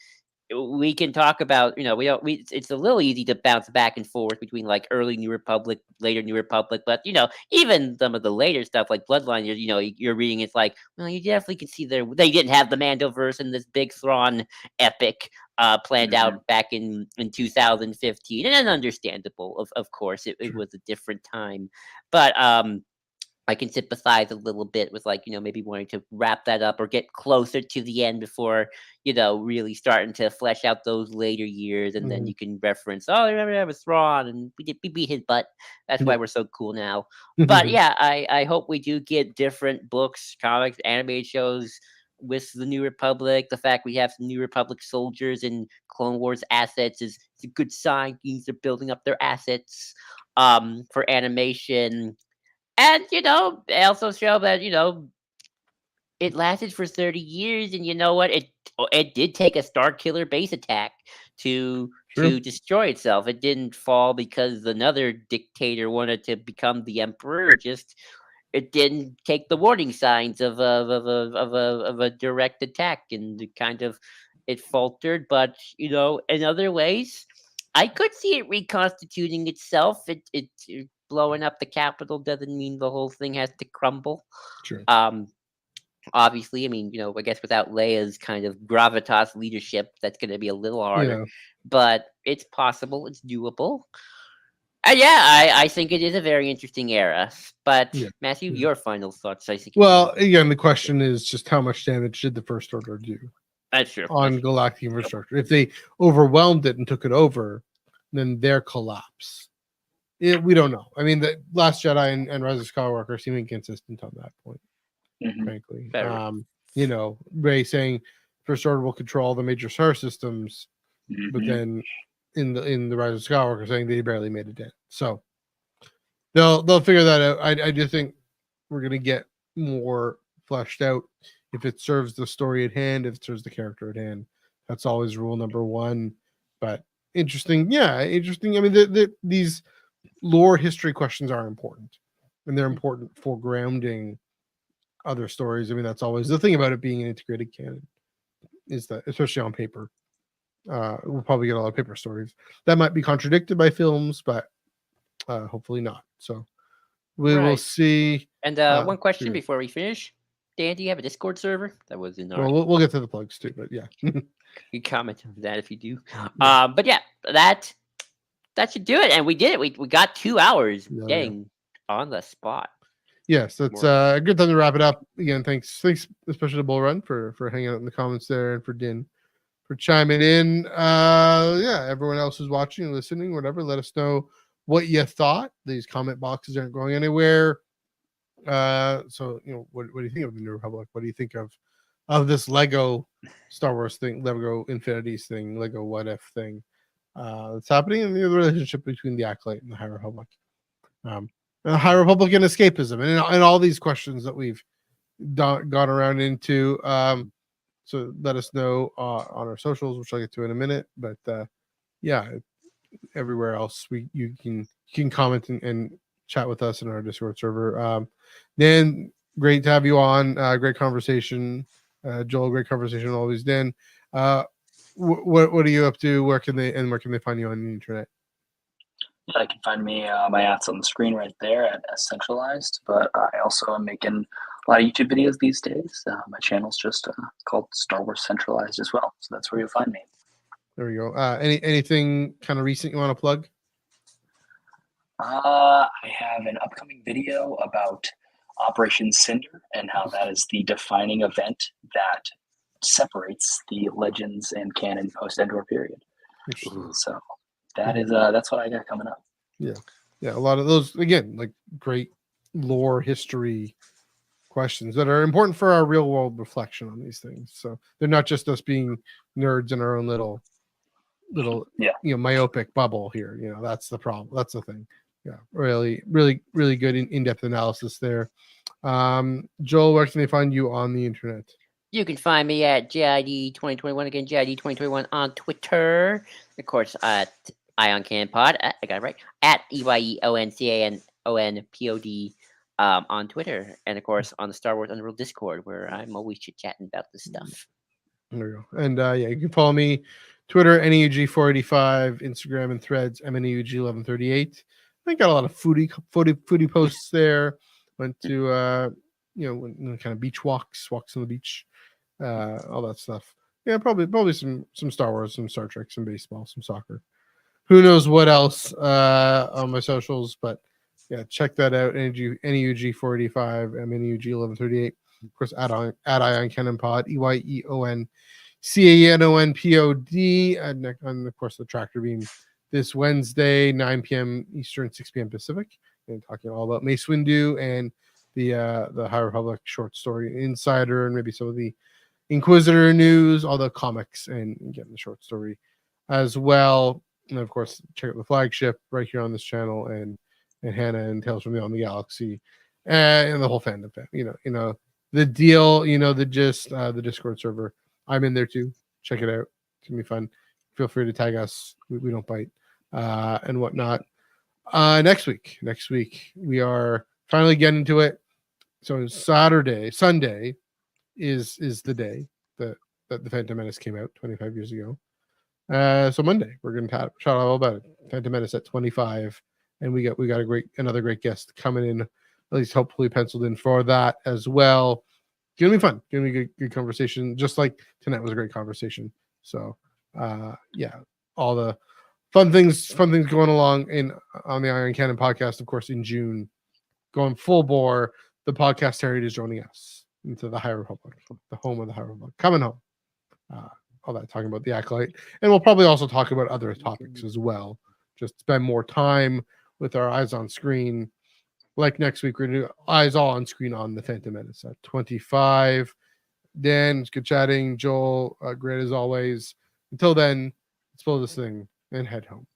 we can talk about, it's a little easy to bounce back and forth between like early New Republic, later New Republic, but even some of the later stuff like Bloodline, you're reading, it's like, well, you definitely can see they didn't have the Mandoverse and this big Thrawn epic planned out back in 2015, and understandable, of course, it was a different time, but I can sympathize a little bit with like, maybe wanting to wrap that up or get closer to the end before, really starting to flesh out those later years. And then you can reference, oh, remember that was Thrawn and we beat his butt. That's why we're so cool now. But yeah, I hope we do get different books, comics, animated shows with the New Republic. The fact we have some New Republic soldiers and Clone Wars assets is a good sign. Means they're building up their assets for animation. And, they also show that, it lasted for 30 years, and you know what? It did take a Star Killer base attack to destroy itself. It didn't fall because another dictator wanted to become the emperor. It didn't take the warning signs of a direct attack, and it faltered. But in other ways, I could see it reconstituting itself. It blowing up the capital doesn't mean the whole thing has to crumble. Sure. Obviously, I mean, I guess without Leia's kind of gravitas leadership, that's going to be a little harder. But it's possible. It's doable. Yeah, I think it is a very interesting era. But Matthew, your final thoughts? I think. Well, again, the question is just how much damage did the First Order do? That's true. On galactic infrastructure. If they overwhelmed it and took it over, then their collapse. We don't know. I mean, the Last Jedi and Rise of Skywalker seem inconsistent on that point, frankly. Rey saying First Order will control the major star systems, but then in the Rise of Skywalker saying they barely made a dent. So they'll figure that out. I do think we're gonna get more fleshed out if it serves the story at hand, if it serves the character at hand. That's always rule number one. But interesting. I mean, these lore history questions are important, and they're important for grounding other stories. I mean, that's always the thing about it being an integrated canon, is that, especially on paper, we'll probably get a lot of paper stories that might be contradicted by films, but hopefully not. So we will see. And one question before we finish. Dan, do you have a Discord server? That was in our... Well, we'll get to the plugs too, but yeah. You comment on that if you do. But yeah, that should do it. And we did it. We got 2 hours getting on the spot. Yes, that's a good time to wrap it up. Again, thanks especially to Bull Run for hanging out in the comments there, and for Din for chiming in. Everyone else who's watching, listening, whatever, let us know what you thought. These comment boxes aren't going anywhere. So what do you think of the New Republic? What do you think of this Lego Star Wars thing, Lego Infinities thing, Lego What If thing that's happening, in the relationship between the Acolyte and the High Republic, the High Republican escapism, and all these questions that we've gone around into. So let us know on our socials, which I'll get to in a minute. But everywhere else you can comment and chat with us in our Discord server. Dan, great to have you on. Great conversation. Joel, great conversation always. Dan, what are you up to? Where can they find you on the internet? Yeah, I can find me. My ad's on the screen right there at Centralized. But I also am making a lot of YouTube videos these days. My channel's just called Star Wars Centralized as well. So that's where you'll find me. There we go. Anything kind of recent you want to plug? I have an upcoming video about Operation Cinder and how that is the defining event that separates the Legends and Canon post-Endor period. So that's what I got coming up. Yeah, a lot of those, again, like great lore history questions that are important for our real world reflection on these things. So they're not just us being nerds in our own little myopic bubble here. That's the problem. That's the thing. Yeah, really good in-depth analysis there. Joel, where can they find you on the internet? You can find me at JID 2021, again JID 2021 on Twitter, of course at Ion Cannon Pod. I got it right, at EYEONCANONPOD on Twitter, and of course on the Star Wars Underworld Discord, where I'm always chit chatting about this stuff. There we go. And you can follow me Twitter, NEUG485, Instagram and Threads, MNEUG1138. I got a lot of foodie posts there. Went to kind of beach walks on the beach, all that stuff. Yeah, probably some Star Wars, some Star Trek, some baseball, some soccer. Who knows what else on my socials, but yeah, check that out. NEUG485, MNEUG1138. Of course, at Ion Cannon Pod, EYEON CANONPOD, and of course the Tractor Beam this Wednesday, 9 p.m. Eastern, 6 p.m. Pacific, and talking all about Mace Windu and the High Republic short story Insider, and maybe some of the Inquisitor news, all the comics, and getting the short story as well. And of course, check out the flagship right here on this channel, and Hannah and Tales from Beyond the Galaxy, and the whole fandom. The deal. The Discord server. I'm in there too. Check it out. It's gonna be fun. Feel free to tag us. We don't bite and whatnot. Next week we are finally getting into it. So Sunday is the day that the Phantom Menace came out 25 years ago. So Monday we're going to chat all about it. Phantom Menace at 25, and we got another great guest coming in, at least hopefully penciled in for that as well. It's gonna be fun. Gonna be good conversation. Just like tonight was a great conversation. So yeah, all the fun things going along on the Iron Cannon podcast. Of course, in June, going full bore. The podcast heritage is joining us into the High Republic, the home of the High Republic, coming home. All that, talking about the Acolyte, and we'll probably also talk about other topics as well. Just spend more time with our eyes on screen. Like next week, we're gonna do eyes all on screen on the Phantom Menace at 25. Dan, it's good chatting. Joel, great as always. Until then, let's blow this thing and head home.